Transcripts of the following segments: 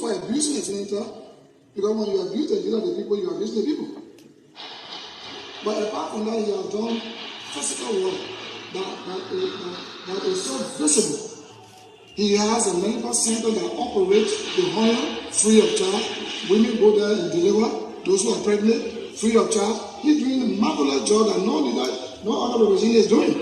for abusing a senator, because when you abuse the leader of the people, you abuse the people. But apart from that, he has done physical work that is so visible. He has a medical center that operates the home free of charge. Women go there and deliver. Those who are pregnant, free of charge. He's doing a marvelous job that no other representative is doing.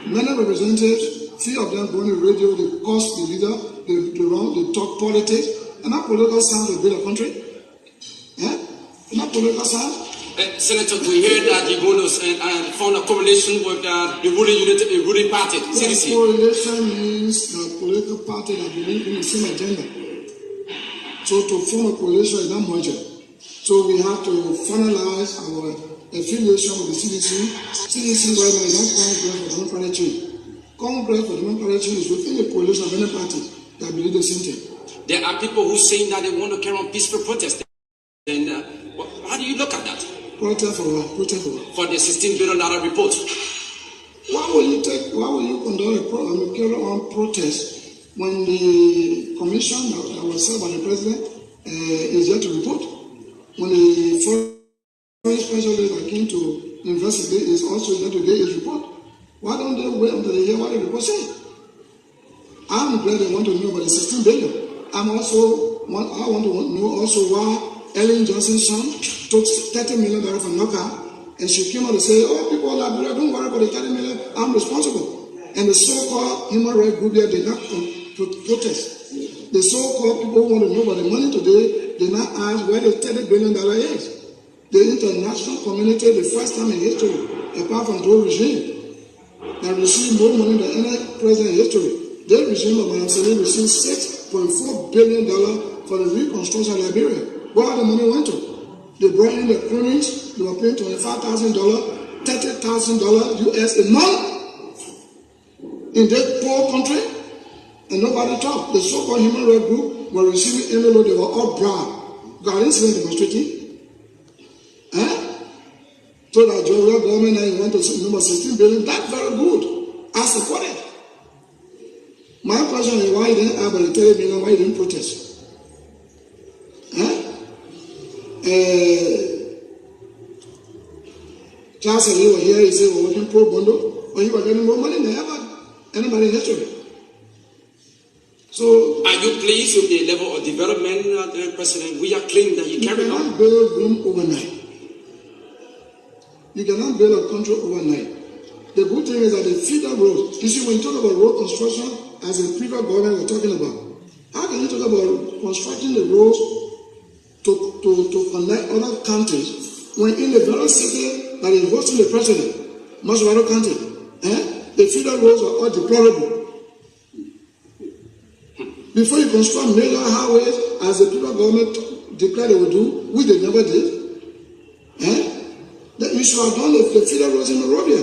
Many representatives, few of them go on the radio, they curse the leader, they talk politics. And that political sound will build a country. Yeah? And that political sound. Senator, we heard that you're going to form a coalition with the ruling party, CDC. Coalition means the political party that believe in the same agenda. So to form a coalition is not merger. So we have to finalize our affiliation with the CDC. CDC right now is not Congress for Democratic Change. Congress for Democratic Change is within the coalition of any party that believe the same thing. There are people who saying that they want to carry on peaceful protest. And how do you look at that? Protest for what? Protest for what? For the $16 billion report. Why will you conduct a carry on protest when the commission that was set by the president is yet to report? When the foreign specialist that came to investigate is also yet to get his report? Why don't they wait until they hear what the report says? I'm glad they want to know about the 16 billion. I want to know also why Ellen Johnson's son took $30 million from knockout, and she came out and said, "Oh, people in Liberia, don't worry about the 30 million. I'm responsible." And the so-called human rights group here did not protest. The so-called people who want to know about the money today did not ask where the $30 billion is. The international community, the first time in history, apart from the regime, that received more money than any president in history. Their regime of Madam Sele received $6.4 billion for the reconstruction of Liberia. Where the money went to? They brought in the cronies, they were paying $25,000, $30,000 US a month in that poor country, and nobody talked. The so-called human rights group were receiving envelope, they were all proud. God, I didn't see them demonstrating. So that your government now went to number 16 billion, that's very good. I support it. My question is why you didn't have a 30 million, why you didn't protest? Charles and you were here, he said, we're working pro bono, or you were getting more money than ever anybody in history. So, are you pleased with the level of development, President Weah claimed that you carried on? You cannot build room overnight. You cannot build a country overnight. The good thing is that the feeder roads, you see, when you talk about road construction, as a previous government we're talking about, how can you talk about constructing the roads to connect other countries when in the very city that is hosting the president, Maswaro County, the feeder roads are all deplorable. Before you construct major highways, as the previous government declared they would do, which they never did, that you should have done the feeder roads in Liberia.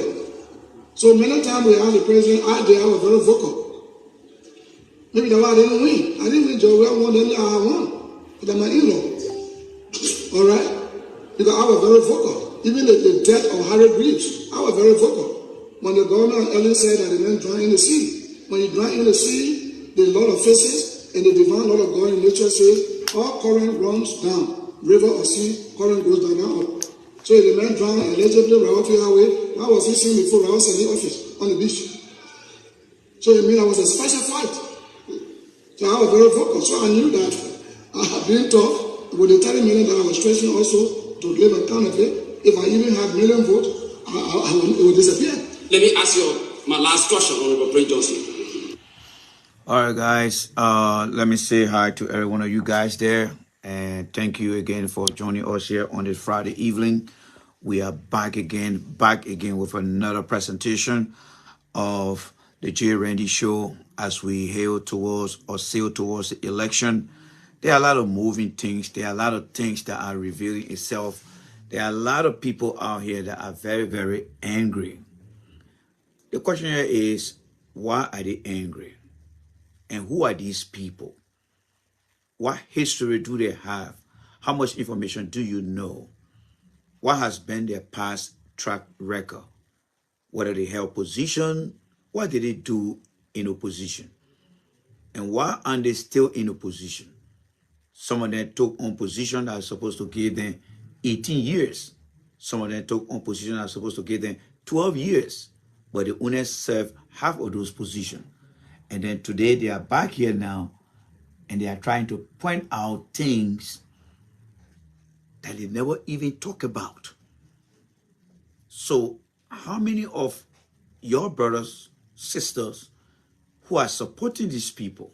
So many times we ask the president, they are very vocal. Maybe that's why I didn't win. I didn't win Joe Well won, then I won. But I'm my in-law. All right? Because I was very vocal. Even the death of Harry Reeves, I was very vocal. When the governor of Ellen said that they went drown in the sea. When you drown in the sea, there's a lot of fishes, and the divine law of God in nature says, all current runs down. River or sea, current goes down and up. So if the man drowned allegedly Raoul Highway, why was he seen before Raoul in the office on the beach? So it means I was a special fight. So I was very vocal. So I knew that I had been tough with the 30 million that I was stretching also to live accountability. If I even had million votes, it would disappear. Let me ask you my last question, Honorable Prince Johnson. All right, guys. Let me say hi to every one of you guys there. And thank you again for joining us here on this Friday evening. We are back again with another presentation of the J. Randy Show as we sail towards the election. There are a lot of moving things. There are a lot of things that are revealing itself. There are a lot of people out here that are very, very angry. The question here is, why are they angry? And who are these people? What history do they have? How much information do you know? What has been their past track record? Whether they held position, what did they do in opposition? And why are they still in opposition? Some of them took on position that was supposed to give them 18 years. Some of them took on position that was supposed to give them 12 years. But the owners served half of those positions. And then today they are back here now, and they are trying to point out things that they never even talk about. So how many of your brothers, sisters who are supporting these people,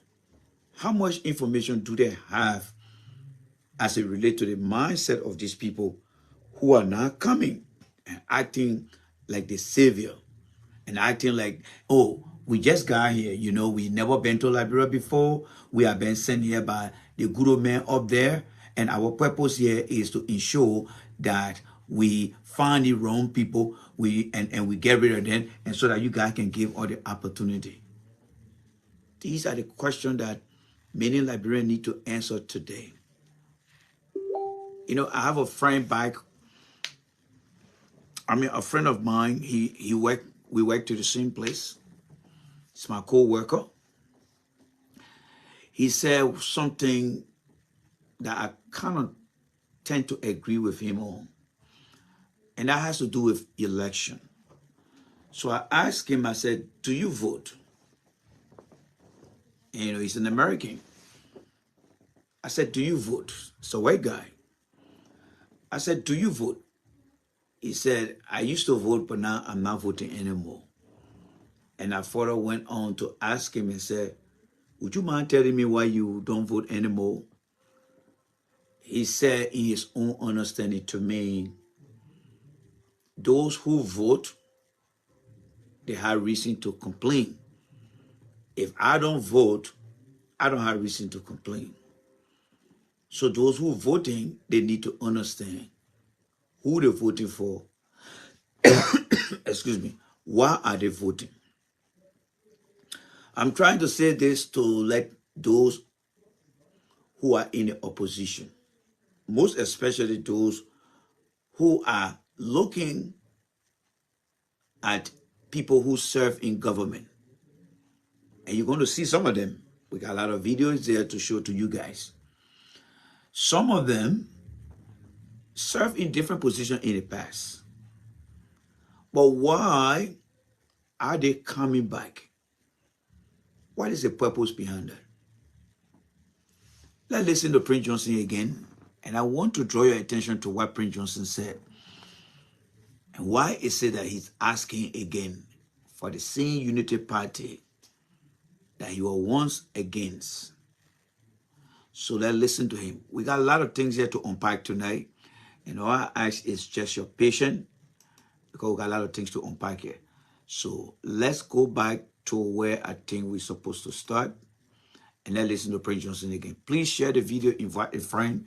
how much information do they have as it relates to the mindset of these people who are now coming and acting like the savior and acting like, oh, we just got here, you know, we never been to Liberia before, we have been sent here by the good old man up there, and our purpose here is to ensure that we find the wrong people, and we get rid of them, and so that you guys can give all the opportunity. These are the questions that many Liberians need to answer today. You know, I have a friend a friend of mine, we work to the same place. It's my co-worker. He said something that I kind of tend to agree with him on. And that has to do with election. So I asked him, I said, do you vote? And, you know, he's an American. I said, do you vote? It's a white guy. I said, do you vote? He said, I used to vote, but now I'm not voting anymore. And I further went on to ask him and said, would you mind telling me why you don't vote anymore? He said, in his own understanding to me, those who vote, they have reason to complain. If I don't vote, I don't have reason to complain. So those who are voting, they need to understand who they're voting for. Excuse me. Why are they voting? I'm trying to say this to let those who are in the opposition, most especially those who are looking at people who serve in government. And you're going to see some of them. We got a lot of videos there to show to you guys. Some of them serve in different positions in the past. But why are they coming back? What is the purpose behind that? Let's listen to Prince Johnson again. And I want to draw your attention to what Prince Johnson said. And why is it that he's asking again for the same unity party that he was once against. So let's listen to him. We got a lot of things here to unpack tonight. And all I ask is just your patience, because we got a lot of things to unpack here. So let's go back to where I think we're supposed to start. And let's listen to Prince Johnson again. Please share the video, invite a friend,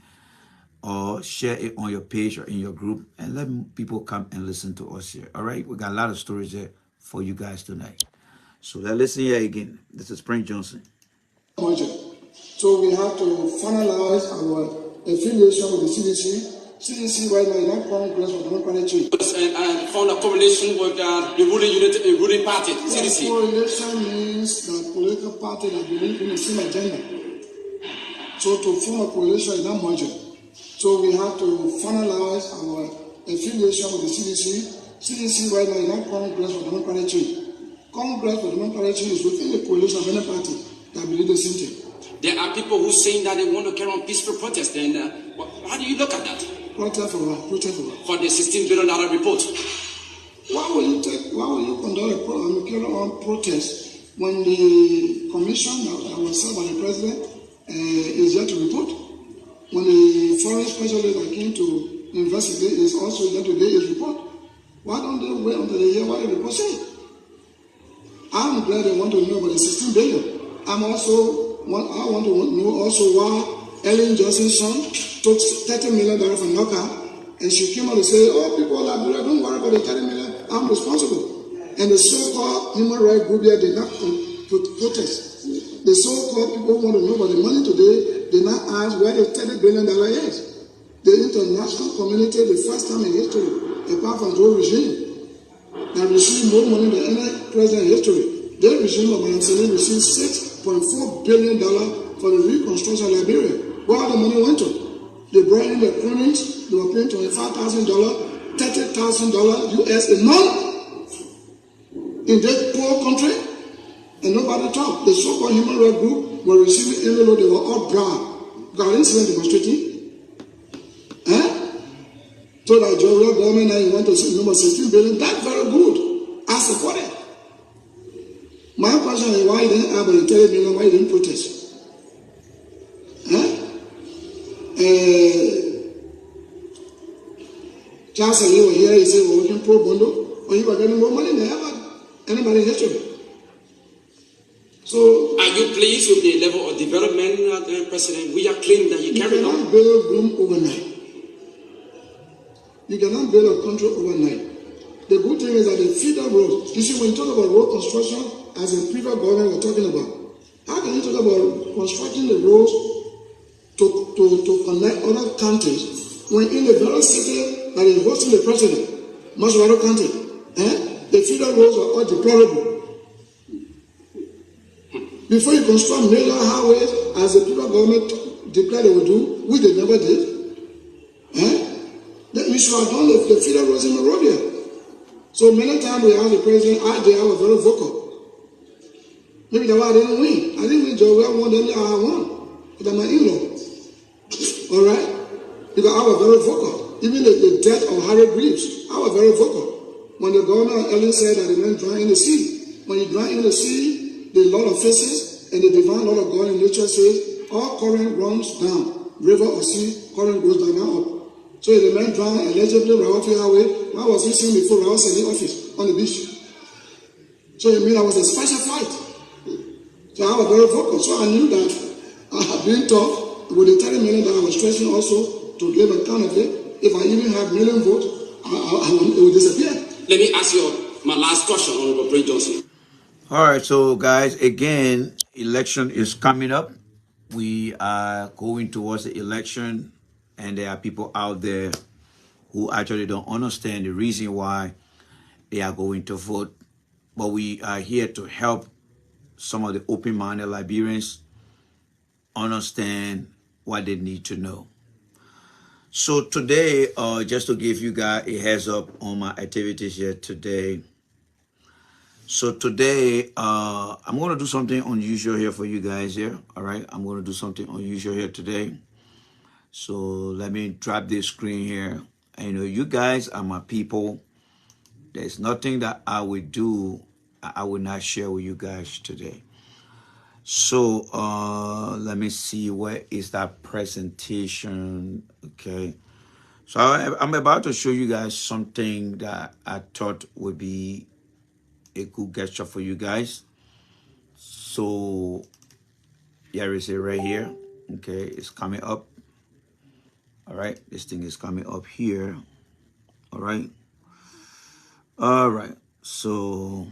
or share it on your page or in your group, and let people come and listen to us here. All right? We got a lot of stories there for you guys tonight. So let's listen here again. This is Prince Johnson. So we have to finalize our affiliation with the CDC. CDC right now is not Congress for Democratic Change. And found a correlation with the ruling party, CDC. Correlation means that political party that believe in the same agenda. So to form a coalition is not merger. So we have to finalize our affiliation with the CDC. CDC right now is not Congress for Democratic Change. Congress for Democratic Change is within the coalition of any party that believe the same thing. There are people who saying that they want to carry on peaceful protest. And how do you look at that? Protest for what? Protest for what? For the $16 billion report. Why will you conduct a carry on protest when the commission that was set by the president is yet to report? When the foreign specialist that came to investigate is also yet to give his report? Why don't they wait until they hear what the report says? I'm glad they want to know about the 16 billion. I want to know also why Ellen Johnson's son took $30 million from NOCA, and she came out to say, oh, people of Liberia, don't worry about the $30 million, I'm responsible. And the so-called human rights group here did not protest. The so-called people who want to know about the money today did not ask where the $30 billion is. The international community, the first time in history, apart from the regime, that received more money than any president in history. The regime of Mansouri received $6.4 billion for the reconstruction of Liberia. Where the money went to? They brought in the cronies. They were paying $25,000, $30,000 US a month in that poor country, and nobody talked. The so-called human rights group were receiving envelope. They were all proud. Got incident demonstrating. So that your government now you want to see number 16 billion. That's very good. I support it. My question is why you didn't have a 30 million, why you didn't protest? Just you were here, you say we're working pro bono, or you were getting more money than ever anybody in history. So are you pleased with the level of development, President? We are claiming that you carry on. You cannot build Rome overnight. You cannot build a country overnight. The good thing is that the feeder roads, you see, when you talk about road construction, as a previous government we're talking about, how can you talk about constructing the roads to connect other countries when in the very city that is hosting the president, much of other countries, the feeder roads are all deplorable. Before you construct major highways, as the previous government declared they would do, which they never did, then we should have done the feeder roads in Liberia. So many times we ask the president, they are very vocal. Maybe that's why I didn't win. I didn't win Georgia, won, then I won. But my in-law. All right? Because I was very vocal. Even the death of Harry Greaves, I was very vocal. When the governor of Ellen said that he went dry in the sea. When you dry in the sea, the Lord of faces and the divine Lord of God in nature says, all current runs down. River or sea, current goes down and up. So if the man drowned allegedly Rawafi Highway, why was he seen before Rawa in the office on the beach? So it means I was a special fight. So I was very vocal. So I knew that I had been tough with the 30 million that I was stretching also to give account of it. If I even had million votes, it would disappear. Let me ask you my last question, Honorable Brent Johnson. All right, so guys, again, election is coming up. We are going towards the election, and there are people out there who actually don't understand the reason why they are going to vote. But we are here to help some of the open-minded Liberians understand what they need to know. So today, just to give you guys a heads up on my activities here today. So today, I'm going to do something unusual here for you guys here. All right, I'm going to do something unusual here today. So let me drop this screen here. And you know, you guys are my people. There's nothing that I would do I will not share with you guys today. So let me see, where is that presentation? Okay, so I'm about to show you guys something that I thought would be a good gesture for you guys. So here is it right here. Okay, it's coming up. All right, this thing is coming up here. All right, so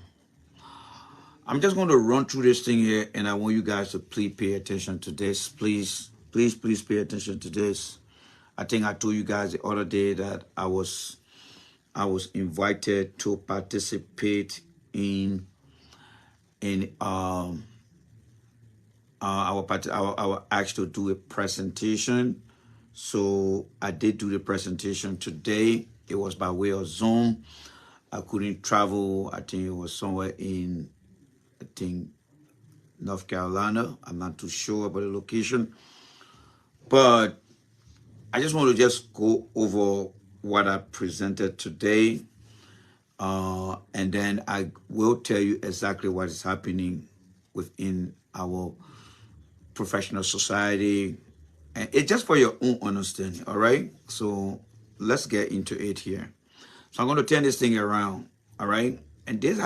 I'm just going to run through this thing here, and I want you guys to please pay attention to this. Please pay attention to this. I think I told you guys the other day that I was invited to participate in our asked to do a presentation. So I did do the presentation today. It was by way of Zoom. I couldn't travel. I think it was somewhere in, I think, North Carolina. I'm not too sure about the location. But I just want to just go over what I presented today. And then I will tell you exactly what is happening within our professional society. And it's just for your own understanding, all right? So let's get into it here. So I'm going to turn this thing around, all right? And this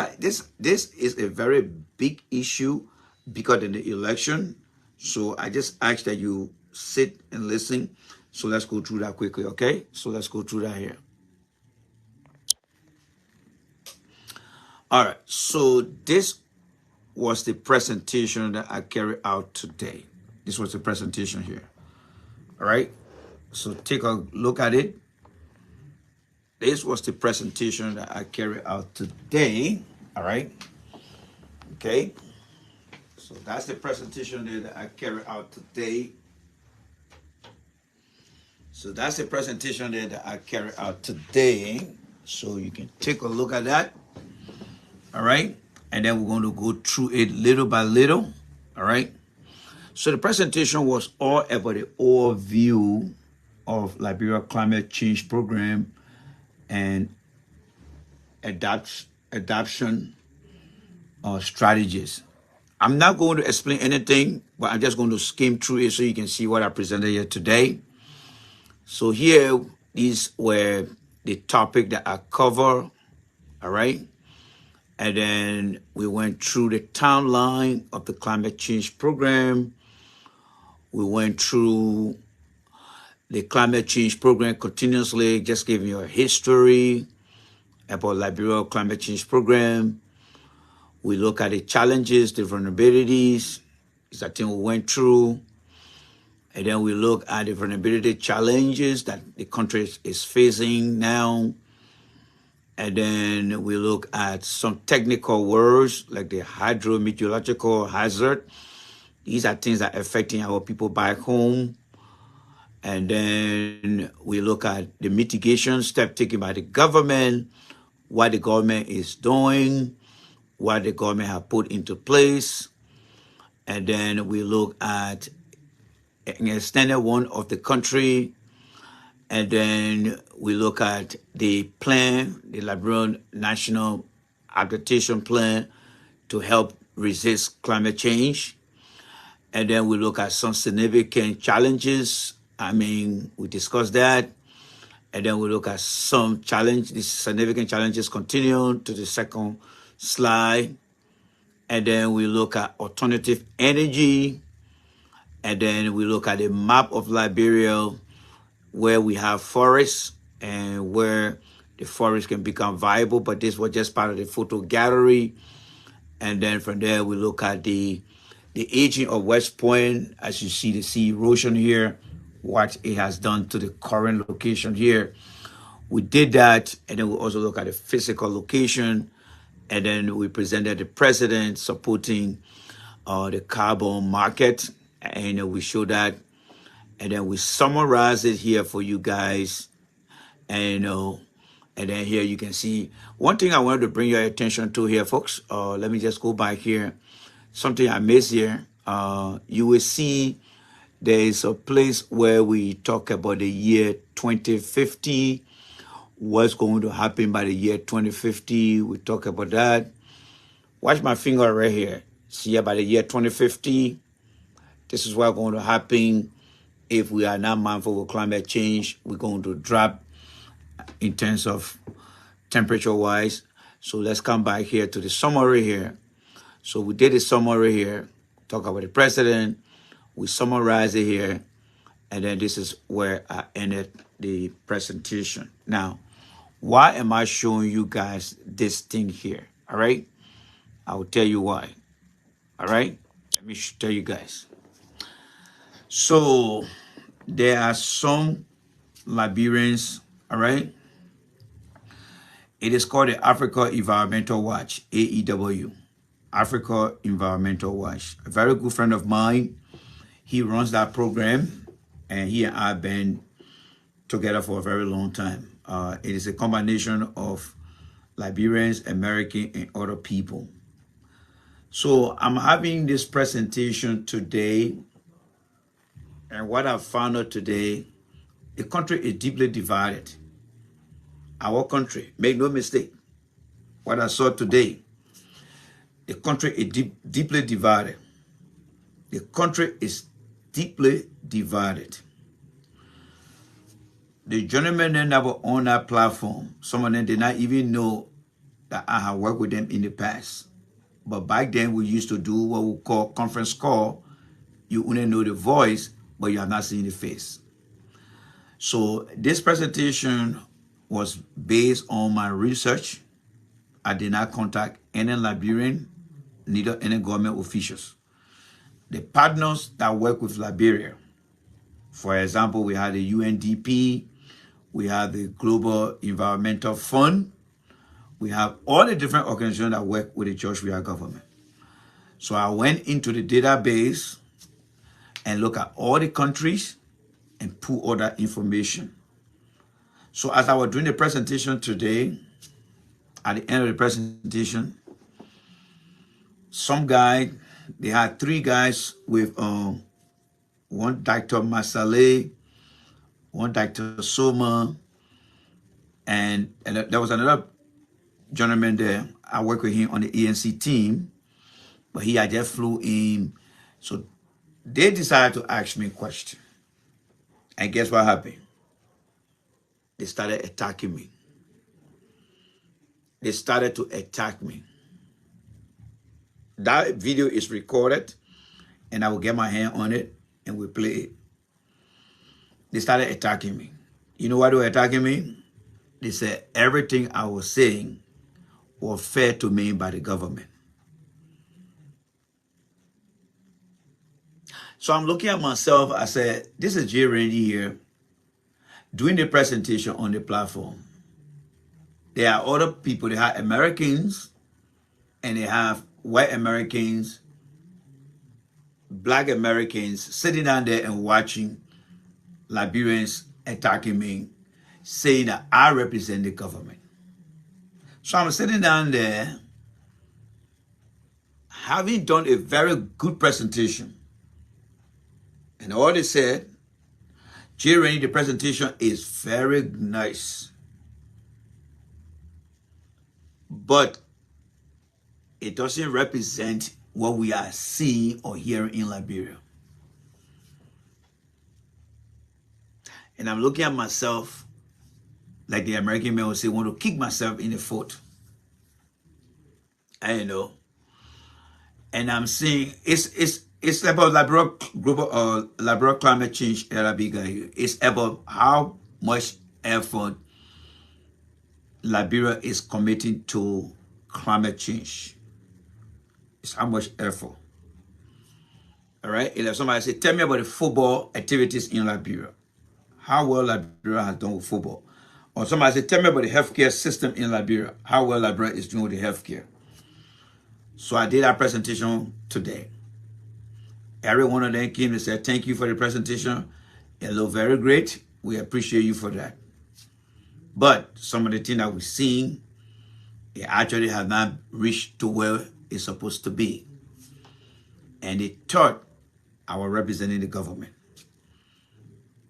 is a very big issue because of the election. So I just ask that you sit and listen. So let's go through that quickly, okay? So let's go through that here. All right, so this was the presentation that I carried out today. This was the presentation here. All right, so take a look at it. This was the presentation that I carried out today. All right, okay. So that's the presentation there that I carried out today. So that's the presentation there that I carry out today. So you can take a look at that. All right. And then we're going to go through it little by little. All right. So the presentation was all about the overview of Liberia climate change program and adoption strategies. I'm not going to explain anything, but I'm just going to skim through it so you can see what I presented here today. So here, these were the topic that I cover, all right? And then we went through the timeline of the climate change program. We went through the climate change program continuously, just giving you a history about Liberia climate change program. We look at the challenges, the vulnerabilities, is I think we went through. And then we look at the vulnerability challenges that the country is facing now. And then we look at some technical words like the hydrometeorological hazard. These are things that are affecting our people back home. And then we look at the mitigation step taken by the government, what the government is doing, what the government have put into place. And then we look at an extended one of the country. And then we look at the plan, the Liberian National Adaptation Plan to help resist climate change. And then we look at some significant challenges. I mean, we discussed that. And then we look at some these significant challenges continue to the second slide. And then we look at alternative energy. And then we look at the map of Liberia where we have forests and where the forest can become viable. But this was just part of the photo gallery. And then from there, we look at the aging of West Point. As you see, the sea erosion here, what it has done to the current location here. We did that, and then we also look at the physical location. And then we presented the president supporting the carbon market. And we show that, and then we summarize it here for you guys. And and then here you can see one thing I wanted to bring your attention to here, folks. Let me just go back here. Something I missed here. You will see there is a place where we talk about the year 2050. What's going to happen by the year 2050? We talk about that. Watch my finger right here. See, by the year 2050. This is what's going to happen if we are not mindful of climate change. We're going to drop in terms of temperature-wise. So let's come back here to the summary here. So we did a summary here, talk about the president. We summarize it here. And then this is where I ended the presentation. Now, why am I showing you guys this thing here? All right? I will tell you why. All right? Let me tell you guys. So there are some Liberians, all right? It is called the Africa Environmental Watch, AEW, Africa Environmental Watch. A very good friend of mine, he runs that program, and he and I have been together for a very long time. It is a combination of Liberians, American, and other people. So I'm having this presentation today. And what I found out today, the country is deeply divided. Our country, make no mistake, what I saw today, the country is deeply divided. The country is deeply divided. The gentlemen that never on that platform, some of them did not even know that I have worked with them in the past. But back then, we used to do what we call conference call. You only know the voice, but you have not seen the face. So this presentation was based on my research. I did not contact any Liberian, neither any government officials. The partners that work with Liberia, for example, we had the UNDP, we have the Global Environmental Fund, we have all the different organizations that work with the George Weah government. So I went into the database and look at all the countries and pull all that information. So as I was doing the presentation today, at the end of the presentation, some guy, they had 3 guys with one Dr. Masale, one Dr. Soma, and there was another gentleman there. I work with him on the ANC team, but he had just flew in. So they decided to ask me a question. And guess what happened? They started attacking me. They started to attack me. That video is recorded, and I will get my hand on it and we'll play it. They started attacking me. You know why they were attacking me? They said everything I was saying was fed to me by the government. So I'm looking at myself. I said, this is J. Randy here doing the presentation on the platform. There are other people. They have Americans and they have white Americans, black Americans sitting down there and watching Liberians attacking me, saying that I represent the government. So I'm sitting down there, having done a very good presentation. And all they said, J. Randy, the presentation is very nice, but it doesn't represent what we are seeing or hearing in Liberia. And I'm looking at myself, like the American man would say, want to kick myself in the foot. I know. And I'm saying it's about Liberia global Liberia climate change. It's about how much effort Liberia is committing to climate change. It's how much effort. All right. And if somebody say, tell me about the football activities in Liberia, how well Liberia has done with football. Or somebody say, tell me about the healthcare system in Liberia, how well Liberia is doing with the healthcare. So I did that presentation today. Every one of them came and said, thank you for the presentation. It looked very great. We appreciate you for that. But some of the things that we're seeing, it actually have not reached to where it's supposed to be. And they thought I was representing the government.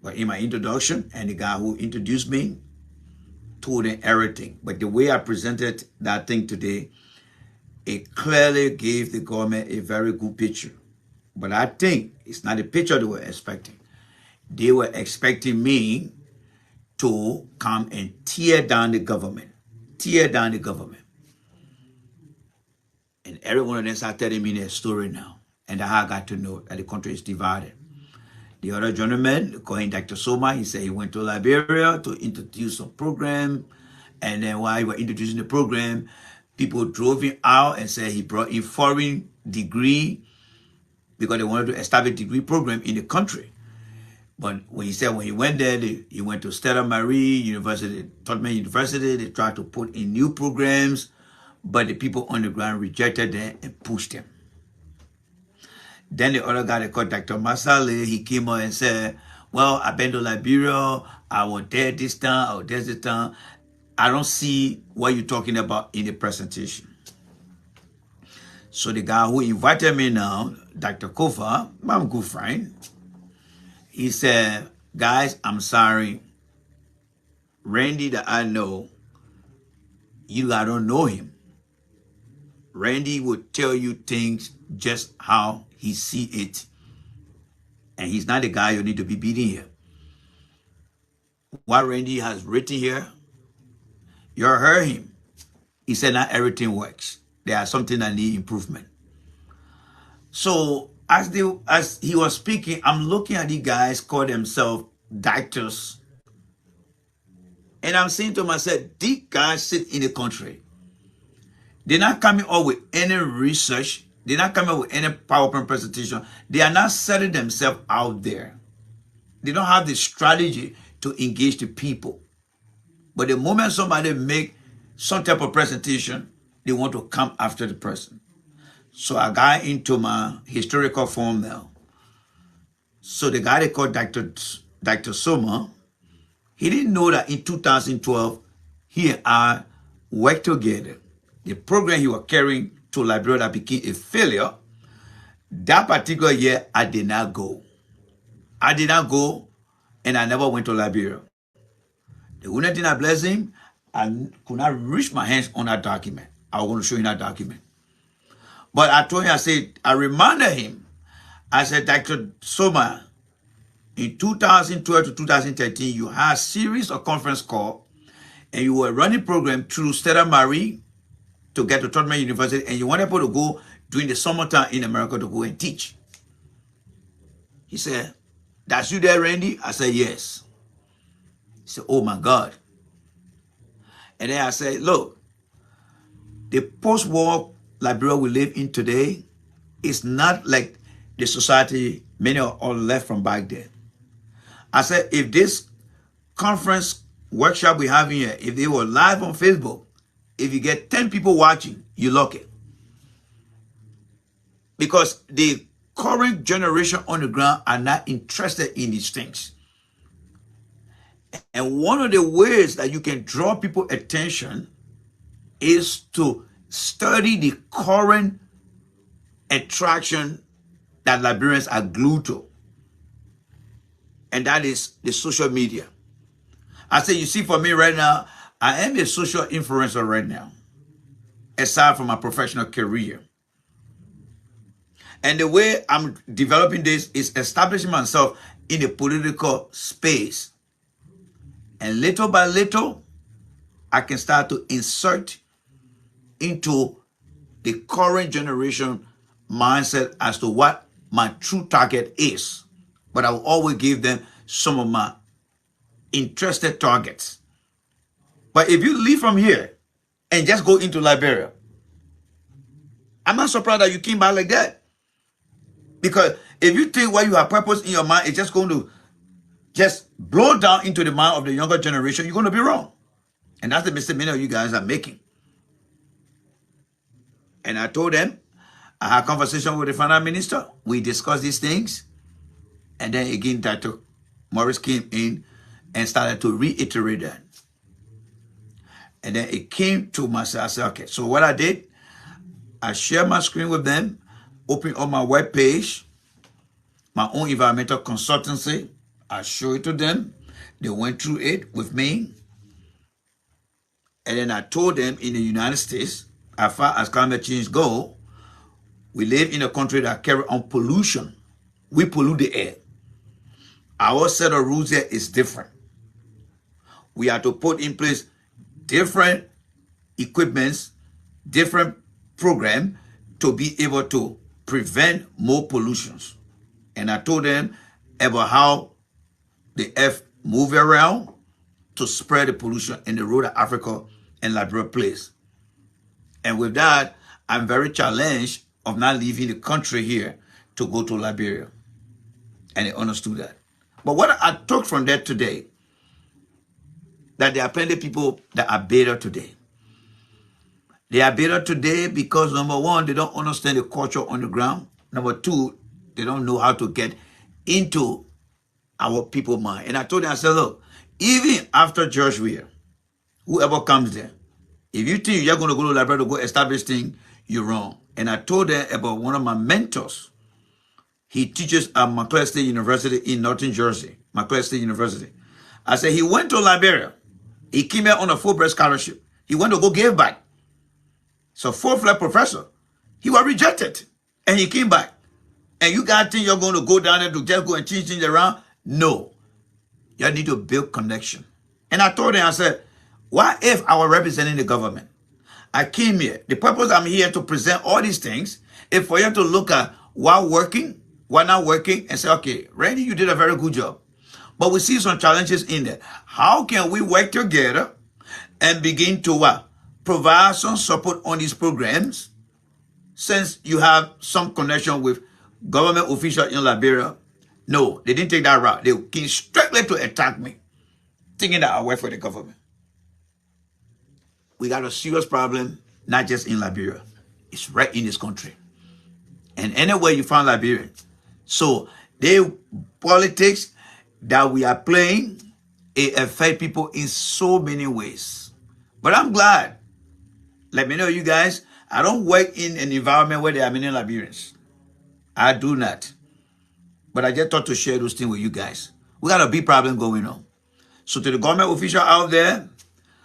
But in my introduction, and the guy who introduced me told them everything. But the way I presented that thing today, it clearly gave the government a very good picture. But I think it's not the picture they were expecting. They were expecting me to come and tear down the government. Tear down the government. And every one of them started telling me their story now. And that's how I got to know that the country is divided. The other gentleman, calling Dr. Soma, he said he went to Liberia to introduce a program. And then while he was introducing the program, people drove him out and said he brought in foreign degree because they wanted to establish a degree program in the country. But when he said when he went there, he went to Stella Marie University, Tottenham University. They tried to put in new programs, but the people on the ground rejected them and pushed them. Then the other guy, they called Dr. Masale, he came out and said, well, I've been to Liberia, I was there this time, I was there this time. I don't see what you're talking about in the presentation. So the guy who invited me now, Dr. Kofa, my good friend, he said, guys, I'm sorry. Randy that I know, you don't know him. Randy would tell you things just how he see it. And he's not the guy you need to be beating here. What Randy has written here, you heard him. He said not everything works. There are something that need improvement. So as he was speaking, I'm looking at these guys call themselves doctors. And I'm saying to myself, these guys sit in the country. They're not coming up with any research. They're not coming up with any PowerPoint presentation. They are not setting themselves out there. They don't have the strategy to engage the people. But the moment somebody make some type of presentation, they want to come after the person. So I got into my historical form now. So the guy they called Dr. Dr. Soma, he didn't know that in 2012, he and I worked together. The program he was carrying to Liberia that became a failure, that particular year, I did not go. I did not go, and I never went to Liberia. The only thing that blessed him, I could not reach my hands on that document. I was going to show you that document. But I told him, I said, I reminded him, I said, Dr. Soma, in 2012 to 2013, you had a series of conference calls, and you were running program through Stella Marie to get to Tottenham University, and you wanted people to go during the summertime in America to go and teach. He said, that's you there, Randy? I said, yes. He said, oh my God. And then I said, look, the post-war Liberia we live in today is not like the society many are all left from back then. I said, if this conference workshop we have here, if they were live on Facebook, if you get 10 people watching, you're lucky. Because the current generation on the ground are not interested in these things. And one of the ways that you can draw people's attention is to study the current attraction that Liberians are glued to. And that is the social media. I say, you see, for me right now, I am a social influencer right now, aside from my professional career. And the way I'm developing this is establishing myself in the political space. And little by little, I can start to insert into the current generation mindset as to what my true target is. But I will always give them some of my interested targets. But if you leave from here and just go into Liberia, I'm not surprised that you came back like that. Because if you think what you have purpose in your mind is just going to just blow down into the mind of the younger generation, you're going to be wrong. And that's the mistake many of you guys are making. And I told them, I had a conversation with the finance minister. We discussed these things. And then again, Dr. Morris came in and started to reiterate that. And then it came to myself. I said, okay, so what I did, I shared my screen with them, opened on my web page, my own environmental consultancy. I showed it to them. They went through it with me. And then I told them in the United States, as far as climate change go, we live in a country that carry on pollution. We pollute the air. Our set of rules here is different. We have to put in place different equipments, different program to be able to prevent more pollutions. And I told them about how the earth move around to spread the pollution in the road of Africa and Liberia place. And with that, I'm very challenged of not leaving the country here to go to Liberia. And they understood that. But what I took from that today, that there are plenty of people that are better today. They are better today because, number one, they don't understand the culture on the ground. Number two, they don't know how to get into our people mind. And I told them, I said, look, even after George Weah, whoever comes there, if you think you're going to go to Liberia to go establish things, you're wrong. And I told them about one of my mentors. He teaches at McLeod State University in Northern Jersey, McLeod State University. I said, he went to Liberia. He came here on a Fulbright scholarship. He went to go give back. So full-fledged professor. He was rejected. And he came back. And you guys think you're going to go down there to just go and change things around? No. You need to build connection. And I told him, I said, what if I were representing the government? I came here. The purpose I'm here to present all these things is for you to look at what working, what not working, and say, okay, Randy, you did a very good job. But we see some challenges in there. How can we work together and begin to provide some support on these programs? Since you have some connection with government officials in Liberia. No, they didn't take that route. They came strictly to attack me, thinking that I work for the government. We got a serious problem, not just in Liberia. It's right in this country. And anywhere you find Liberians. So their politics that we are playing, it affects people in so many ways. But I'm glad. Let me know, you guys, I don't work in an environment where there are many Liberians. I do not. But I just thought to share those things with you guys. We got a big problem going on. So to the government official out there,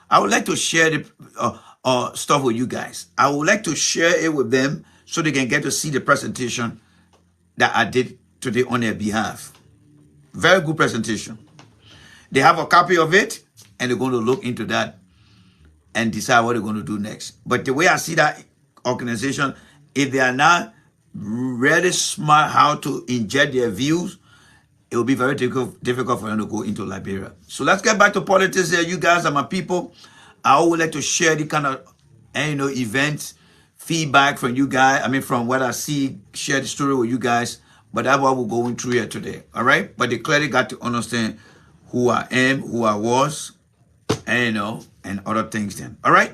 I would like to share the stuff with you guys. I would like to share it with them so they can get to see the presentation that I did today on their behalf. Very good presentation. They have a copy of it, and they're going to look into that and decide what they're going to do next. But the way I see that organization, if they are not really smart how to inject their views, it will be very difficult for them to go into Liberia. So let's get back to politics here. You guys are my people. I always like to share the kind of events, feedback from you guys. I mean, from what I see, share the story with you guys. But that's what we're going through here today. All right? But they clearly got to understand who I am, who I was, and other things then. All right?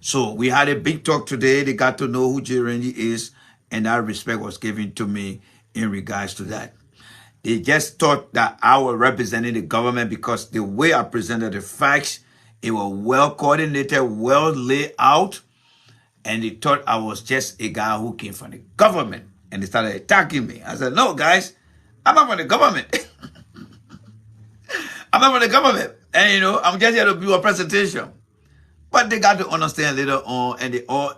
So we had a big talk today. They got to know who J. Randy is, and that respect was given to me in regards to that. They just thought that I was representing the government because the way I presented the facts, it was well coordinated, well laid out, and they thought I was just a guy who came from the government, and they started attacking me. I said, no, guys, I'm not from the government. I'm not from the government. And, I'm just here to do a presentation. But they got to understand later on, and they all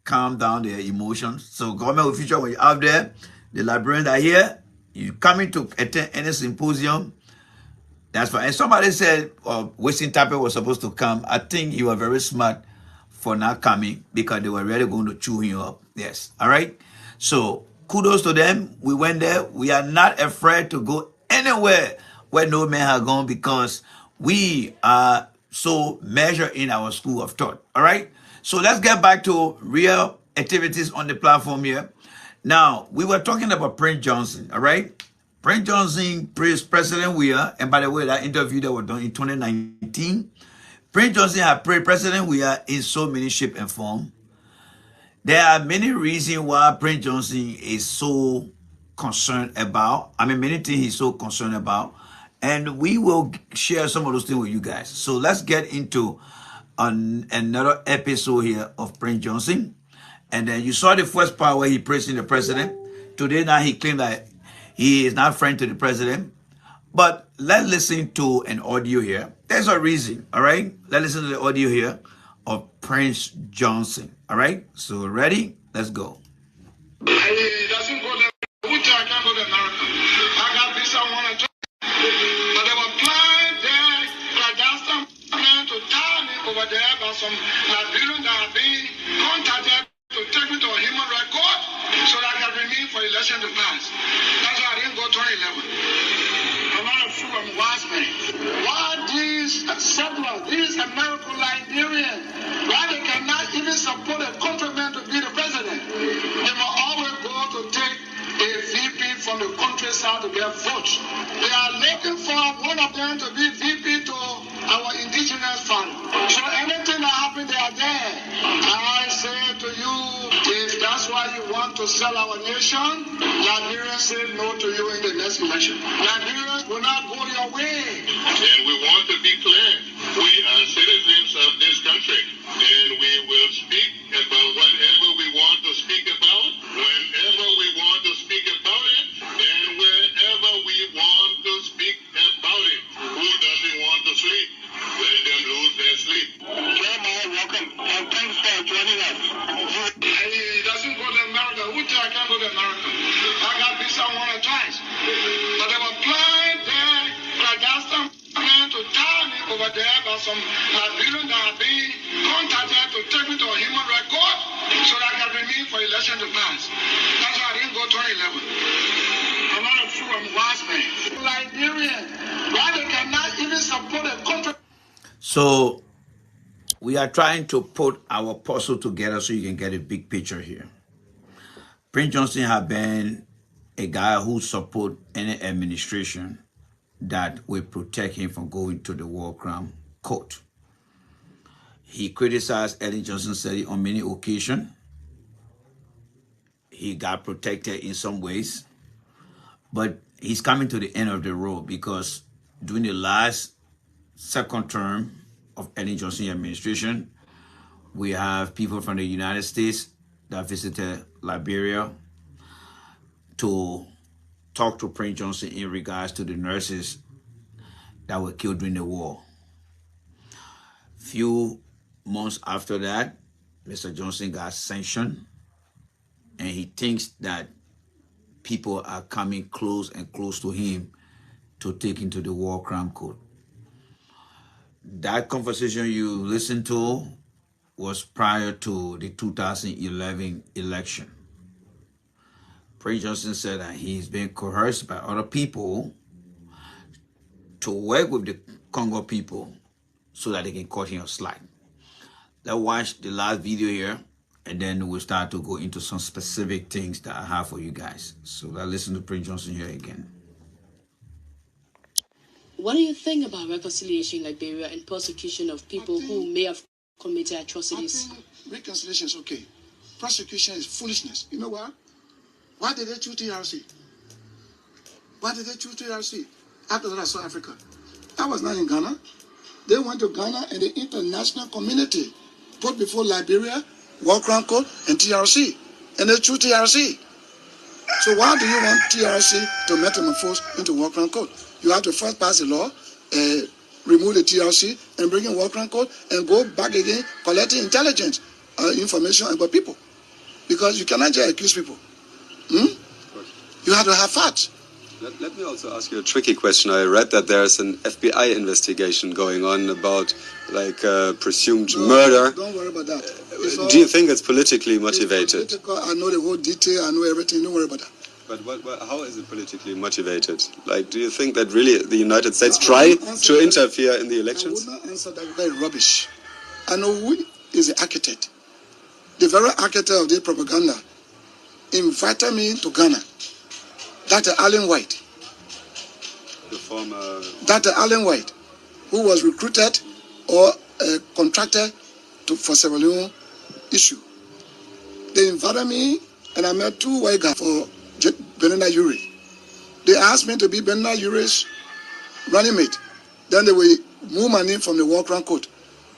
calm down their emotions. So government official, when you're out there, the Liberians are here, you coming to attend any symposium, that's fine. And somebody said, Winston Tappet was supposed to come. I think you were very smart for not coming because they were really going to chew you up. Yes. All right. So kudos to them. We went there. We are not afraid to go anywhere where no man has gone because we are so measured in our school of thought. All right. So let's get back to real activities on the platform here. Now, we were talking about Prince Johnson, all right? Prince Johnson praised President Weah, and by the way, that interview that was done in 2019, Prince Johnson had praised President Weah in so many shape and form. There are many reasons why Prince Johnson is so concerned about. Many things he's so concerned about, and we will share some of those things with you guys. So let's get into another episode here of Prince Johnson. And then you saw the first part where he praising the president. Today now he claimed that he is not friend to the president. But let's listen to an audio here. There's a reason, all right? Let's listen to the audio here of Prince Johnson, all right? So ready? Let's go. He doesn't go there. I can't go to America. I got visa, I want to join. But they were flying there. Like that's some plan to tie me over there by some Liberians that have been contacted to take me to a human rights court so that I can remain for election to pass. That's why I didn't go 2011. I'm not a fool, I'm a wise man. Why these settlers, these American Liberians, why they cannot even support a countryman to be the president? They will always go to take a VP from the countryside to get votes. They are looking for one of them to be VP to our indigenous family. So anything that happens, they are there. I say to you, if that's why you want to sell our nation, Liberians say no to you in the next election. Liberians will not go your way. And we want to be clear. We are citizens of this country, and we will speak about whatever we want to speak about, whenever we want to speak about it, and wherever we want to speak about it. Who doesn't want to sleep? Let them lose their sleep. Jeremiah, welcome, and thanks for joining us. He doesn't go to America. Who tell I can't go to America? I got visa one or twice. But they were flying there. Like that's some plan to tie me over there by some Liberians that have been contacted to take me to a human rights court so that I can remain for election to pass. That's why I didn't go 2011. I'm not a fool, I'm a wise man. Liberian, why they cannot even support a country? So we are trying to put our puzzle together so you can get a big picture here. Prince Johnson has been a guy who support any administration that will protect him from going to the war crime court. He criticized Ellen Johnson Sirleaf on many occasions. He got protected in some ways, but he's coming to the end of the road because during the last second term of Ellen Johnson administration, we have people from the United States that visited Liberia to talk to Prince Johnson in regards to the nurses that were killed during the war. Few months after that, Mr. Johnson got sanctioned, and he thinks that people are coming close and close to him to take him to the war crime court. That conversation you listened to was prior to the 2011 election. Prince Johnson said that he's been coerced by other people to work with the Congo people so that they can cut him a slack. Let's watch the last video here, and then we'll start to go into some specific things that I have for you guys. So let's listen to Prince Johnson here again. What do you think about reconciliation in Liberia and persecution of people who may have committed atrocities? I think reconciliation is okay. Prosecution is foolishness. You know what? Why did they choose TRC? Why did they choose TRC? After that, I saw Africa. I was not in Ghana. They went to Ghana, and the international community put before Liberia, War Crime Court, and TRC. And they choose TRC. So why do you want TRC to metamorphose into War Crime Court? You have to first pass a law, remove the TRC, and bring in War Crime Court, and go back again, collecting intelligence, information about people. Because you cannot just accuse people. You have to have facts. Let me also ask you a tricky question. I read that there's an FBI investigation going on about presumed murder. Don't worry about that. Do you think it's politically motivated? I know the whole detail. I know everything. Don't worry about that. But how is it politically motivated? Do you think that really the United States try to interfere in the elections? I would not answer that. Very rubbish. I know who is the architect. The very architect of this propaganda invited me to Ghana. Dr. Allen White. The former... Dr. Allen White, who was recruited or contracted for Sierra Leone issue. They invited me, and I met two white guys for Bernard Uri. They asked me to be Bernard Uri's running mate. Then they will move my name from the War Crime Court.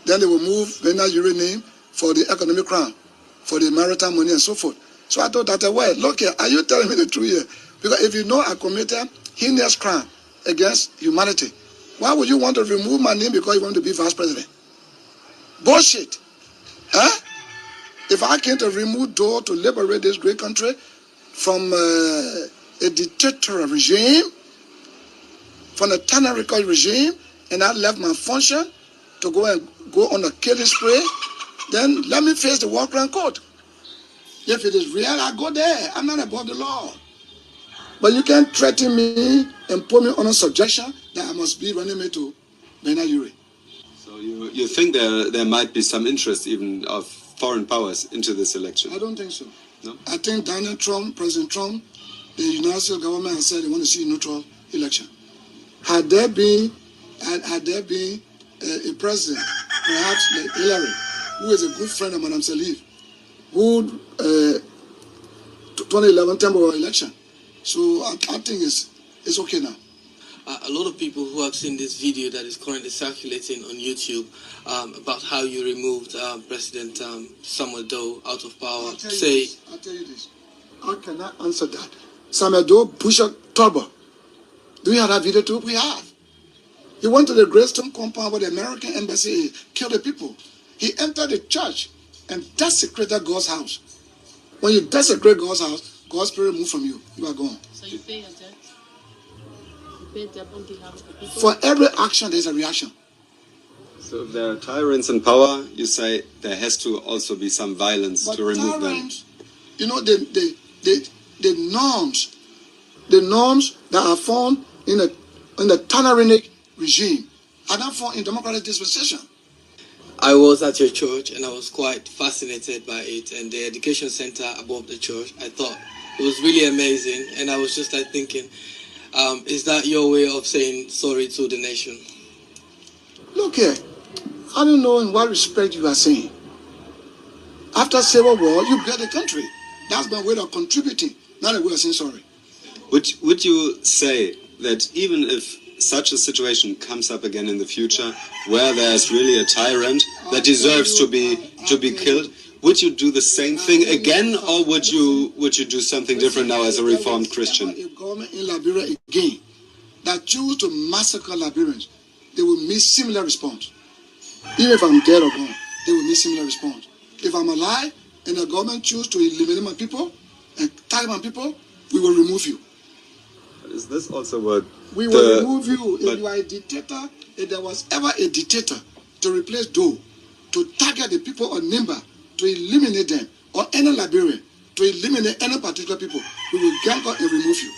Then they will move Bernard Uri's name for the economic crime, for the maritime money and so forth. So I told Dr. White, look here, are you telling me the truth here? Because if you know I committed heinous crime against humanity, why would you want to remove my name because you want to be vice president? Bullshit. Huh? If I came to remove Doe to liberate this great country from a dictatorial regime, from a tyrannical regime, and I left my function to go on a killing spree, then let me face the War Crime Court. If it is real, I go there. I'm not above the law. But you can't threaten me and put me under subjection that I must be running me to Bernard Uri. So you think there might be some interest even of foreign powers into this election? I don't think so. No? I think Donald Trump, President Trump, the United States government has said they want to see a neutral election. Had there been a president, perhaps like Hillary, who is a good friend of Madame Salif, who 2011 temporary election. So I think it's okay now. A lot of people who have seen this video that is currently circulating on YouTube about how you removed President Samuel Doe out of power I'll tell you this. I cannot answer that. Samuel Doe, Busher, Turbo. Do you have that video too? We have. He went to the Greystone compound where the American embassy killed the people. He entered the church and desecrated God's house. When you desecrate God's house, God's spirit moves from you. You are gone. So you pay your debt? You pay debt on behalf of the people? For every action, there's a reaction. So if there are tyrants in power, you say there has to also be some violence to remove tyrants, you know, the norms that are found in the tyrannic regime are not found in democratic dispensation. I was at your church and I was quite fascinated by it, and the education center above the church, I thought it was really amazing, and I was just thinking, is that your way of saying sorry to the nation? Look here, I don't know in what respect you are saying. After Civil War, you built the country. That's my way of contributing, not a way of saying sorry. Would you say that even if such a situation comes up again in the future, where there's really a tyrant that deserves to be killed, would you do the same thing again, or would you do something different now as a reformed Christian? A government in Liberia again that choose to massacre Liberians, they will meet similar response. Even if I'm dead or gone, they will meet similar response. If I'm alive and the government choose to eliminate my people and target my people, we will remove you. Is this also what we will remove you? If you are a dictator, if there was ever a dictator to replace Doe, to target the people of Nimba, to eliminate them, or any Liberian, to eliminate any particular people, we will gang up and remove you.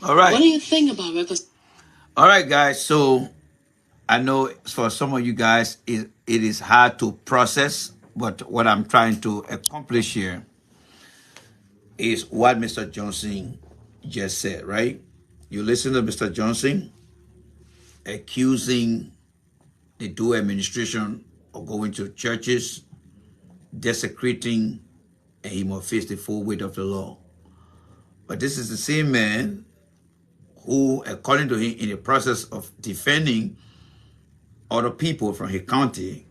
All right. What do you think about record? All right, guys. So I know for some of you guys, it is hard to process, but what I'm trying to accomplish here is what Mr. Johnson just said, right? You listen to Mr. Johnson accusing the Doe administration of going to churches, desecrating, and he must face the full weight of the law. But this is the same man who, according to him, in the process of defending other people from his county,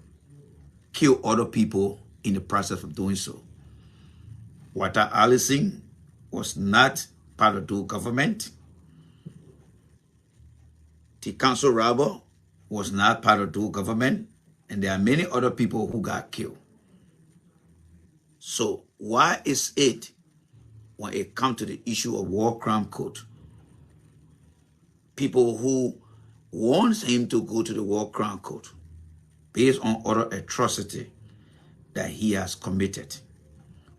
killed other people in the process of doing so. Walter Allison was not part of the government. The council robber was not part of the government. And there are many other people who got killed. So why is it when it comes to the issue of war crime code, people who wants him to go to the war crime code based on other atrocity that he has committed,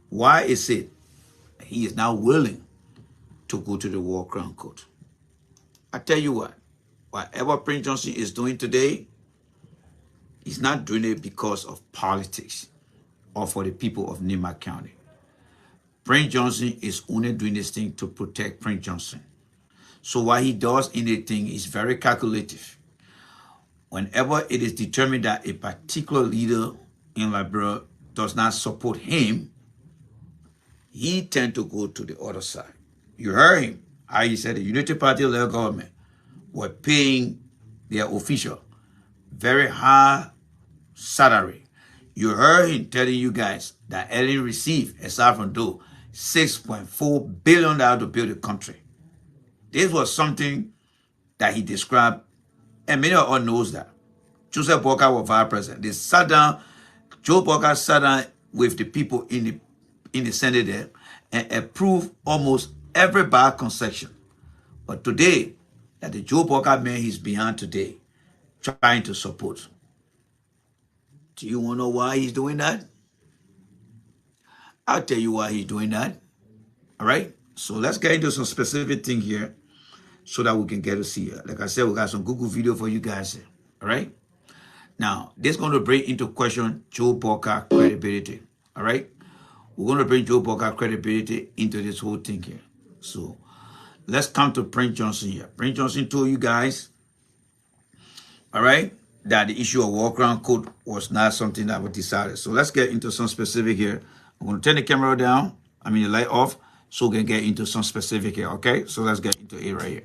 why is it he is now willing to go to the war crime code? I tell you what, whatever Prince Johnson is doing today, he's not doing it because of politics or for the people of Nimba County. Prince Johnson is only doing this thing to protect Prince Johnson. So while he does anything, he's very calculative. Whenever it is determined that a particular leader in Liberia does not support him, he tends to go to the other side. You heard him, how he said the Unity Party-led government were paying their official very high salary. You heard him telling you guys that Ellen received, aside from Doe, $6.4 billion to build a country. This was something that he described, and many of us knows that. Joseph Boakai was vice president. They sat down, Joe Boakai sat down with the people in the Senate there and approved almost every bar concession. But today, that the Joe Boakai man he's behind today, trying to support. Do you want to know why he's doing that? I'll tell you why he's doing that. All right? So let's get into some specific thing here so that we can get to see it. Like I said, we got some Google video for you guys here. All right? Now, this is going to bring into question Joe Boakai credibility. All right? We're going to bring Joe Boakai credibility into this whole thing here. So let's come to Prince Johnson here. Prince Johnson told you guys, all right, that the issue of war crime code was not something that was decided. So let's get into some specific here. I'm going to turn the camera down, the light off, so we can get into some specific here, okay? So let's get into it right here.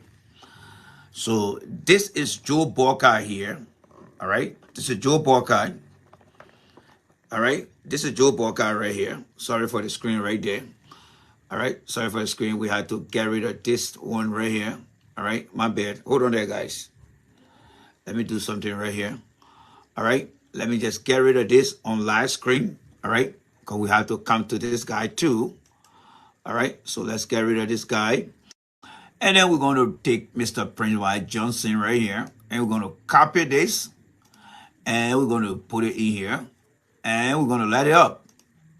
So this is Joe Boakai here, all right? This is Joe Boakai, all right? This is Joe Boakai right here. Sorry for the screen right there, all right? Sorry for the screen. We had to get rid of this one right here, all right? My bad. Hold on there, guys. Let me do something right here. All right. Let me just get rid of this on live screen. All right. Because we have to come to this guy too. All right. So let's get rid of this guy. And then we're going to take Mr. Prince White Johnson right here. And we're going to copy this. And we're going to put it in here. And we're going to light it up.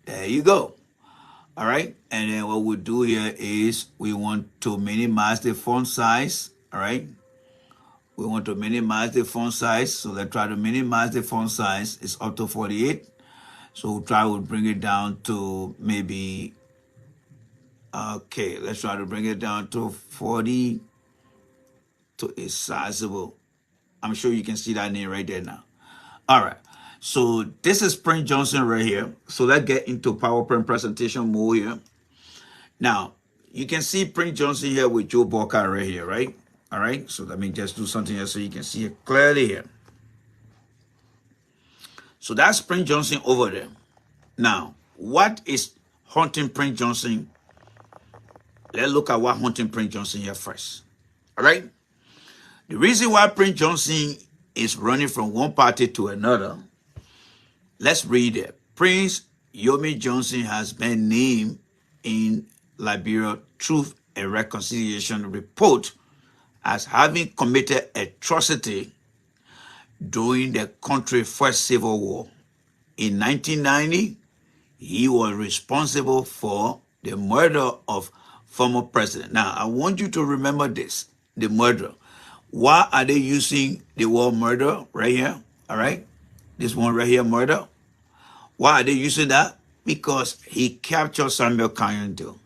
There you go. All right. And then what we'll do here is we want to minimize the font size. All right. We want to minimize the font size. So let's try to minimize the font size. It's up to 48. So we'll try to bring it down to maybe, okay, let's try to bring it down to 40 to a sizable. I'm sure you can see that name right there now. All right. So this is Prince Johnson right here. So let's get into PowerPoint presentation mode here. Now, you can see Prince Johnson here with Joe Boakai right here, right? All right, so let me just do something else so you can see it clearly here. So that's Prince Johnson over there. Now, what is haunting Prince Johnson? Let's look at what haunting Prince Johnson here first. All right? The reason why Prince Johnson is running from one party to another, let's read it. Prince Yomi Johnson has been named in Liberia Truth and Reconciliation Report as having committed atrocity during the country's first civil war. In 1990, he was responsible for the murder of former president. Now, I want you to remember this, the murder. Why are they using the word murder right here? All right? This one right here, murder. Why are they using that? Because he captured Samuel Kayando.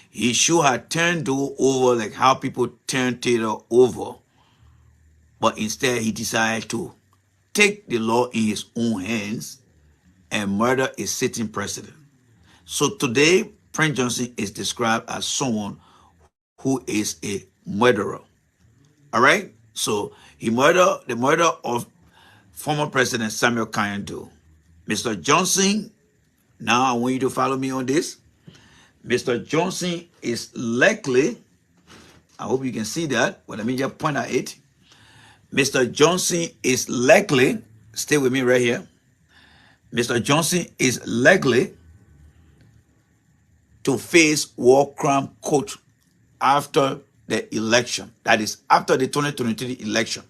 He should have turned Doe over like how people turn Taylor over. But instead, he decided to take the law in his own hands and murder a sitting president. So today, Prince Johnson is described as someone who is a murderer. All right? So he murdered the murder of former President Samuel Kayando. Mr. Johnson, now I want you to follow me on this. Mr. Johnson is likely, I hope you can see that, but let me just point at it. Mr. Johnson is likely, stay with me right here. Mr. Johnson is likely to face war crime court after the election. That is, after the 2023 election.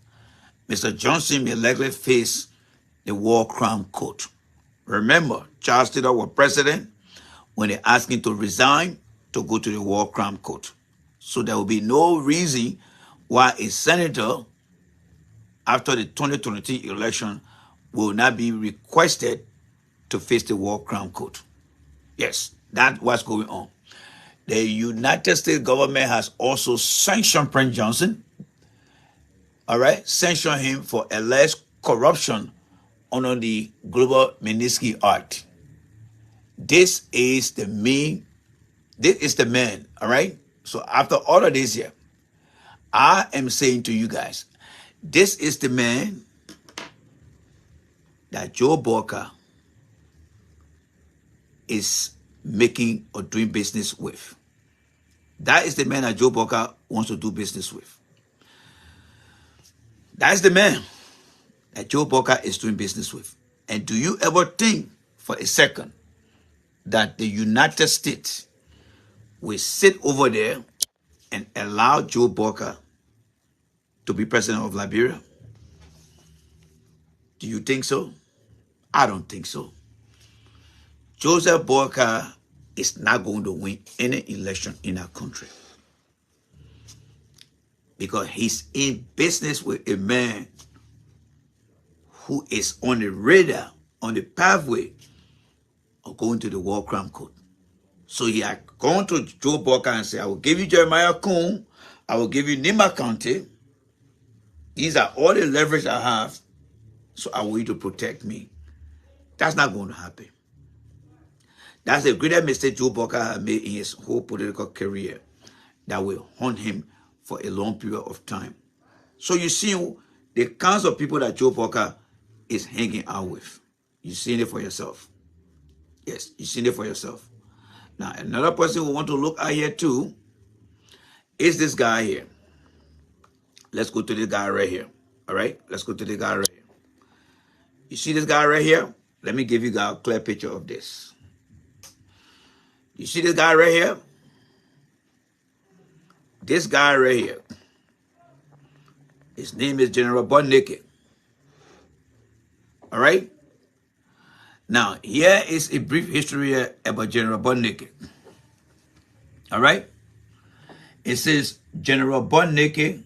Mr. Johnson may likely face the war crime court. Remember, Charles Taylor was president when they asked him to resign to go to the war crime court. So there will be no reason why a senator after the 2023 election will not be requested to face the war crime court. Yes, that's what's going on. The United States government has also sanctioned Prince Johnson, all right, sanctioned him for alleged corruption under the Global Magnitsky Act. This is the man, all right? So after all of this here, I am saying to you guys, this is the man that Joe Boakai is making or doing business with. That is the man that Joe Boakai wants to do business with. That's the man that Joe Boakai is doing business with. And do you ever think for a second that the United States will sit over there and allow Joe Boakai to be president of Liberia? Do you think so? I don't think so. Joseph Boakai is not going to win any election in our country because he's in business with a man who is on the radar, on the pathway of going to the war crime court. So he had gone to Joe Boakai and said, I will give you Jeremiah Coon, I will give you Nima County. These are all the leverage I have, so I want you to protect me. That's not going to happen. That's the greatest mistake Joe Boakai has made in his whole political career that will haunt him for a long period of time. So you see the kinds of people that Joe Boakai is hanging out with. You've seen it for yourself. Yes, you've seen it for yourself. Now, another person we want to look at here too is this guy here. Let's go to this guy right here. All right? Let's go to this guy right here. You see this guy right here? Let me give you guys a clear picture of this. You see this guy right here? This guy right here. His name is General Boakai. All right? Now, here is a brief history about General Boakai. All right? It says General Boakai,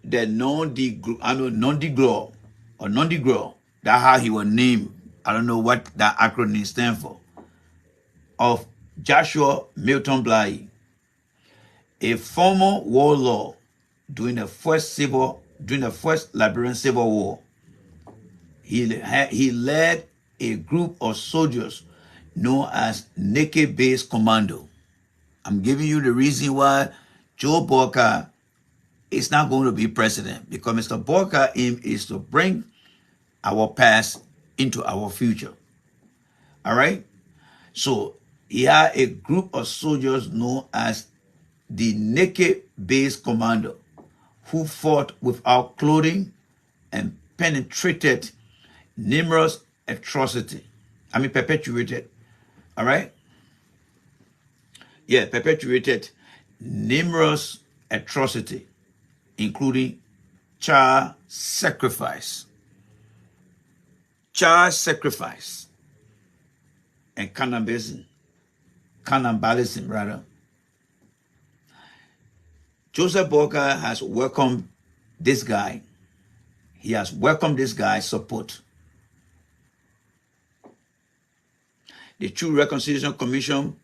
the non-de-gloire, that's how he was named. I don't know what that acronym stands for. Of Joshua Milton Bly, a former warlord during the first Liberian Civil War. He led a group of soldiers known as Naked Base Commando. I'm giving you the reason why Joe Boakai is not going to be president because Mr. Boakai aim is to bring our past into our future. All right? So he had a group of soldiers known as the Naked Base Commando who fought without clothing and perpetrated numerous atrocities. Perpetuated. All right? Yeah, perpetuated numerous atrocities, including child sacrifice, and cannibalism rather. Joseph Boakai has welcomed this guy. He has welcomed this guy's support. The True Reconciliation Commission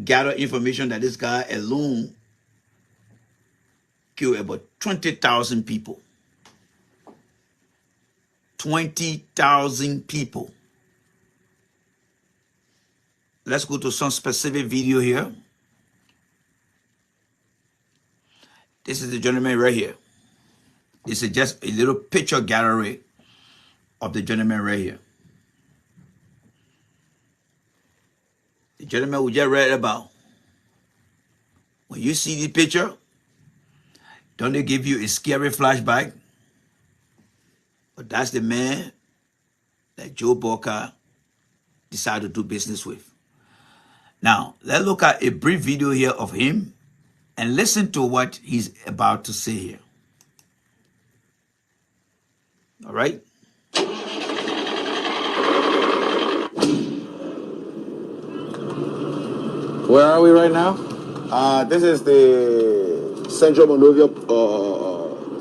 gathered information that this guy alone killed about 20,000 people. 20,000 people. Let's go to some specific video here. This is the gentleman right here. This is just a little picture gallery of the gentleman right here. The gentleman we just read about. When you see the picture, don't they give you a scary flashback? But that's the man that Joe Boakai decided to do business with. Now, let's look at a brief video here of him and listen to what he's about to say here. All right? Where are we right now? This is the Central Monrovia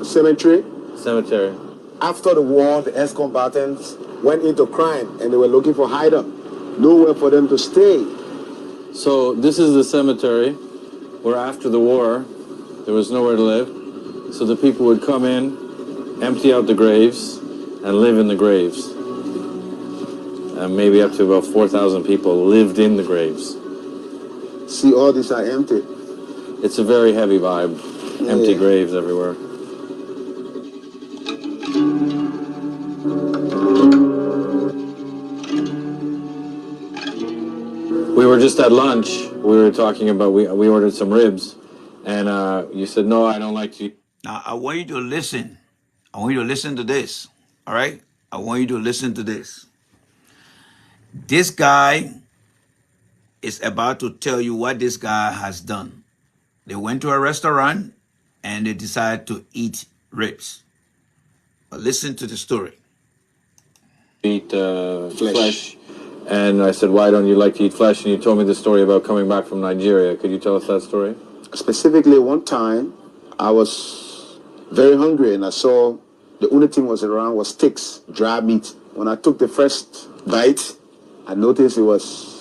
Cemetery. Cemetery. After the war, the ex-combatants went into crime and they were looking for hideout. Nowhere for them to stay. So this is the cemetery where after the war, there was nowhere to live. So the people would come in, empty out the graves, and live in the graves. And maybe up to about 4,000 people lived in the graves. See, all these are empty. It's a very heavy vibe. Yeah. Empty graves everywhere. We were just at lunch. We were talking about, we ordered some ribs. And you said, no, I don't like to eat. Now, I want you to listen. I want you to listen to this. All right? I want you to listen to this. This guy is about to tell you what this guy has done. They went to a restaurant and they decided to eat ribs. But listen to the story. Eat flesh. And I said, why don't you like to eat flesh? And you told me the story about coming back from Nigeria. Could you tell us that story? Specifically, one time, I was very hungry and I saw the only thing was around was sticks, dry meat. When I took the first bite, I noticed it was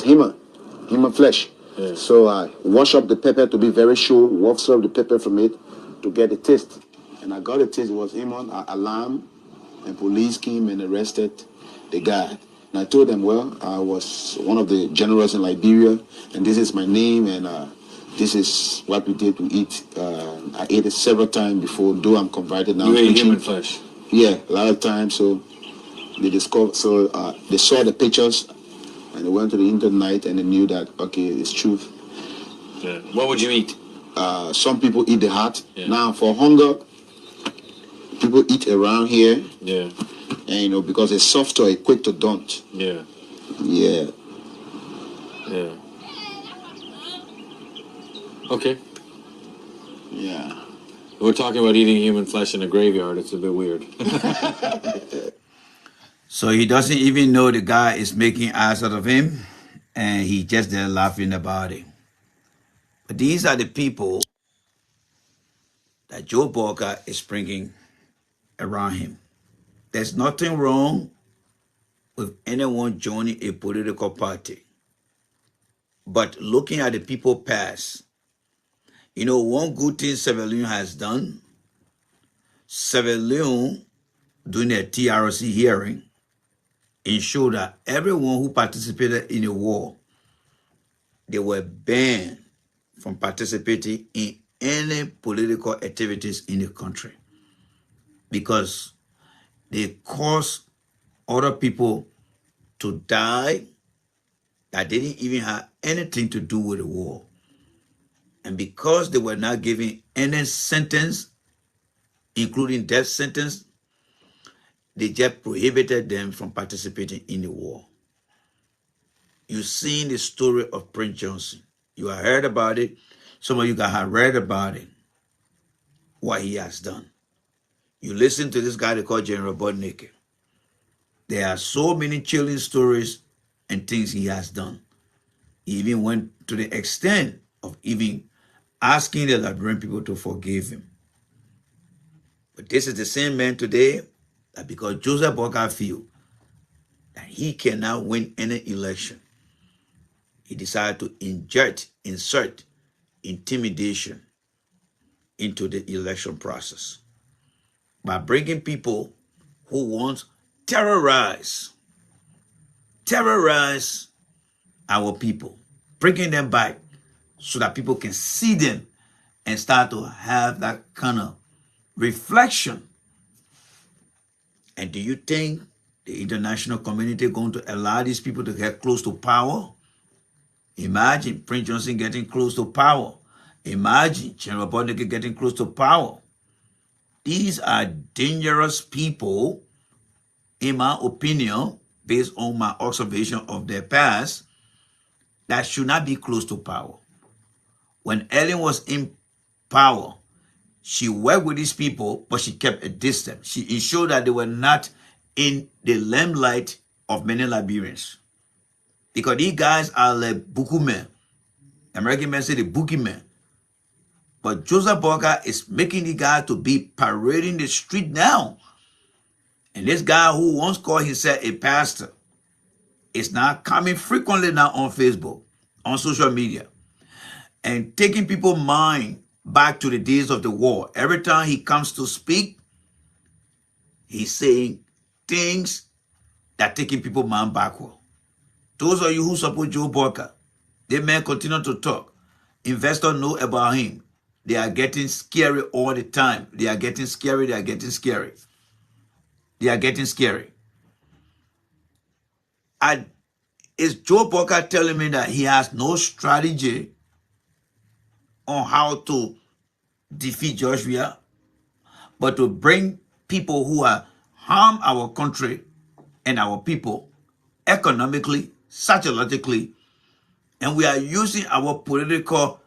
human flesh. Yeah. So I washed up the pepper to be very sure, washed up the pepper from it to get the taste. And I got the taste. It was human. Alarm and police came and arrested the guy. And I told them, well, I was one of the generals in Liberia, and this is my name, and this is what we did to eat. I ate it several times before, though I'm converted now. You ate human flesh? Yeah, a lot of times. So they discovered, they saw the pictures, and they went to the internet, and they knew that, okay, it's truth. Yeah. What would you eat? Some people eat the heart. Yeah. Now, for hunger, people eat around here. Yeah. And, because it's soft or it's quick to don't. Yeah. Yeah. Yeah. Okay. Yeah. We're talking about eating human flesh in a graveyard. It's a bit weird. So he doesn't even know the guy is making eyes out of him, and he just there laughing about it. But these are the people that Joe Boakai is bringing around him. There's nothing wrong with anyone joining a political party. But looking at the people past, one good thing Sierra Leone has done, Sierra Leone, during their TRC hearing, ensured that everyone who participated in the war, they were banned from participating in any political activities in the country because they cause other people to die that didn't even have anything to do with the war. And because they were not given any sentence, including death sentence, they just prohibited them from participating in the war. You've seen the story of Prince Johnson. You have heard about it. Some of you guys have read about it, what he has done. You listen to this guy they call General Bodnike. There are so many chilling stories and things he has done. He even went to the extent of even asking the Liberian people to forgive him. But this is the same man today that because Joseph Boakai feel that he cannot win any election, he decided to insert intimidation into the election process by bringing people who want terrorize our people, bringing them back so that people can see them and start to have that kind of reflection. And do you think the international community is going to allow these people to get close to power? Imagine Prince Johnson getting close to power. Imagine General Bodnike getting close to power. These are dangerous people, in my opinion, based on my observation of their past, that should not be close to power. When Ellen was in power, she worked with these people, but she kept a distance. She ensured that they were not in the limelight of many Liberians. Because these guys are like buku men. American men say the bookie men. But Joseph Boakai is making the guy to be parading the street now. And this guy who once called himself a pastor is now coming frequently now on Facebook, on social media, and taking people's mind back to the days of the war. Every time he comes to speak, he's saying things that taking people's mind backward. Those of you who support Joe Boakai, they may continue to talk. Investors know about him. They are getting scary all the time. They are getting scary. They are getting scary. They are getting scary. Is Joe Boakai telling me that he has no strategy on how to defeat George Weah, but to bring people who are harm our country and our people economically, psychologically, and we are using our political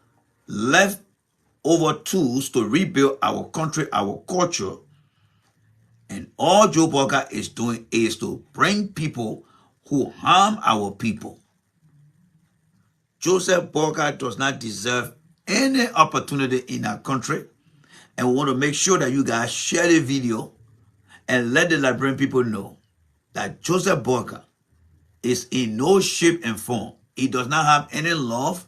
leftover tools to rebuild our country, our culture. And all Joe Boakai is doing is to bring people who harm our people. Joseph Boakai does not deserve any opportunity in our country. And we want to make sure that you guys share the video and let the Liberian people know that Joseph Boakai is in no shape and form. He does not have any love,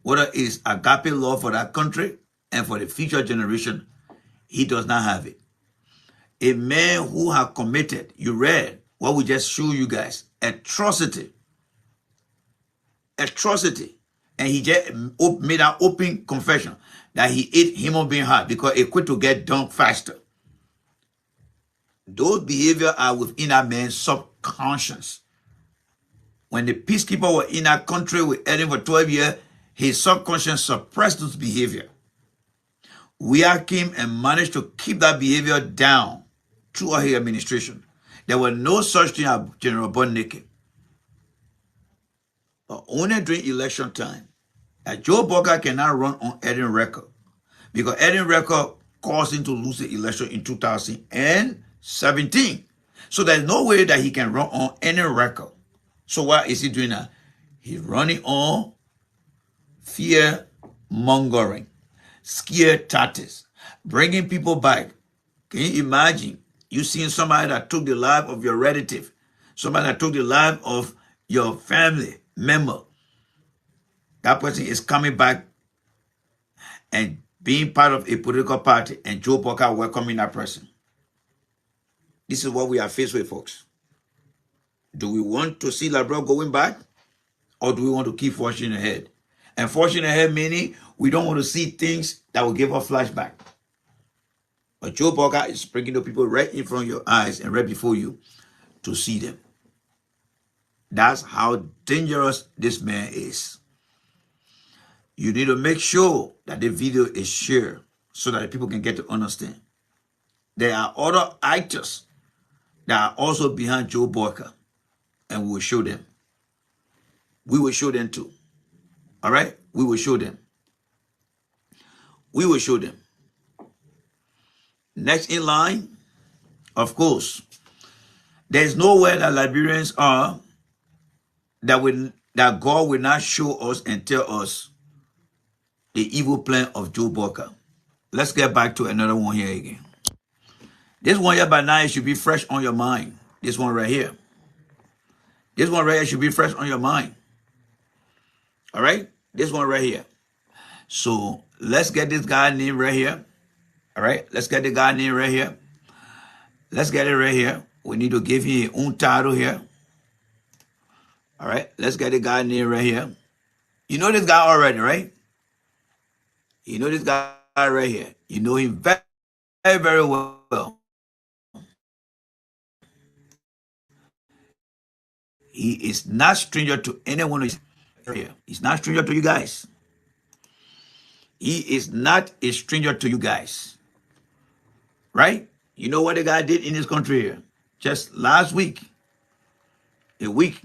whether it is agape love for that country and for the future generation. He does not have it. A man who has committed, you read what we just showed you guys, atrocity. And he just made an open confession that he ate human being heart because it quit to get done faster. Those behaviors are within a man's subconscious. When the peacekeeper were in our country with Ellen for 12 years, his subconscious suppressed this behavior. Weah came and managed to keep that behavior down throughout his administration. There was no such thing as General Bodnike. But only during election time, that Joe Boakai cannot run on Eden record because Eden record caused him to lose the election in 2017. So there's no way that he can run on any record. So what is he doing now? He's running on fear mongering, scare tactics, bringing people back. Can you imagine you seeing somebody that took the life of your relative, somebody that took the life of your family member? That person is coming back and being part of a political party, and Joe Boakai welcoming that person. This is what we are faced with, folks. Do we want to see Liberia going back, or do we want to keep forging ahead? Unfortunately, many, we don't want to see things that will give us flashback. But Joe Boakai is bringing the people right in front of your eyes and right before you to see them. That's how dangerous this man is. You need to make sure that the video is shared so that people can get to understand. There are other actors that are also behind Joe Boakai, and we will show them. We will show them too. All right? We will show them. We will show them. Next in line, of course, there's nowhere that Liberians are that God will not show us and tell us the evil plan of Joe Boakai. Let's get back to another one here again. This one here by now it should be fresh on your mind. This one right here. This one right here should be fresh on your mind. All right? This one right here. So let's get this guy name right here. All right? Let's get the guy name right here. Let's get it right here. We need to give him his own title here. All right? Let's get the guy name right here. You know this guy already, right? You know this guy right here. You know him very, very well. He is not stranger to anyone here. He's not stranger to you guys. He is not a stranger to you guys. Right? You know what the guy did in this country here? Just last week. A week.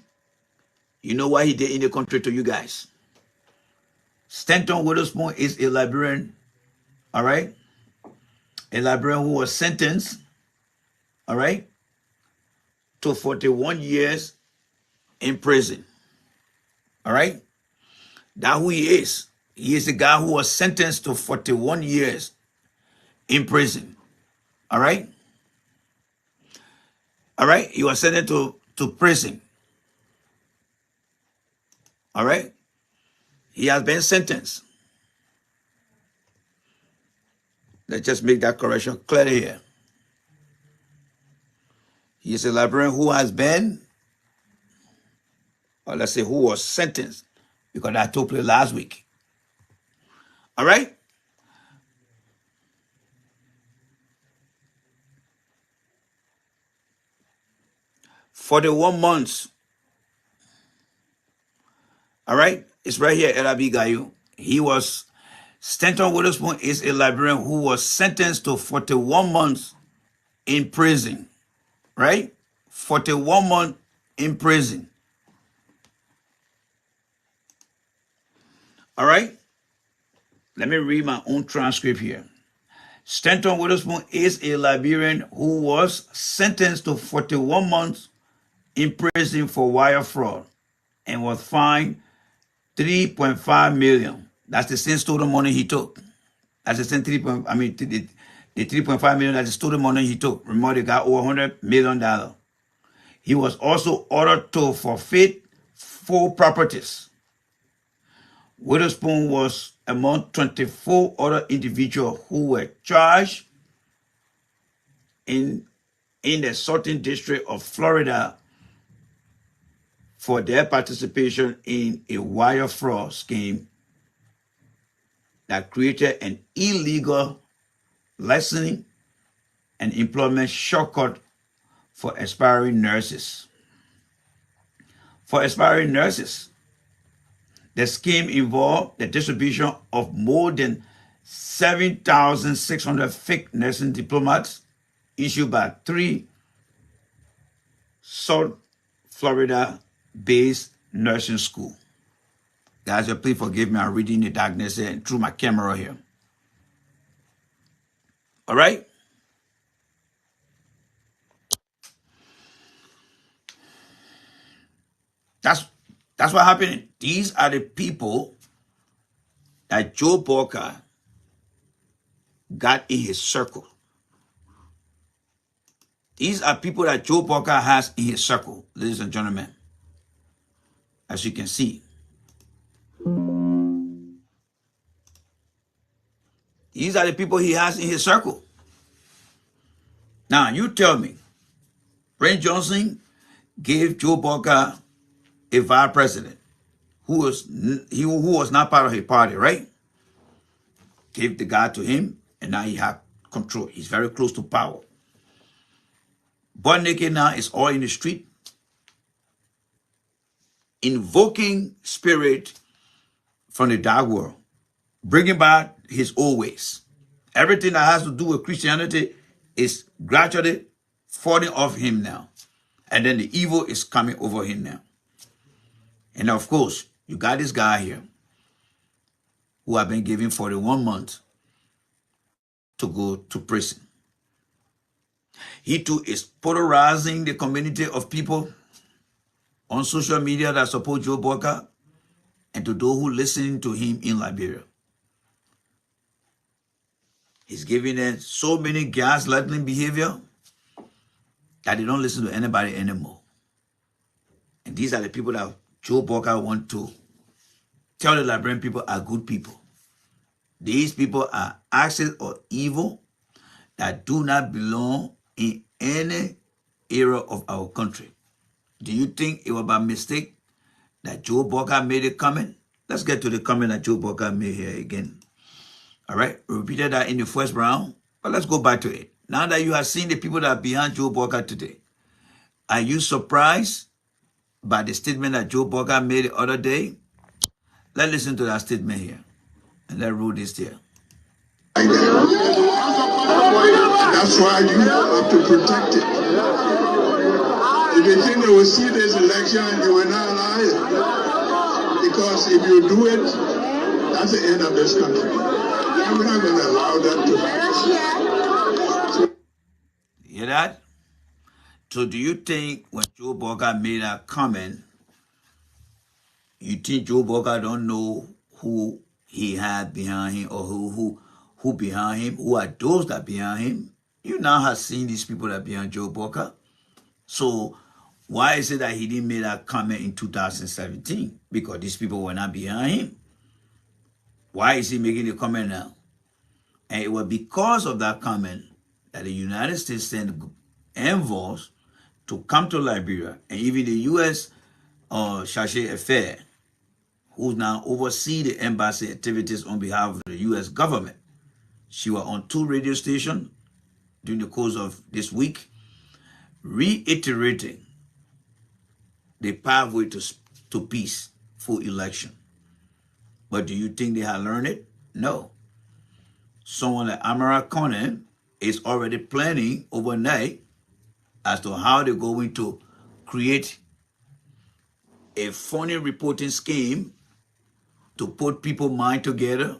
You know what he did in the country to you guys. Stanton Witherspoon is a Liberian. All right? A Liberian who was sentenced. All right? To 41 years in prison. All right? That's who he is. He is the guy who was sentenced to 41 years in prison. All right? All right? He was sentenced to prison. All right? He has been sentenced. Let's just make that correction clear here. He is a Liberian who has been, or let's say who was sentenced, because that took place last week. All right? For the 1 month. All right? It's right here, LRB Gayu. He was, Stanton Witherspoon is a Liberian who was sentenced to 41 months in prison. Right? 41 months in prison. All right? Let me read my own transcript here. Stanton Witherspoon is a Liberian who was sentenced to 41 months in prison for wire fraud and was fined 3.5 million. That's the same stolen money he took. That's the same the 3.5 million, that's the stolen money he took. Remember, they got over $100 million. He was also ordered to forfeit 4 properties. Witherspoon was among 24 other individuals who were charged in the Southern District of Florida for their participation in a wire fraud scheme that created an illegal licensing and employment shortcut for aspiring nurses. For aspiring nurses, the scheme involved the distribution of more than 7,600 fake nursing diplomas issued by 3 South Florida-based nursing schools. Guys, please forgive me. I'm reading the darkness here through my camera here. All right? That's what happened. These are the people that Joe Boakai got in his circle. These are people that Joe Boakai has in his circle, ladies and gentlemen. As you can see. These are the people he has in his circle. Now, you tell me, Brent Johnson gave Joe Boakai a vice president who was not part of his party, right? Gave the guy to him, and now he had control. He's very close to power. Butt naked now is all in the street, invoking spirit from the dark world, bringing back his old ways. Everything that has to do with Christianity is gradually falling off him now. And then the evil is coming over him now. And of course, you got this guy here who have been given 41 months to go to prison. He too is polarizing the community of people on social media that support Joe Boakai and to those who listen to him in Liberia. He's giving them so many gaslighting behavior that they don't listen to anybody anymore. And these are the people that Joe Boakai want to tell the Liberian people are good people. These people are actors of evil that do not belong in any area of our country. Do you think it was by mistake that Joe Boakai made a comment? Let's get to the comment that Joe Boakai made here again. All right, we repeated that in the first round, but let's go back to it. Now that you have seen the people that are behind Joe Boakai today, are you surprised by the statement that Joe Boakai made the other day? Let's listen to that statement here, and let's rule this here. That's why you have to protect it. If they think they will see this election, they will not allow it. Because if you do it, that's the end of this country. We're not going to allow that to happen. You hear that? So do you think when Joe Boakai made that comment, you think Joe Boakai don't know who he had behind him or who behind him? Who are those that behind him? You now have seen these people that behind Joe Boakai. So why is it that he didn't make that comment in 2017? Because these people were not behind him. Why is he making the comment now? And it was because of that comment that the United States sent envoys to come to Liberia, and even the U.S. Chargé d'Affaires, who now oversee the embassy activities on behalf of the U.S. government. She was on 2 radio stations during the course of this week, reiterating the pathway to peace for election. But do you think they have learned it? No. Someone like Amara Conan is already planning overnight as to how they're going to create a phony reporting scheme to put people's mind together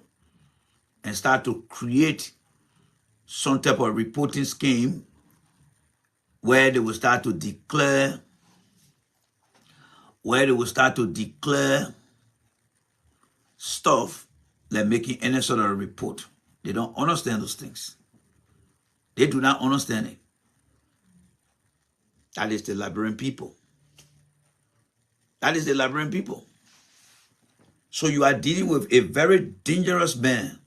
and start to create some type of reporting scheme where they will start to declare stuff like making any sort of report. They don't understand those things. They do not understand it. That is the Liberian people. That is the Liberian people. So you are dealing with a very dangerous man,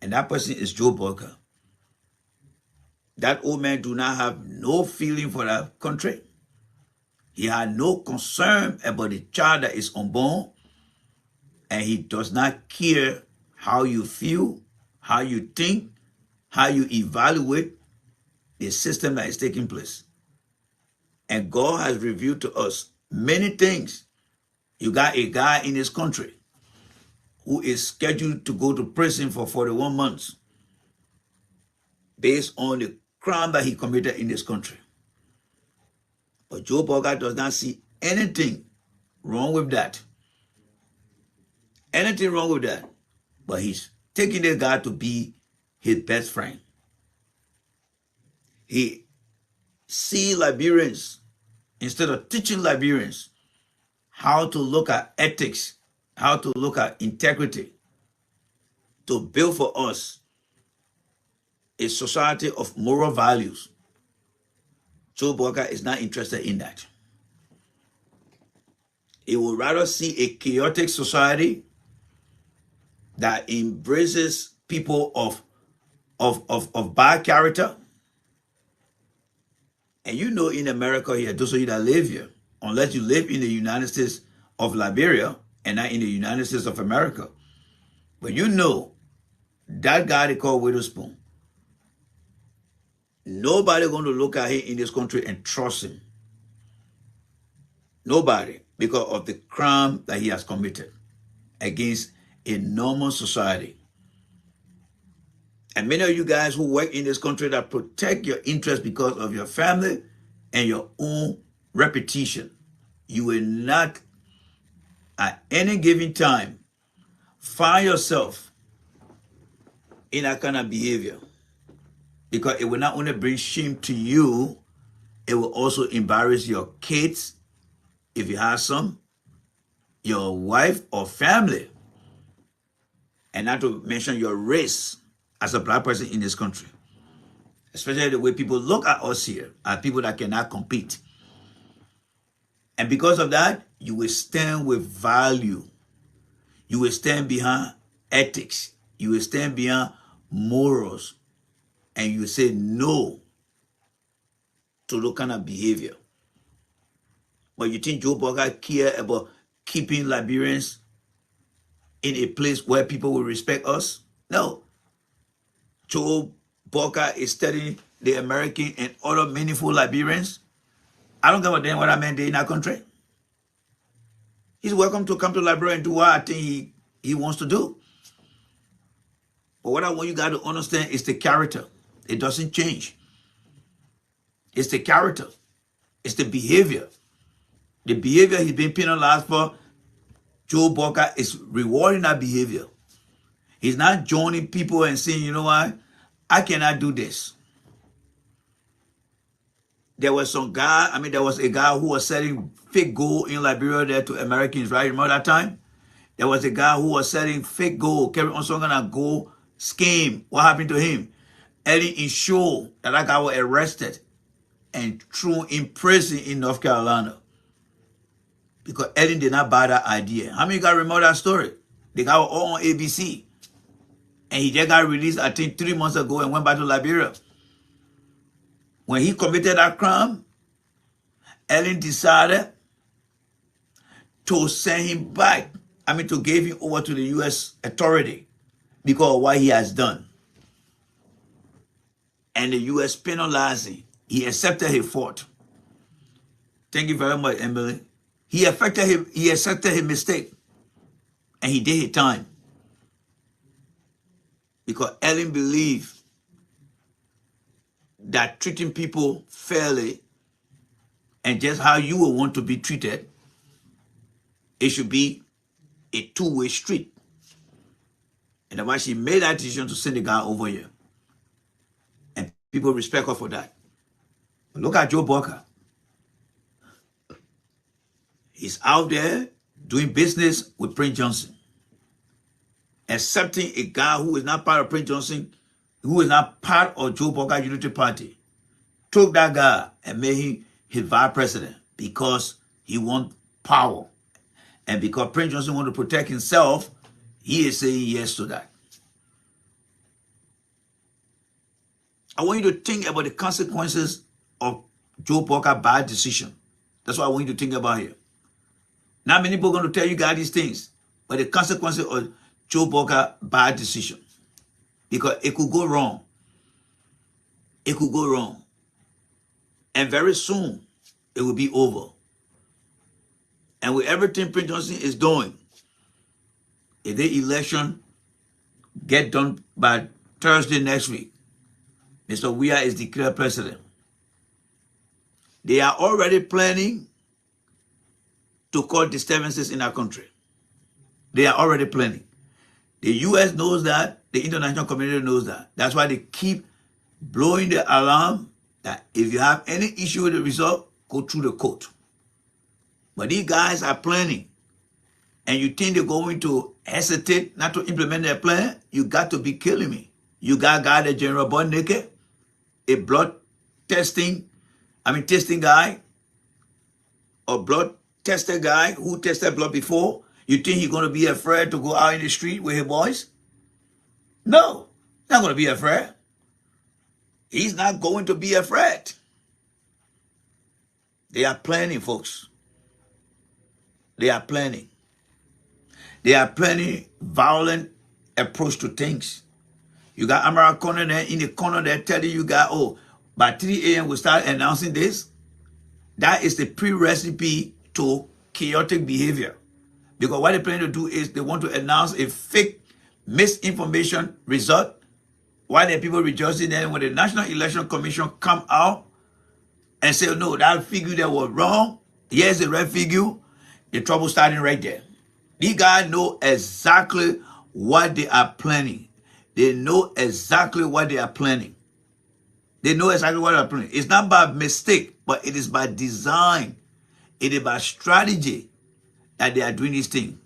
and that person is Joe Boakai. That old man do not have no feeling for that country. He had no concern about the child that is unborn, and he does not care how you feel, how you think, how you evaluate the system that is taking place. And God has revealed to us many things. You got a guy in this country who is scheduled to go to prison for 41 months based on the crime that he committed in this country. But Joe Boakai does not see anything wrong with that. Anything wrong with that. But he's taking this guy to be his best friend. He see Liberians, instead of teaching Liberians how to look at ethics, how to look at integrity, to build for us a society of moral values. Joe Boakai is not interested in that. He would rather see a chaotic society that embraces people of bad character. And you know, in America here, those of you that live here, unless you live in the United States of Liberia, and not in the United States of America. But you know, that guy they call Witherspoon, nobody going to look at him in this country and trust him. Nobody, because of the crime that he has committed against a normal society. And many of you guys who work in this country that protect your interests because of your family and your own reputation, you will not at any given time find yourself in that kind of behavior, because it will not only bring shame to you, it will also embarrass your kids, if you have some, your wife or family, and not to mention your race as a black person in this country. Especially the way people look at us here, as people that cannot compete. And because of that, you will stand with value. You will stand behind ethics. You will stand behind morals. And you will say no to that kind of behavior. But you think Joe Boakai care about keeping Liberians in a place where people will respect us? No. Joe Boakai is studying the American and other meaningful Liberians. I don't give a damn what that man did in that country. He's welcome to come to Liberia and do what I think he wants to do. But what I want you guys to understand is the character. It doesn't change. It's the character. It's the behavior. The behavior he's been penalized for, Joe Boakai is rewarding that behavior. He's not joining people and saying, you know what, I cannot do this. There was a guy who was selling fake gold in Liberia there to Americans, right? Remember that time? There was a guy who was selling fake gold, carrying on some kind of gold scheme. What happened to him? Eddie ensured that guy was arrested and thrown in prison in North Carolina, because Ellen did not buy that idea. How many guys remember that story? The guy was all on ABC. And he just got released, I think, 3 months ago and went back to Liberia. When he committed that crime, Ellen decided to send him back. To give him over to the U.S. authority because of what he has done. And the U.S. penalized him. He accepted his fault. Thank you very much, Emily. He accepted his mistake. And he did his time. Because Ellen believed that treating people fairly and just how you will want to be treated, it should be a two-way street. And that's why she made that decision to send the guy over here. And people respect her for that. But look at Joe Boakai. He's out there doing business with Prince Johnson. Accepting a guy who is not part of Prince Johnson, who is not part of Joe Boakai Unity Party. Took that guy and made him his vice president because he wants power. And because Prince Johnson wants to protect himself, he is saying yes to that. I want you to think about the consequences of Joe Boakai's bad decision. That's what I want you to think about here. Not many people are going to tell you guys these things, but the consequences of Joe Boakai's bad decision. Because it could go wrong. It could go wrong. And very soon, it will be over. And with everything Prince Johnson is doing, if the election get done by Thursday next week, Mr. Weah is declared president. They are already planning to cause disturbances in our country. They are already planning. The U.S. knows that. The international community knows that. That's why they keep blowing the alarm that if you have any issue with the result, go through the court. But these guys are planning. And you think they're going to hesitate not to implement their plan? You got to be killing me. You got guy, the General Bonneke, a blood testing guy, a blood tester guy who tested blood before. You think he's going to be afraid to go out in the street with his boys? No, he's not going to be afraid. He's not going to be afraid. They are planning, folks. They are planning. They are planning violent approach to things. You got American there in the corner there telling you guys, oh, by 3 a.m. we start announcing this. That is the pre-recipe to chaotic behavior. Because what they plan to do is they want to announce a fake misinformation result. Why the people rejoicing then when the National Election Commission come out and say, no, that figure that was wrong, here's the right figure, the trouble starting right there. These guys know exactly what they are planning. They know exactly what they are planning. They know exactly what they are planning. It's not by mistake, but it is by design. It is by strategy that they are doing this thing.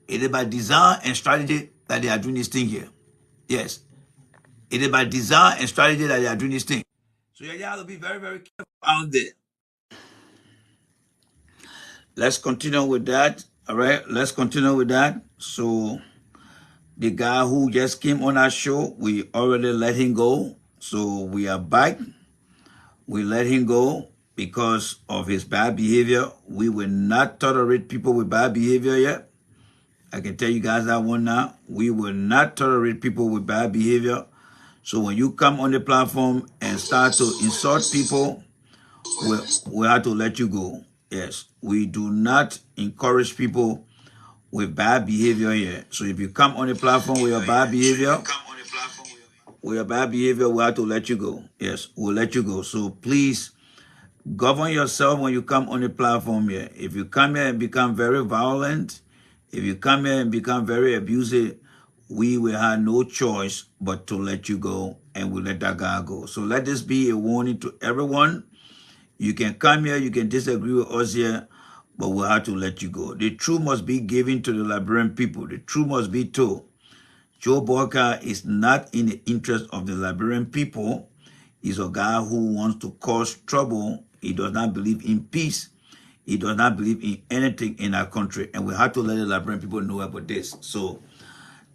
It is by design and strategy that they are doing this thing here. Yes. It is by design and strategy that they are doing this thing. So you have to be very, very careful out there. Let's continue with that. All right. Let's continue with that. So the guy who just came on our show, we already let him go. So we are back. We let him go because of his bad behavior. We will not tolerate people with bad behavior yet. I can tell you guys that one now. We will not tolerate people with bad behavior. So when you come on the platform and start to insult people, we'll have to let you go. Yes, we do not encourage people with bad behavior here. So if you come on the platform with your bad behavior, we'll have to let you go. Yes, we'll let you go. So please govern yourself when you come on the platform here. If you come here and become very violent, if you come here and become very abusive, we will have no choice but to let you go, and we'll let that guy go. So let this be a warning to everyone. You can come here, you can disagree with us here, but we'll have to let you go. The truth must be given to the Liberian people. The truth must be told. Joe Boakai is not in the interest of the Liberian people. He's a guy who wants to cause trouble. He does not believe in peace. He does not believe in anything in our country. And we have to let the Liberian people know about this. So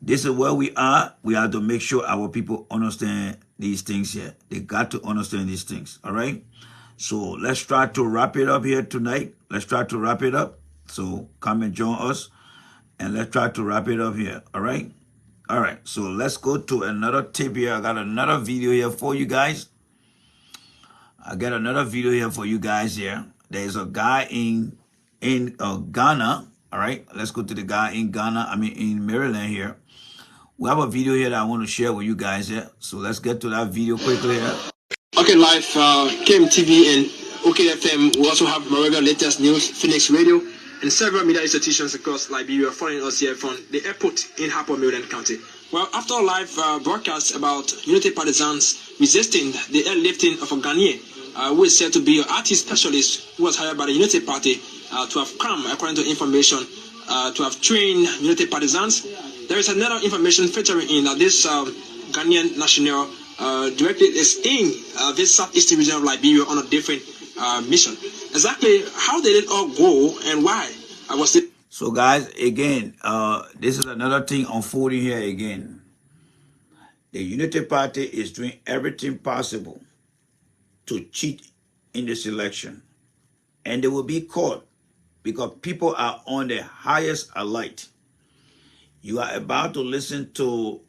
this is where we are. We have to make sure our people understand these things here. They got to understand these things. All right. So let's try to wrap it up here tonight. Let's try to wrap it up. So come and join us and let's try to wrap it up here. All right. All right. So let's go to another tip here. I got another video here for you guys. I got another video here for you guys here. There's a guy in Ghana. All right. Let's go to the guy in Ghana. I mean, in Maryland here. We have a video here that I want to share with you guys here. So let's get to that video quickly here. Okay, live, KMTV and OKFM. We also have Moravia latest news, Phoenix Radio, and several media institutions across Liberia following us here from the airport in Harper, Maryland County. Well, after a live broadcast about Unity partisans resisting the airlifting of a Ghanaian, who is said to be an artist specialist who was hired by the Unity Party to have come, according to information, to have trained Unity partisans. There is another information featuring in this Ghanaian national directly is in this southeastern region of Liberia on a different mission. Exactly how did it all go and why was it? So guys, again, this is another thing unfolding here again. The Unity Party is doing everything possible to cheat in this election. And they will be caught because people are on the highest alert. You are about to listen to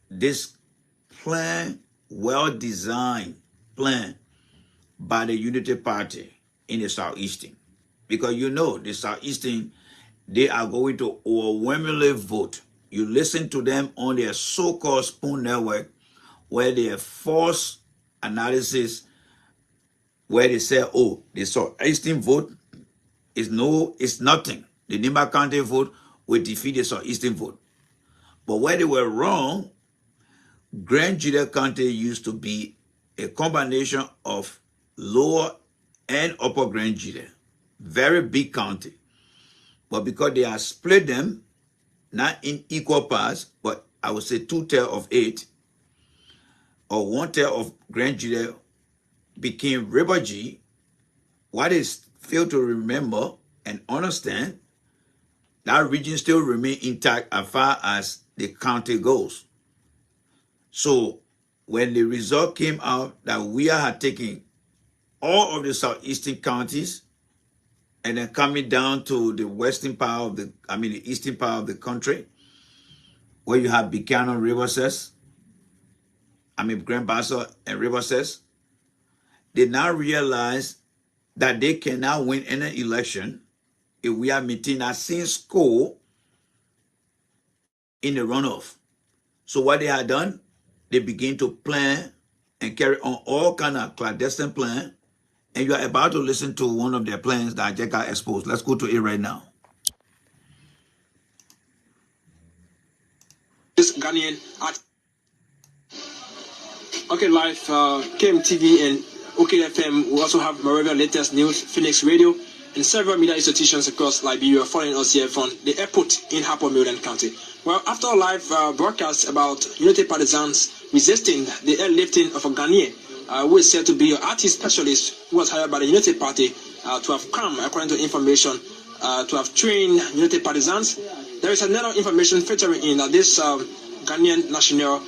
this plan, well-designed plan by the Unity Party in the Southeastern. Because you know, the Southeastern, they are going to overwhelmingly vote. You listen to them on their so-called Spoon Network, where they have false analysis, where they say, oh, the Southeastern vote is nothing. The Nimba County vote will defeat the Southeastern vote. But where they were wrong, Grand Judah County used to be a combination of lower and upper Grand Judah. Very big county. But because they have split them, not in equal parts, but I would say 2/3 of 8, or 1/3 of Grand Judah became River G. What is failed to remember and understand, that region still remain intact as far as the county goes. So when the result came out that Weah had taken all of the southeastern counties, and then coming down to the western part of the eastern part of the country, where you have Buchanan Riverses, Grand Bassa and Riverses, they now realize that they cannot win any election if we are meeting a same score in the runoff. So what they had done, they begin to plan and carry on all kind of clandestine plan. And you are about to listen to one of their plans that I just got exposed. Let's go to it right now. This Ghanaian art. Okay, live KMTV and OKFM. We also have Moravia latest news, Phoenix Radio, and several media institutions across Liberia following us here from the airport in Harper Milton County. Well, after a live broadcast about Unity partisans resisting the airlifting of a Ghanaian, who is said to be an artist specialist who was hired by the Unity Party to have come, according to information, to have trained Unity partisans. There is another information featuring in that this Ghanaian national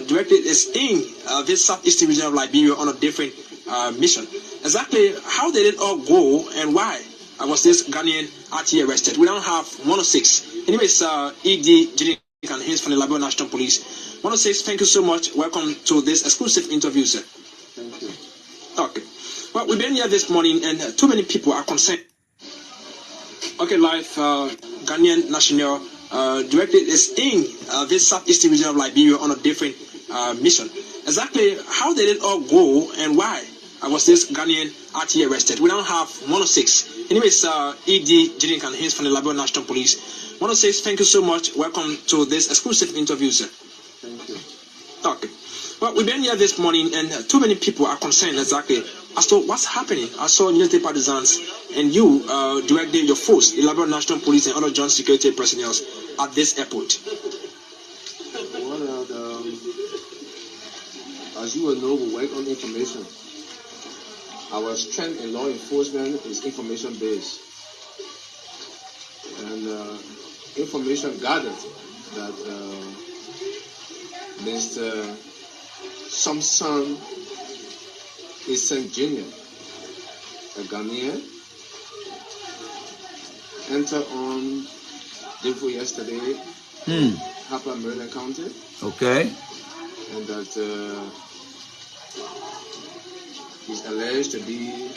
directly is in this southeastern region of Liberia on a different mission. Exactly how did it all go and why was this Ghanaian artist arrested? We don't have 106. Anyways, E.D. Jiddick and Hayes from the Liberia National Police. 106, thank you so much. Welcome to this exclusive interview, sir. Thank you. Okay. Well, we've been here this morning and too many people are concerned. Okay, live Ghanaian national directly is in this southeastern region of Liberia on a different mission. Exactly how did it all go and why was this Ghanaian artist arrested? We don't have 106. Anyways, E.D. Jiddick and Hayes from the Liberia National Police. 106, thank you so much. Welcome to this exclusive interview, sir. Thank you. Okay. Well, we've been here this morning and too many people are concerned exactly as to what's happening. I saw Unity partisans and you directed your force, the Liberia National Police and other joint security personnel at this airport. Well, as you will know, we work on information. Our strength in law enforcement is information based. And information gathered that Mr. Samson Isen Jr., a Ghanaian, entered on day before yesterday, Harper Milton County. Okay. And that he's alleged to be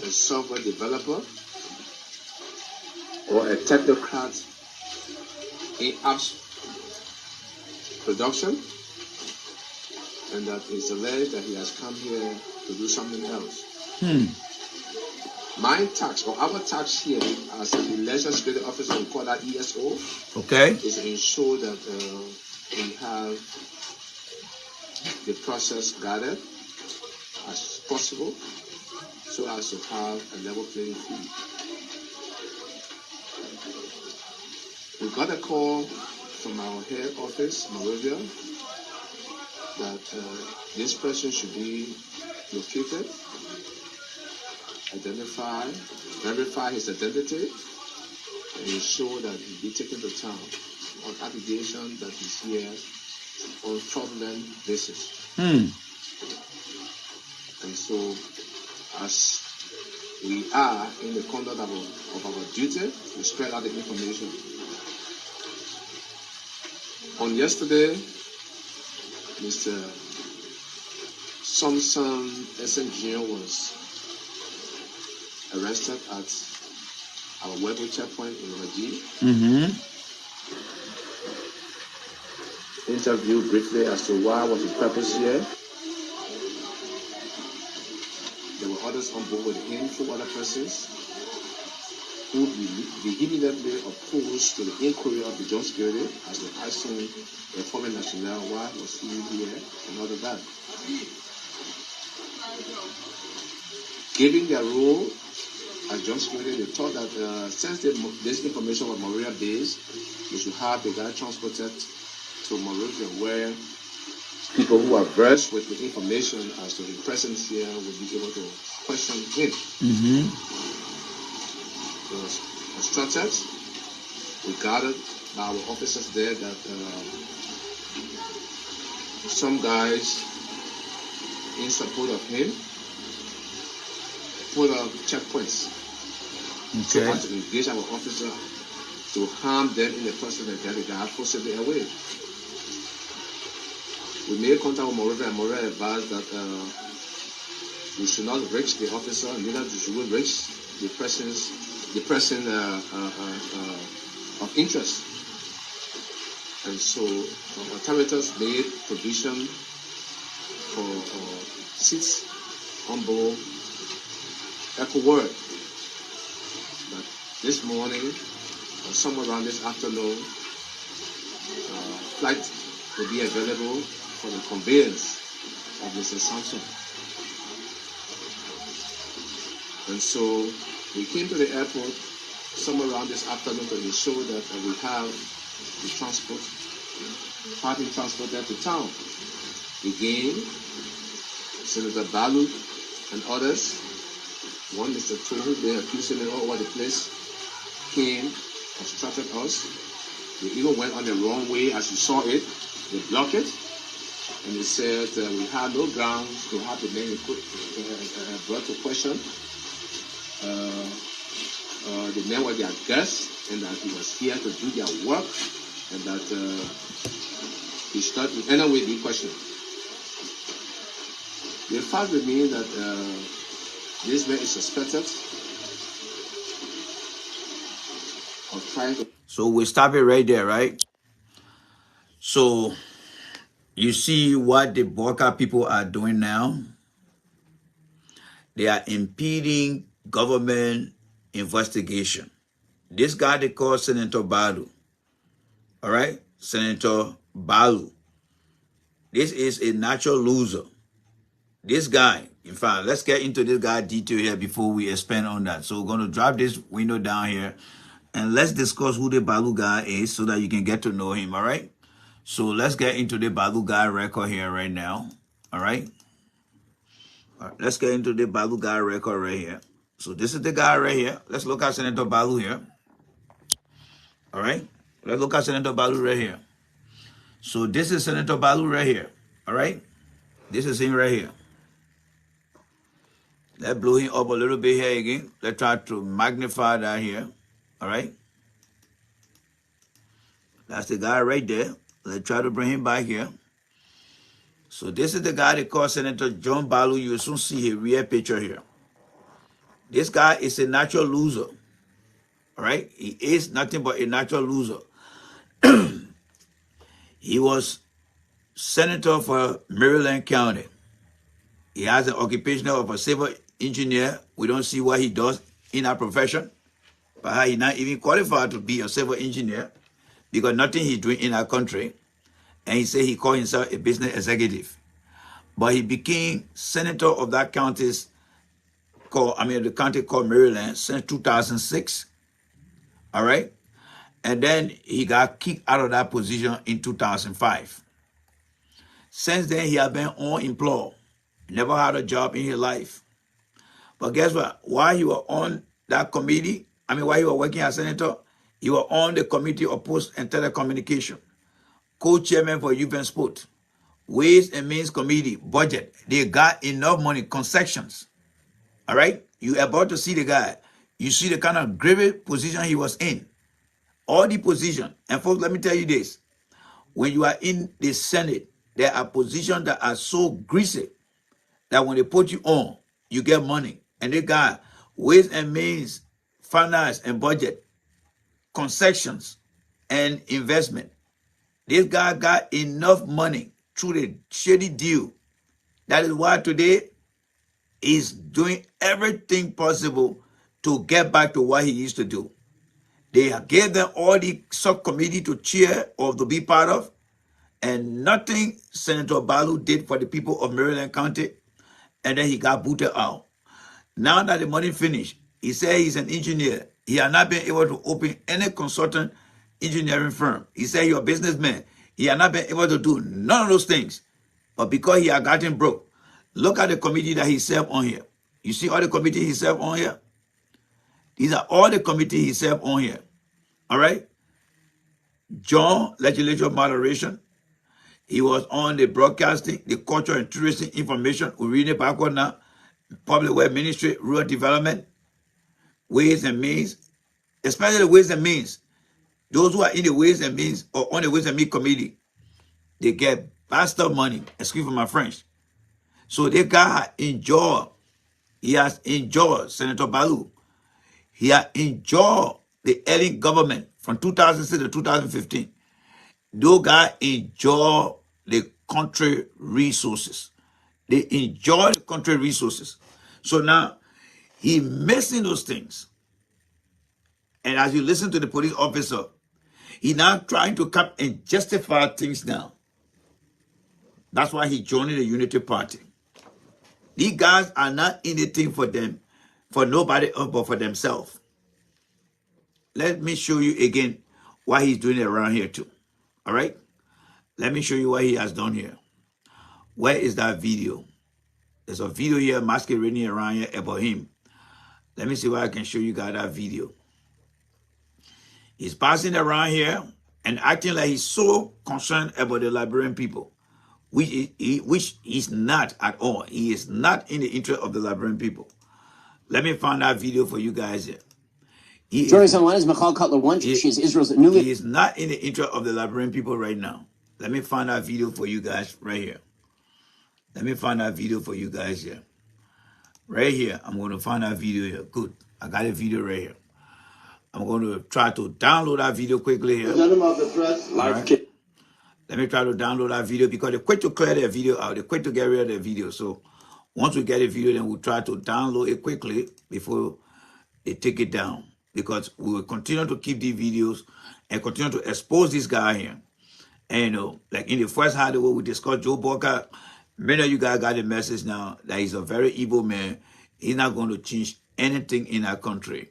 a software developer or a technocrat in apps production, and that it's alleged that he has come here to do something else. My task, or our task here as the election security officer, we call that ESO, okay, is to ensure that we have the process gathered as possible so as to have a level playing field. We got a call from our head office, Moravia, that this person should be located, identified, verify his identity, and ensure that he be taken to town on allegation that he's here on fraudulent basis. And so, as we are in the conduct of our duty, we spread out the information. On yesterday, Mr. Samson Isen Jr. was arrested at our Weah checkpoint in Raji. Interviewed briefly as to why was his purpose here. There were others on board with him, 2 other persons who vehemently opposed to the inquiry of the joint security as they asking a foreign national why was he here and all of that. Given their role as joint security, they thought that since this information was Moravia based, they should have the guy transported to Moravia, where people who are versed with the information as to the presence here would be able to question him. It was instructed, regarded by our officers there, that some guys in support of him full of checkpoints. So Okay. as to engage our officer to harm them in the process and get the guy forcibly away. We made contact with Moreover, and Moreover advised that we should not reach the officer, neither should we reach the person of interest. And so authorities made provision for seats on board Echo Word. But this morning, or somewhere around this afternoon, flight will be available for the conveyance of Mr. Samson. And so we came to the airport somewhere around this afternoon to ensure that we have the transport, party transported to town. Again, Senator Balu and others, one Mr. Tohu, they accused him all over the place, came, obstructed us. They even went on the wrong way, as you saw it. They blocked it. And they said we had no grounds to have the men brought to question. The men were their guests, and that he was here to do their work, and that he should not in any way be questioned. The fact remains that this man is suspected of trying to. So we stop it right there, right? So you see what the Boakai people are doing now? They are impeding government investigation. This guy they call Senator Balu. All right? Senator Balu. This is a natural loser. This guy, in fact, let's get into this guy detail here before we expand on that. So we're going to drop this window down here and let's discuss who the Balu guy is so that you can get to know him, all right? So let's get into the Balu guy record here right now, all right? All right, let's get into the Balu guy record right here. So this is the guy right here. Let's look at Senator Balu here. All right? Let's look at Senator Balu right here. So this is Senator Balu right here, all right? This is him right here. Let's blow him up a little bit here again. Let's try to magnify that here. All right. That's the guy right there. Let's try to bring him back here. So this is the guy they call Senator John Balu. You'll soon see his real picture here. This guy is a natural loser. All right. He is nothing but a natural loser. He was senator for Maryland County. He has an occupation of a civil engineer. We don't see what he does in our profession. But he's not even qualified to be a civil engineer because nothing he's doing in our country. And he said he called himself a business executive. But he became senator of that county's the county called Maryland since 2006. All right. And then he got kicked out of that position in 2005. Since then, he has been unemployed. Never had a job in his life. But guess what? While he was on that committee, while he was working as senator, he was on the committee of Post and Telecommunication, co-chairman for Youth and Sport, Ways and Means Committee, budget. They got enough money, concessions. All right? You about to see the guy. You see the kind of grave position he was in. All the position. And folks, let me tell you this. When you are in the Senate, there are positions that are so greasy that when they put you on, you get money. And they got Ways and Means, finance and budget, concessions, and investment. This guy got enough money through the shady deal. That is why today he's doing everything possible to get back to what he used to do. They gave them all the subcommittee to chair or to be part of, and nothing Senator Balu did for the people of Maryland County, and then he got booted out. Now that the money finished, he said he's an engineer. He has not been able to open any consultant engineering firm. He said he's a businessman. He has not been able to do none of those things. But because he had gotten broke, look at the committee that he served on here. You see all the committees he served on here? These are all the committees he served on here. All right? John, legislature moderation. He was on the broadcasting, the culture and tourism information. We're reading it backward now. public work ministry, rural development, ways and means, especially the ways and means. Those who are in the ways and means or on the ways and means committee, they get bastard money. Excuse me my French. So the guy enjoy. He has enjoyed Senator Balu. He has enjoyed the early government from 2006 to 2015. Those guys enjoy the country resources. They enjoy the country resources. So now he missing those things. And as you listen to the police officer, he now trying to come and justify things now. That's why he joined the Unity Party. These guys are not in the thing for them, for nobody else but for themselves. Let me show you again what he's doing around here too. All right? Let me show you what he has done here. Where is that video? There's a video here masquerading around here about him. Let me see why I can show you guys that video. He's passing around here and acting like he's so concerned about the Liberian people, which he's not at all. He is not in the interest of the Liberian people. Let me find that video for you guys here. Joining us online is Michal Cutler-Wunsch. She is Israel's newly... He is not in the interest of the Liberian people right now. Let me find that video for you guys right here. Let me find that video for you guys here. Right here. I'm going to find that video here. Good. I got a video right here. I'm going to try to download that video quickly here. Gentlemen of the press, live right. Let me try to download that video because they're quick to clear their video out. They're quick to get rid of the video. So once we get a video, then we'll try to download it quickly before they take it down. Because we will continue to keep these videos and continue to expose this guy here. And like in the first half where we discussed Joe Boakai, many of you guys got the message now that he's a very evil man. He's not going to change anything in our country.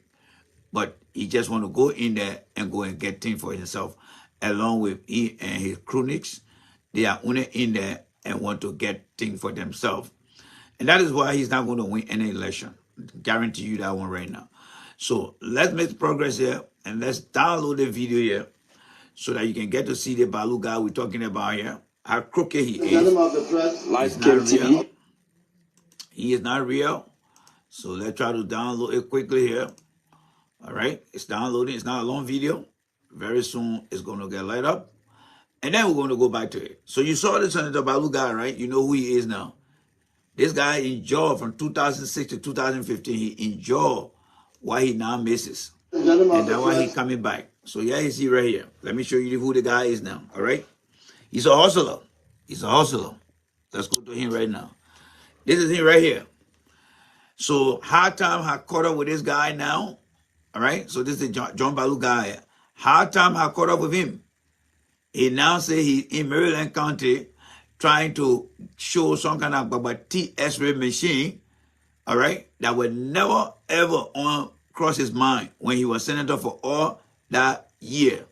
But he just want to go in there and go and get things for himself. Along with he and his cronies, they are only in there and want to get things for themselves. And that is why he's not going to win any election. Guarantee you that one right now. So let's make progress here and let's download the video here so that you can get to see the Balu guy we're talking about here. How crooked he is. of the press, live TV. He is not real. So let's try to download it quickly here. All right, it's downloading. It's not a long video. Very soon it's going to get light up. And then we're going to go back to it. So you saw the Senator Balu guy, right? You know who he is now. This guy enjoyed from 2006 to 2015. He enjoyed what he now misses. And that's why he's coming back. So yeah, you see right here. Let me show you who the guy is now. All right. He's a hustler. He's a hustler. Let's go to him right now. This is him right here. So hard time had caught up with this guy now. All right. So this is John Balu guy. Hard time had caught up with him. He now say he's in Maryland County trying to show some kind of T-X-ray machine. All right. That would never ever cross his mind when he was senator for all that year.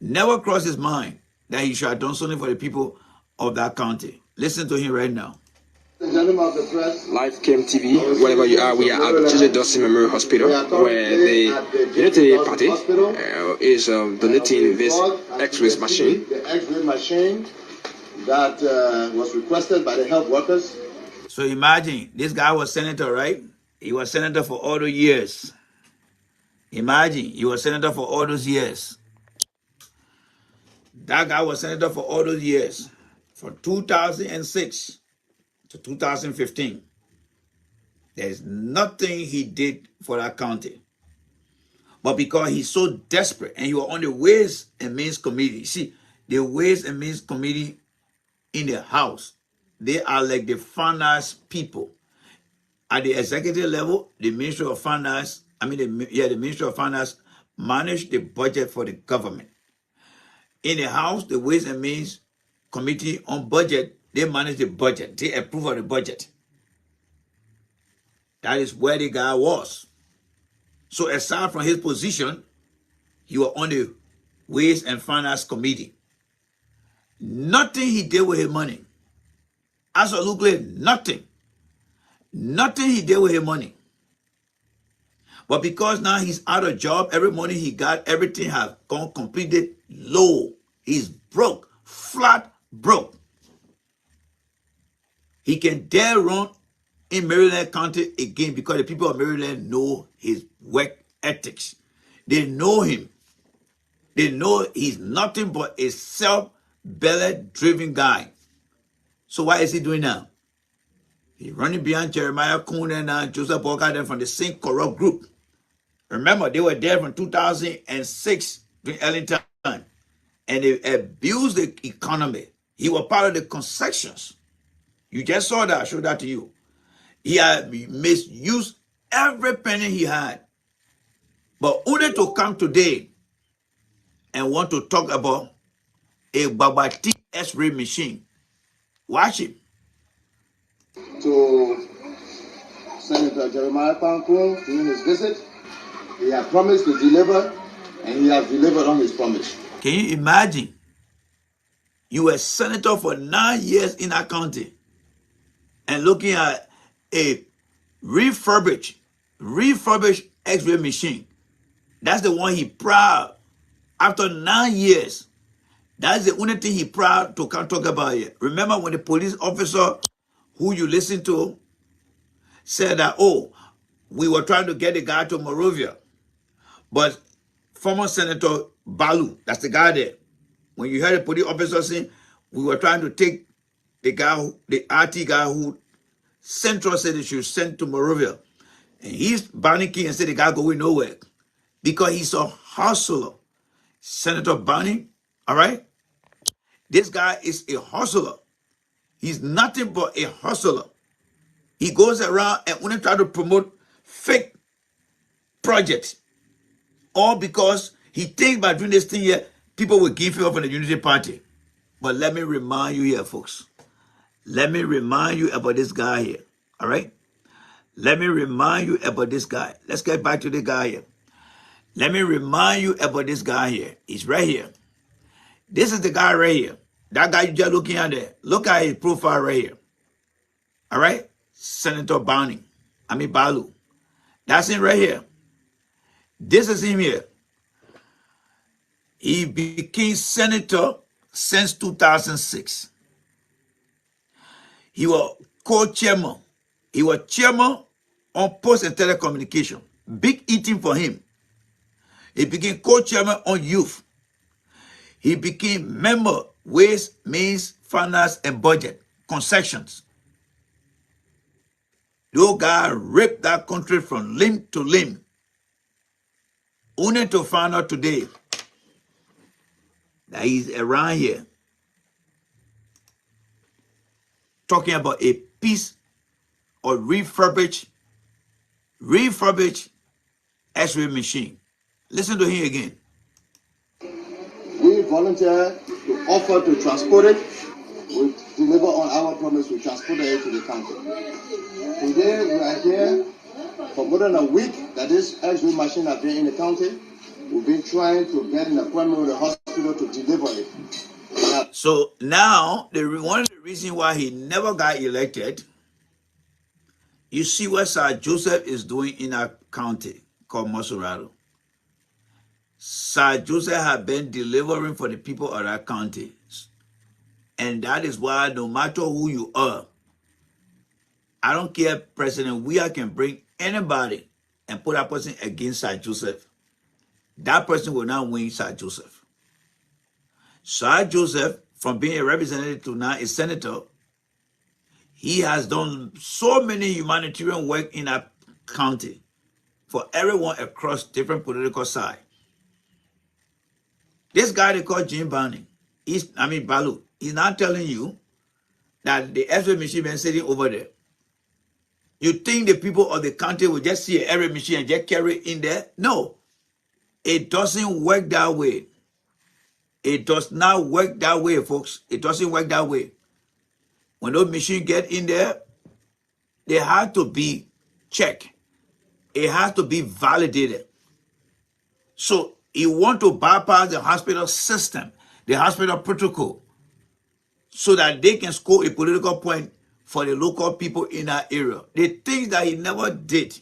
Never crossed his mind that he should have done something for the people of that county. Listen to him right now. Gentlemen of the press, Live TV, wherever you are, we are at J.J. Dawson Memorial Hospital, where the Unity Party is donating this X-ray machine. The X-ray machine that was requested by the health workers. So imagine, this guy was senator, right? He was senator for all those years. Imagine, he was senator for all those years. That guy was senator for all those years. From 2006 to 2015. There's nothing he did for that county. But because he's so desperate and he was on the Ways and Means Committee. See, the Ways and Means Committee in the House, they are like the finance people. At the executive level, the Ministry of Finance, the Ministry of Finance manage the budget for the government. In the House, the Ways and Means Committee on Budget, they manage the budget. They approve of the budget. That is where the guy was. So aside from his position, he was on the Ways and Finance Committee. Nothing he did with his money. Absolutely nothing. Nothing he did with his money. But because now he's out of job, every money he got, everything has gone completely low. He's broke, flat broke. He can dare run in Maryland County again because the people of Maryland know his work ethics. They know him. They know he's nothing but a self-belly driven guy. So what is he doing now? He's running behind Jeremiah Kuhn and Joseph Boakai from the same corrupt group. Remember, they were there from 2006 during Ellington, and they abused the economy. He was part of the concessions. You just saw that. I showed that to you. He had misused every penny he had. But only to come today and want to talk about a Babati X-ray machine. Watch it. To Senator Jeremiah Pankun during his visit, he had promised to deliver, and he has delivered on his promise. Can you imagine? You were senator for 9 years in that county and looking at a refurbished X-ray machine. That's the one he proud. After 9 years, that's the only thing he proud to come talk about here. Remember when the police officer who you listen to said that, oh, we were trying to get the guy to Monrovia, but former Senator Balu, that's the guy there. When you heard the police officer saying, we were trying to take the guy, the RT guy who Central said they should send to Monrovia. And he's panicking and said the guy going nowhere because he's a hustler. Senator Barney, all right? This guy is a hustler. He's nothing but a hustler. He goes around and only try to promote fake projects. All because he thinks by doing this thing here, people will give him up on the Unity Party. But let me remind you here, folks. Let me remind you about this guy here. All right? Let me remind you about this guy. Let's get back to the guy here. Let me remind you about this guy here. He's right here. This is the guy right here. That guy you just looking at there. Look at his profile right here. All right? Senator Balu. That's him right here. This is him here. He became senator since 2006. He was co-chairman. He was chairman on Post and Telecommunication. Big eating for him. He became co-chairman on youth. He became member Ways, Means, Finance, and Budget, concessions. Those guys ripped that country from limb to limb. Only to find out today that he's around here talking about a piece of refurbished X-ray machine. Listen to him again. We volunteer to offer to transport it. We deliver on our promise. We transported it to the county. Today we are here for more than a week that this X-ray machine has been in the county. We've been trying to get an appointment with the hospital to deliver it. So now, one of the reasons why he never got elected, you see what Sir Joseph is doing in our county called Masurado. Sir Joseph has been delivering for the people of that county. And that is why no matter who you are, I don't care, President Weah can bring anybody and put that person against Sir Joseph. That person will not win Sir Joseph. Sir Joseph, from being a representative to now a senator, he has done so many humanitarian work in that county for everyone across different political sides. This guy they call Jim Barney, Balu, he's not telling you that the X-ray machine been sitting over there. You think the people of the county will just see an X-ray machine and just carry it in there? No. It doesn't work that way. It does not work that way, folks. It doesn't work that way. When those machines get in there, they have to be checked. It has to be validated. So you want to bypass the hospital system, the hospital protocol, so that they can score a political point for the local people in that area. The things that he never did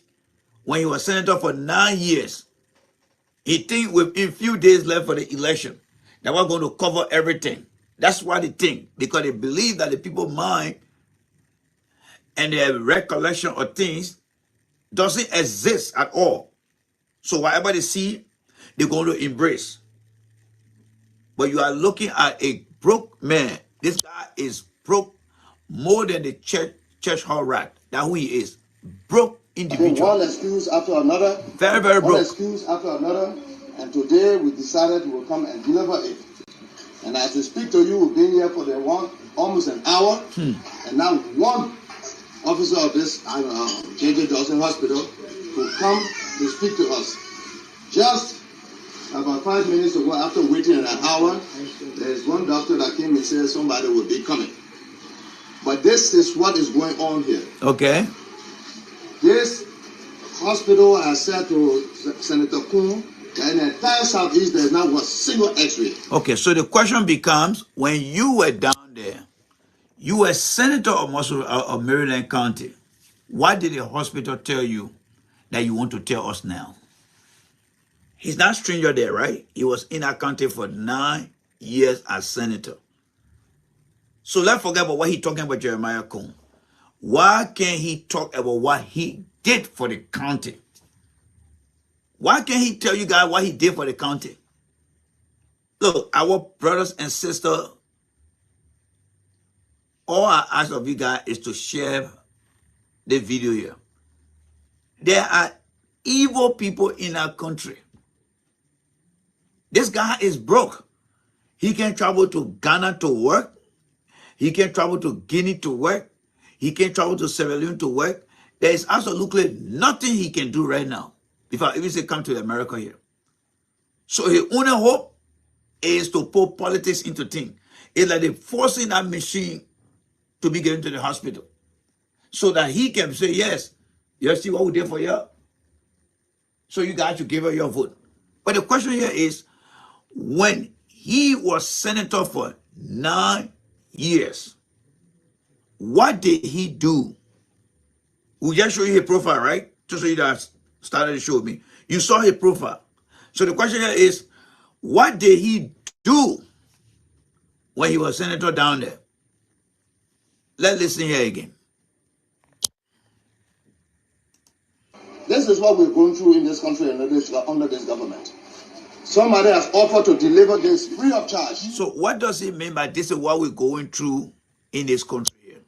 when he was senator for 9 years, he think within few days left for the election, that we're going to cover everything. That's what they think, because they believe that the people mind and their recollection of things doesn't exist at all. So whatever they see, they're going to embrace. But you are looking at a broke man. This guy is broke more than the church hall rat. That's who he is. Broke individual. One excuse after another. Very, very broke. One excuse after another. And today we decided we will come and deliver it. And as we speak to you, we've been here for almost an hour. And now one officer of this J.J. Dawson Hospital will come to speak to us. Just about 5 minutes ago, after waiting an hour, there is one doctor that came and said somebody will be coming. But this is what is going on here. Okay. This hospital has said to Senator Kuhn that in the entire Southeast there is not one single X-ray. Okay, so the question becomes, when you were down there, you were senator of Maryland County. What did the hospital tell you that you want to tell us now? He's not stranger there, right? He was in our county for 9 years as senator. So let's forget about what he's talking about Jeremiah Kuhn. Why can't he talk about what he did for the county? Why can't he tell you guys what he did for the county? Look, our brothers and sisters, all I ask of you guys is to share the video here. There are evil people in our country. This guy is broke. He can travel to Ghana to work. He can travel to Guinea to work. He can travel to Sierra Leone to work. There is absolutely nothing he can do right now. If I even say come to America here. So his only hope is to put politics into things. It's like they're forcing that machine to be getting to the hospital. So that he can say, yes, you see what we did for you? So you guys should give her your vote. But the question here is, when he was senator for 9 years, what did he do? We just show you his profile, right? Just so you guys started to show me. You saw his profile. So the question here is, what did he do when he was senator down there? Let's listen here again. This is what we're going through in this country under this government. Somebody has offered to deliver this free of charge. So what does it mean by this is what we're going through in this country here?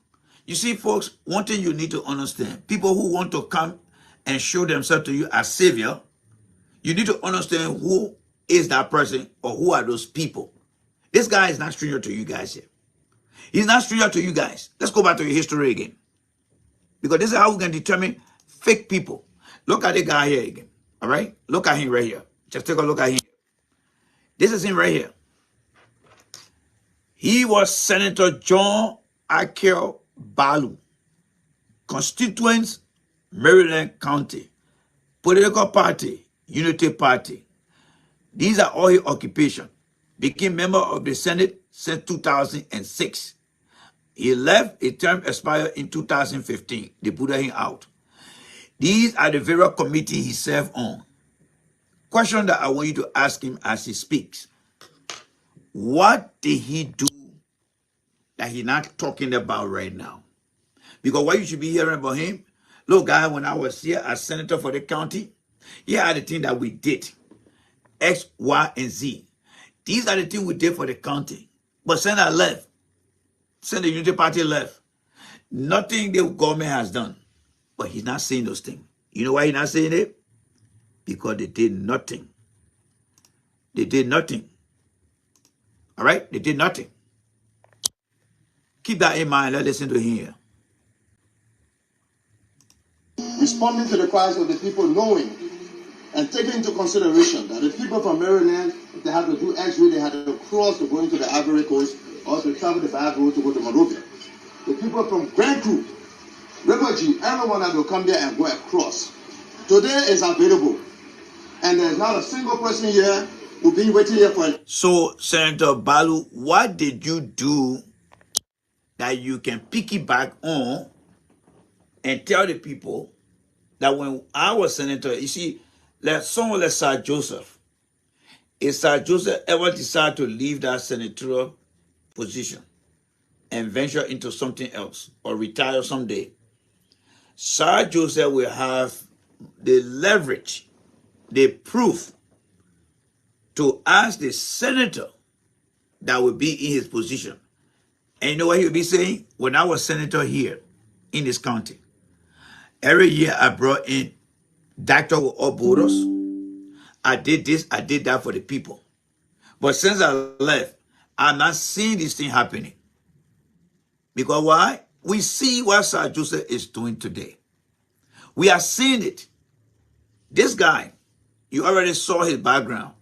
You see, folks, one thing you need to understand, people who want to come and show themselves to you as savior, you need to understand who is that person or who are those people. This guy is not stranger to you guys here. He's not stranger to you guys. Let's go back to your history again. Because this is how we can determine fake people. Look at the guy here again. All right? Look at him right here. Just take a look at him. This is him right here. He was Senator John Akel Balu, constituents, Maryland County, political party, Unity Party. These are all his occupations. Became member of the Senate since 2006. He left, his term expired in 2015. They put him out. These are the various committees he served on. Question that I want you to ask him as he speaks. What did he do that he's not talking about right now? Because what you should be hearing about him, look, guys, when I was here as senator for the county, here are the things that we did. X, Y, and Z. These are the things we did for the county. But Senator left. Senator Unity Party left. Nothing the government has done. But he's not saying those things. You know why he's not saying it? Because they did nothing. They did nothing. All right? They did nothing. Keep that in mind. Let's listen to him here. Responding to the cries of the people, knowing and taking into consideration that the people from Maryland, if they had to do X-ray, they had to cross to go into the Ivory Coast or to travel the bad road to go to Monrovia. The people from Grand Crew, River G, everyone that will come there and go across. Today is available. And there's not a single person here who'll be waiting here for it. So, Senator Balu, what did you do that you can piggyback on and tell the people that when I was senator, you see, someone like Sir Joseph, if Sir Joseph ever decided to leave that senatorial position and venture into something else or retire someday, Sir Joseph will have the leverage, the proof to ask the senator that will be in his position. And you know what he'll be saying? When I was senator here in this county, every year I brought in doctor with all borders. I did this, I did that for the people. But since I left, I'm not seeing this thing happening. Because why? We see what Sir Joseph is doing today. We are seeing it. This guy, you already saw his background.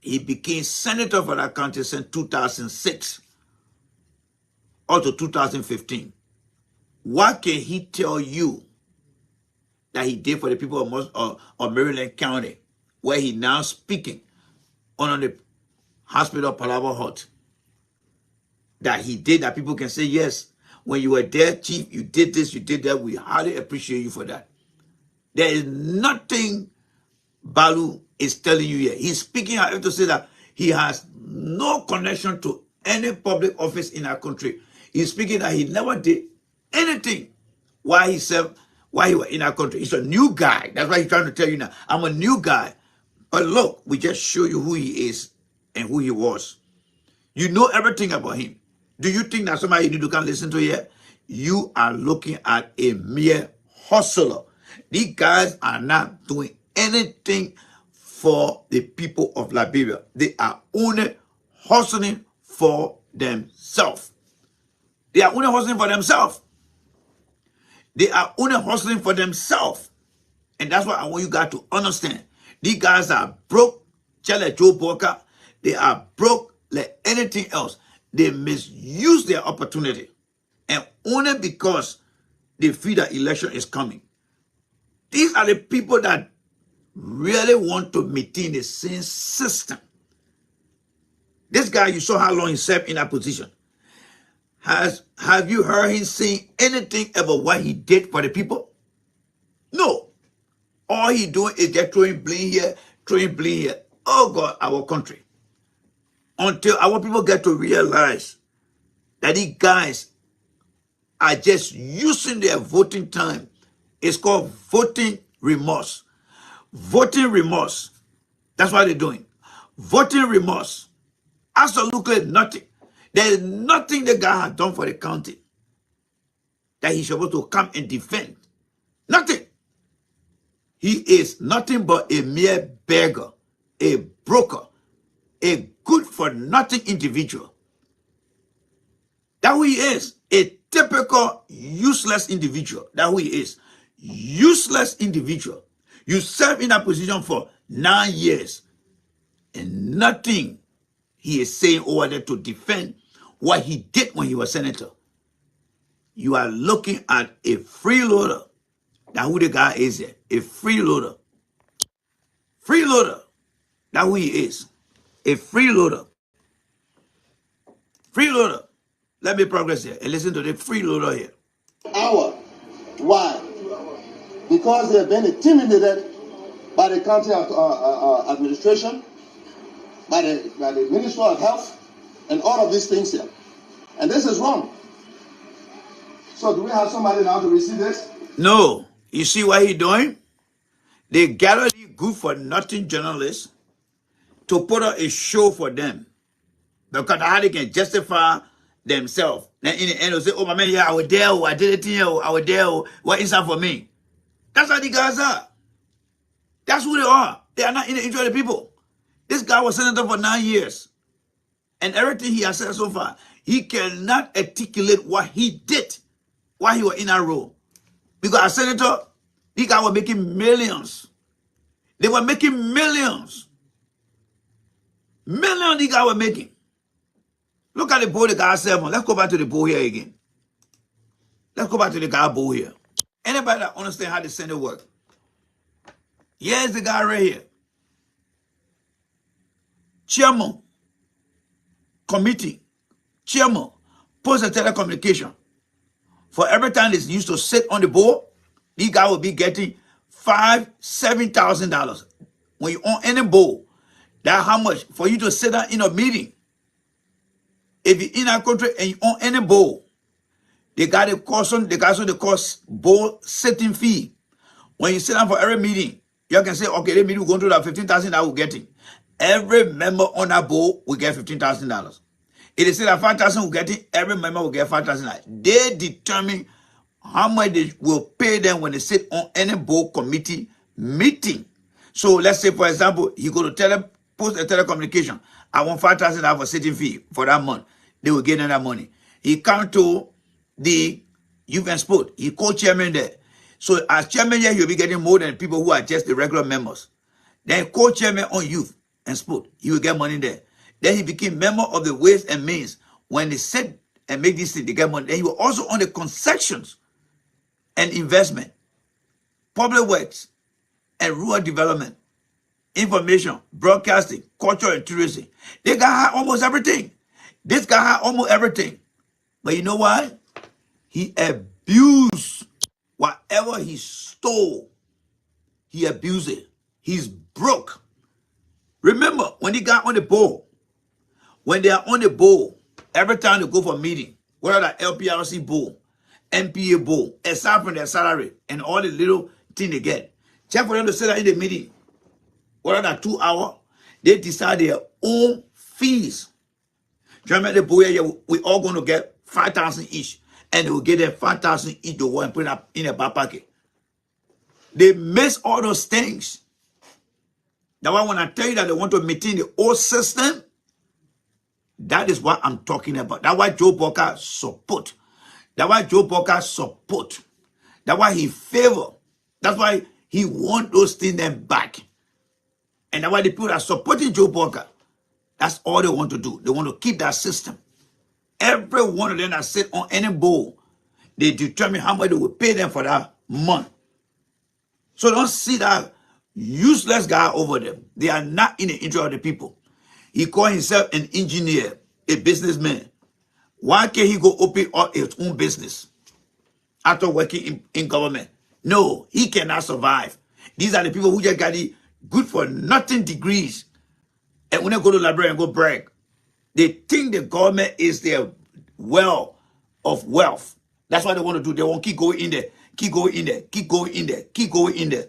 He became senator for that county since 2006 or to 2015. What can he tell you that he did for the people of Maryland County, where he now speaking on the hospital Palava Hut, that he did, that people can say, yes, when you were there, chief, you did this, you did that. We highly appreciate you for that. There is nothing Balu is telling you here. He's speaking, I have to say that he has no connection to any public office in our country. He's speaking that he never did anything while he served, while he was in our country. He's a new guy. That's why he's trying to tell you now, I'm a new guy. But look, we just show you who he is and who he was. You know everything about him. Do you think that somebody you need to come listen to here? You are looking at a mere hustler. These guys are not doing anything for the people of Liberia. They are only hustling for themselves. They are only hustling for themselves. They are only hustling for themselves. And that's what I want you guys to understand. These guys are broke, just like Joe Boakai. They are broke like anything else. They misuse their opportunity. And only because they feel that election is coming. These are the people that really want to maintain the same system. This guy, you saw how long he served in that position. Have you heard him saying anything about what he did for the people? No. All he doing is just throwing blame here, throwing blame here. Oh God, our country. Until our people get to realize that these guys are just using their voting time. It's called voting remorse. Voting remorse. That's what they're doing. Voting remorse. Absolutely nothing. There is nothing the guy has done for the county that he's supposed to come and defend. Nothing. He is nothing but a mere beggar, a broker, a good-for-nothing individual. That's who he is. A typical useless individual. That's who he is. Useless individual. You serve in that position for 9 years and nothing he is saying over there to defend what he did when he was senator. You are looking at a freeloader. That's who the guy is there. A freeloader. Freeloader. That's who he is. A freeloader. Freeloader. Let me progress here and listen to the freeloader here. Why? Because they have been intimidated by the county administration, by the Ministry of Health, and all of these things here. And this is wrong. So do we have somebody now to receive this? No. You see what he's doing? They gather these good-for-nothing journalists to put on a show for them. Because how they can justify themselves. Then in the end, they'll say, oh, my man, yeah, I was there, I did it here, I was there, what is that for me? That's how the guys are. That's who they are. They are not in the interest of the people. This guy was senator for 9 years. And everything he has said so far, he cannot articulate what he did while he was in that role. Because as senator, these guys were making millions. They were making millions. Millions these guys were making. Look at the bowl the guy served on. Let's go back to the bowl here again. Let's go back to the guy bowl here. Anybody that understand how the Senate work? Here's the guy right here. Chairman, committee, chairman, post and telecommunication. For every time they used to sit on the board, these guys will be getting $7,000. When you own any board, that's how much for you to sit down in a meeting. If you're in our country and you own any board, They got a custom, they got so they cost board sitting fee. When you sit down for every meeting, you can say, okay, the meeting will go to that 15,000 I will get it. Every member on that board will get $15,000. If they say that 5,000 will get it, every member will get 5,000. They determine how much they will pay them when they sit on any board committee meeting. So let's say, for example, you go to post a telecommunication. I want 5,000 for sitting fee for that month. They will get that money. He come to the youth and sport. He co-chairman there. So as chairman here, you'll be getting more than people who are just the regular members. Then co-chairman on youth and sport. He will get money there. Then he became member of the Ways and Means. When they set and make this thing, they get money. Then he was also on the concessions and investment, public works and rural development, information, broadcasting, culture and tourism. They got almost everything. This guy had almost everything. But you know why? He abused whatever he stole. He abused it. He's broke. Remember, when he got on the board, when they are on the board, every time they go for a meeting, whether that LPRC board, MPA board, aside from their salary and all the little thing they get, check for them to sit down in the meeting, whether that 2 hours, they decide their own fees. Remember the boy, we all going to get 5,000 each, and they will get them 5,000 each to go and put it up in a back pocket. They miss all those things. That's why when I tell you that they want to maintain the old system, that is what I'm talking about. That's why Joe Boakai support. That's why Joe Boakai support. That's why he favor. That's why he want those things then back. And that's why the people are supporting Joe Boakai. That's all they want to do. They want to keep that system. Every one of them that sit on any board, they determine how much they will pay them for that month. So don't see that useless guy over them. They are not in the interest of the people. He called himself an engineer, a businessman. Why can't he go open up his own business after working in government? No, he cannot survive. These are the people who just got the good for nothing degrees. And when they go to Liberia and go brag, they think the government is their well of wealth. That's what they want to do. They want to keep going in there, keep going in there, keep going in there, keep going in there.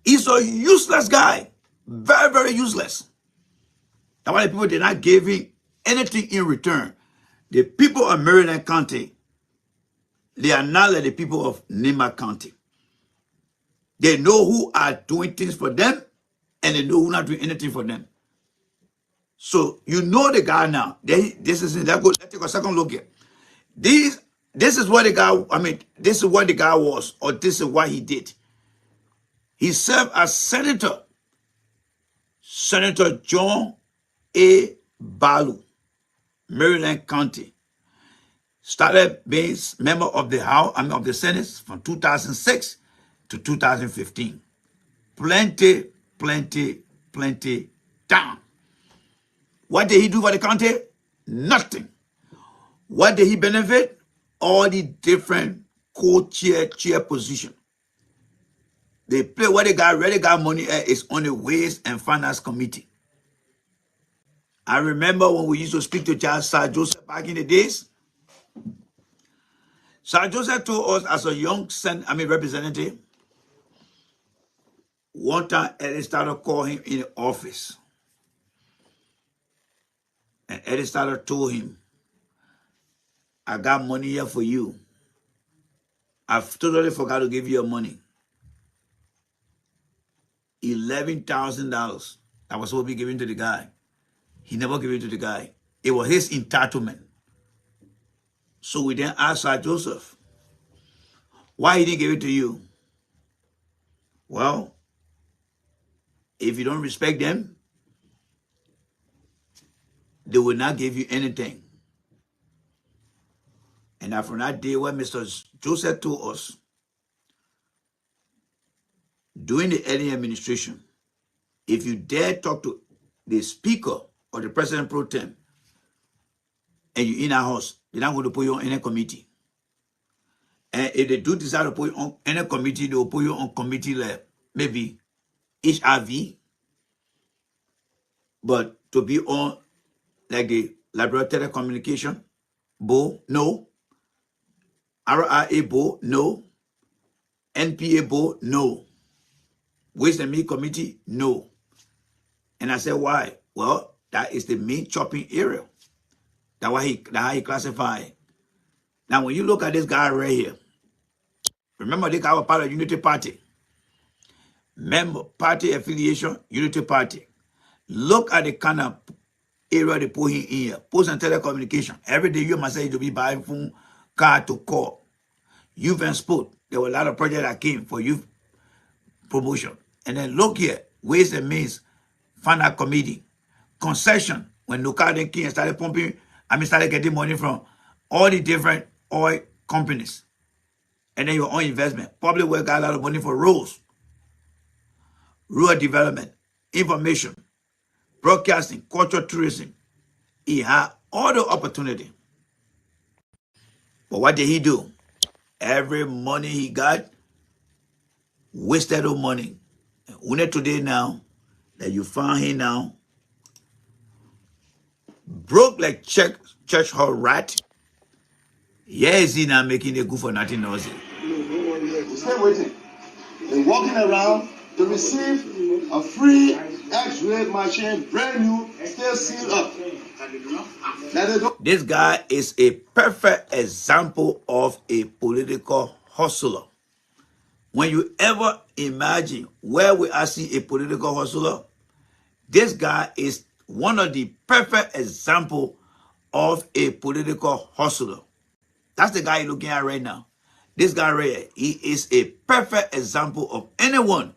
He's a useless guy. Very, very useless. That's why the people did not give him anything in return. The people of Maryland County, they are not like the people of Nima County. They know who are doing things for them, and they know who not doing anything for them. So you know the guy now. Let's take a second look here. This is what the guy, this is what the guy was, or this is what he did. He served as Senator John A. Balu, Maryland County. Started being member of the House, of the Senate from 2006 to 2015. Plenty down. What did he do for the county? Nothing. What did he benefit? All the different chair position. They play what they got, where they got money at is on the Ways and Finance Committee. I remember when we used to speak to Judge Sir Joseph back in the days. Sir Joseph told us as a young representative, one time Eddie started calling him in the office. And Eddie started told him, I got money here for you. I've totally forgot to give you your money. $11,000 that was supposed to be given to the guy. He never gave it to the guy. It was his entitlement. So we then asked Sir Joseph, why he didn't give it to you? Well, if you don't respect them, they will not give you anything. And after that day when Mr. Joseph told us, during the early administration, if you dare talk to the speaker or the president pro tem, and you're in a house, they're not going to put you on any committee. And if they do decide to put you on any committee, they will put you on committee like maybe HIV, but to be on like the Liberia Telecommunication, no. RIA board, no. NPA board, no. Waste and Means Committee, no. And I said, why? Well, that is the main chopping area. That's how he classified. Now, when you look at this guy right here, remember this guy was part of Unity Party. Member, party affiliation, Unity Party. Look at the kind of area they put him in here. Post and telecommunication. Every day you must say to be buying phone, car to call. Youth and sport. There were a lot of projects that came for youth promotion. And then look here, Ways and Means Finance Committee. Concession. When Nukade King started pumping, started getting money from all the different oil companies. And then your own investment. Public work got a lot of money for roads, rural development, information, broadcasting, cultural tourism. He had all the opportunity. But what did he do? Every money he got, wasted all money. And only today now, that you found him now, broke like church hall rat. Yeah, is he now making a good for nothing noise? Stay waiting. They're walking around to receive a free X-ray machine, brand new, still sealed up. This guy is a perfect example of a political hustler. When you ever imagine where we are seeing a political hustler, this guy is one of the perfect example of a political hustler. That's the guy you're looking at right now. This guy right here, he is a perfect example of anyone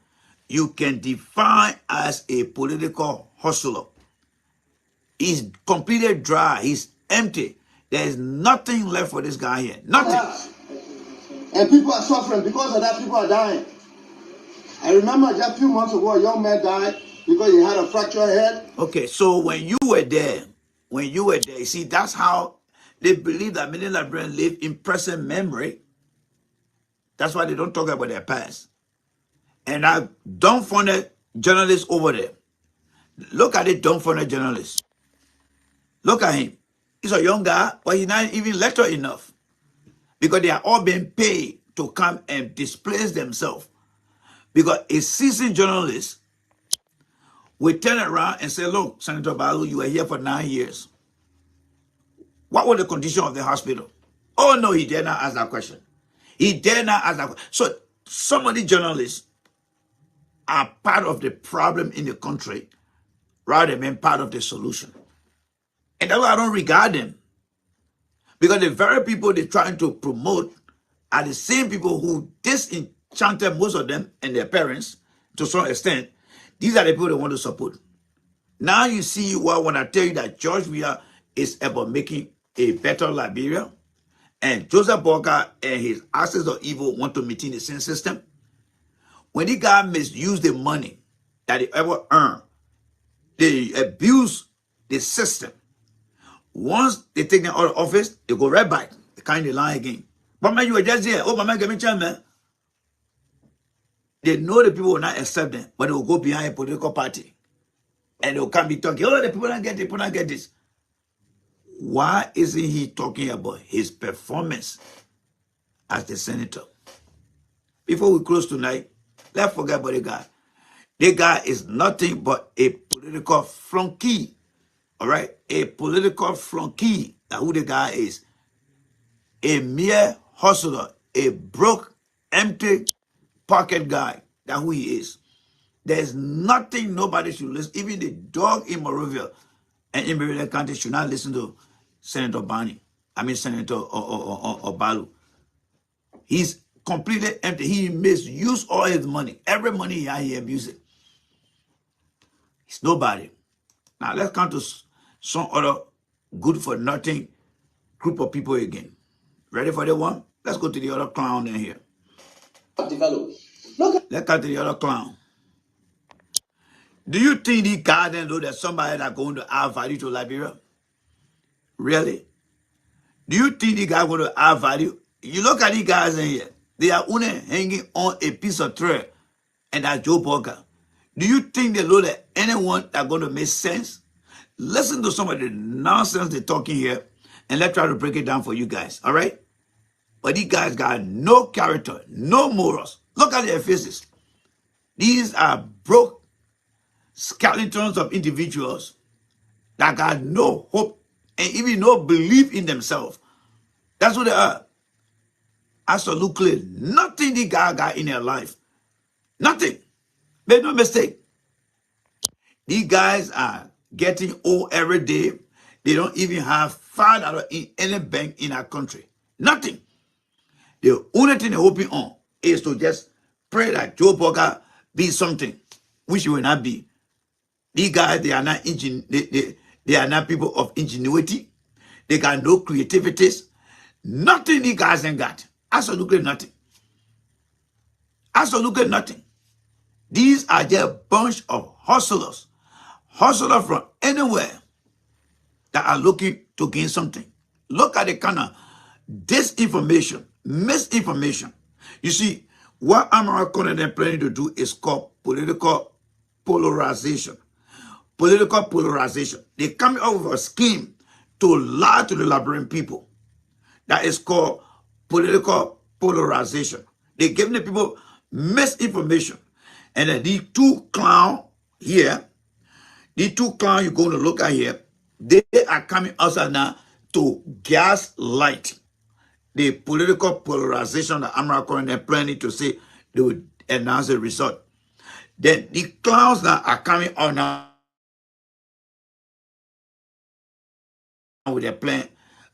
you can define as a political hustler. He's completely dry. He's empty. There is nothing left for this guy here. Nothing. And people are suffering. Because of that, people are dying. I remember just a few months ago, a young man died because he had a fractured head. Okay, so when you were there, you see, that's how they believe that many Liberians live in present memory. That's why they don't talk about their past. And I dumbfounded journalists over there. Look at it, dumbfounded journalist. Look at him. He's a young guy, but he's not even literate enough. Because they are all being paid to come and displace themselves. Because a seasoned journalist will turn around and say, look, Senator Balu, you were here for 9 years. What was the condition of the hospital? Oh, no, he dare not ask that question. He dare not ask that question. So some of the journalists are part of the problem in the country rather than being part of the solution. And that's why I don't regard them. Because the very people they're trying to promote are the same people who disenchanted most of them and their parents to some extent. These are the people they want to support. Now you see when I tell you that George Weah is about making a better Liberia, and Joseph Boakai and his axis of evil want to maintain the same system. When the guy misuse the money that they ever earn, they abuse the system. Once they take them out of office, they go right back. They kind of lie again. But man, you were just here. Oh, my man, give me a chance, man. They know the people will not accept them, but they will go behind a political party. And they will come be talking, oh, the people don't get it, people don't get this. Why isn't he talking about his performance as the senator? Before we close tonight, let's forget about the guy. The guy is nothing but a political flunky. All right? A political flunky. That's who the guy is. A mere hustler. A broke, empty pocket guy. That's who he is. There's nothing nobody should listen. Even the dog in Monrovia and in Liberia County should not listen to Senator Senator Balu. He's completely empty. He misused all his money. Every money he had, he abused it. He's nobody. Now let's come to some other good for nothing group of people again. Ready for the one? Let's go to the other clown in here. Let's come to the other clown. Do you think the garden know that somebody that's going to add value to Liberia? Really? Do you think the guy going to add value? You look at the guys in here. They are only hanging on a piece of thread. And that's Joe Boakai. Do you think they know that anyone that's going to make sense? Listen to some of the nonsense they're talking here. And let's try to break it down for you guys. All right? But these guys got no character, no morals. Look at their faces. These are broke skeletons of individuals that got no hope and even no belief in themselves. That's what they are. Absolutely nothing the guy got in their life. Nothing. Make no mistake. These guys are getting old every day. They don't even have $5 in any bank in our country. Nothing. The only thing they're hoping on is to just pray that Joe Boakai be something, which he will not be. These guys, they are not they are not people of ingenuity. They got no creativities. Nothing these guys ain't got. Absolutely nothing. Absolutely nothing. These are just a bunch of hustlers. Hustlers from anywhere that are looking to gain something. Look at the kind of disinformation, misinformation. You see, what America they're planning to do is called political polarization. Political polarization. They're coming up with a scheme to lie to the Liberian people. That is called political polarization. They're giving the people misinformation. And then these two clowns here, these two clowns you're going to look at here, they are coming outside now to gaslight the political polarization that America and they're planning to say they will announce the result. Then the clowns that are coming out now with their plan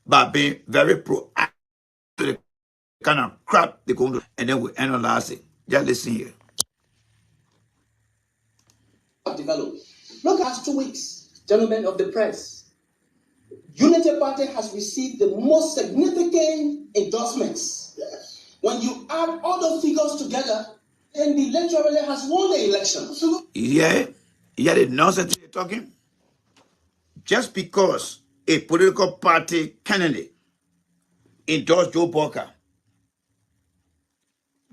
by being very proactive to the kind of crap they're going to do, and then we analyze it. Just listen here. Developed. Look at 2 weeks, gentlemen of the press. Unity Party has received the most significant endorsements. Yes. When you add all those figures together, then the electoral has won the election. Yeah, the nonsense they're talking. Just because a political party candidate endorsed Joe Boakai,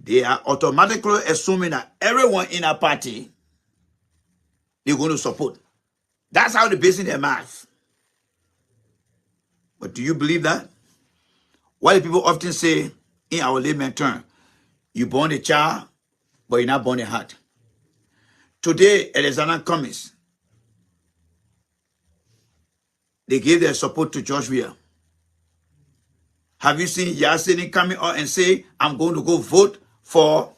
they are automatically assuming that everyone in a party they're going to support. That's how they're basing their math. But do you believe that? Why do people often say in our layman term, you born a child, but you're not born a heart? Today, Alexander Cummings, they gave their support to George Weah. Have you seen Yasini coming out and say, I'm going to go vote for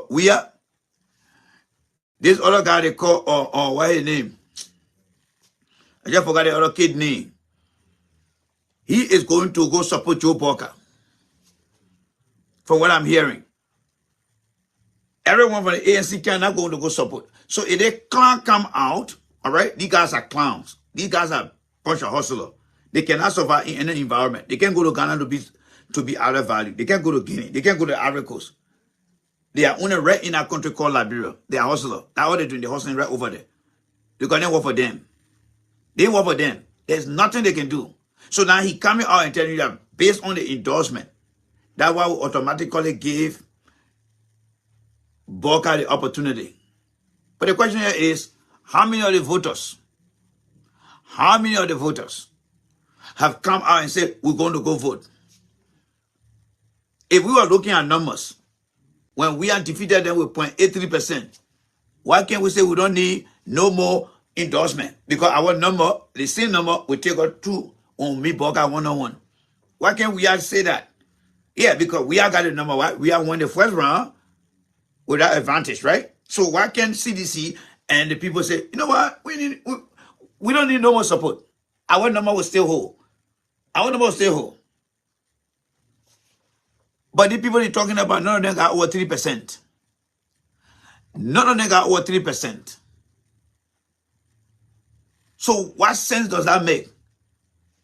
Weah? This other guy they call, or what his name? I just forgot the other kid name. He is going to go support Joe Boakai. From what I'm hearing. Everyone from the ANC cannot going to go support. So if they clown come out, all right, these guys are clowns. These guys are a bunch of hustlers. They cannot survive in any environment. They can't go to Ghana to be out of value. They can't go to Guinea. They can't go to Ivory Coast. They are only right in a country called Liberia. They are hustlers. That's what they're doing. They're hustling right over there. Because they work for them. They work for them. There's nothing they can do. So now he coming out and telling you that based on the endorsement, that's why we automatically gave Boakai the opportunity. But the question here is, how many of the voters have come out and said, we're going to go vote? If we were looking at numbers, when we are defeated them with 0.83%, why can't we say we don't need no more endorsement? Because our number, the same number, will take us to on me, Boakai, one-on-one. Why can't we say that? Yeah, because we are got the number, right? We are won the first round with that advantage, right? So why can't CDC and the people say, you know what, we don't need no more support. Our number will still hold. Our number will still hold. But the people you're talking about, none of them got over 3%. None of them got over 3%. So what sense does that make?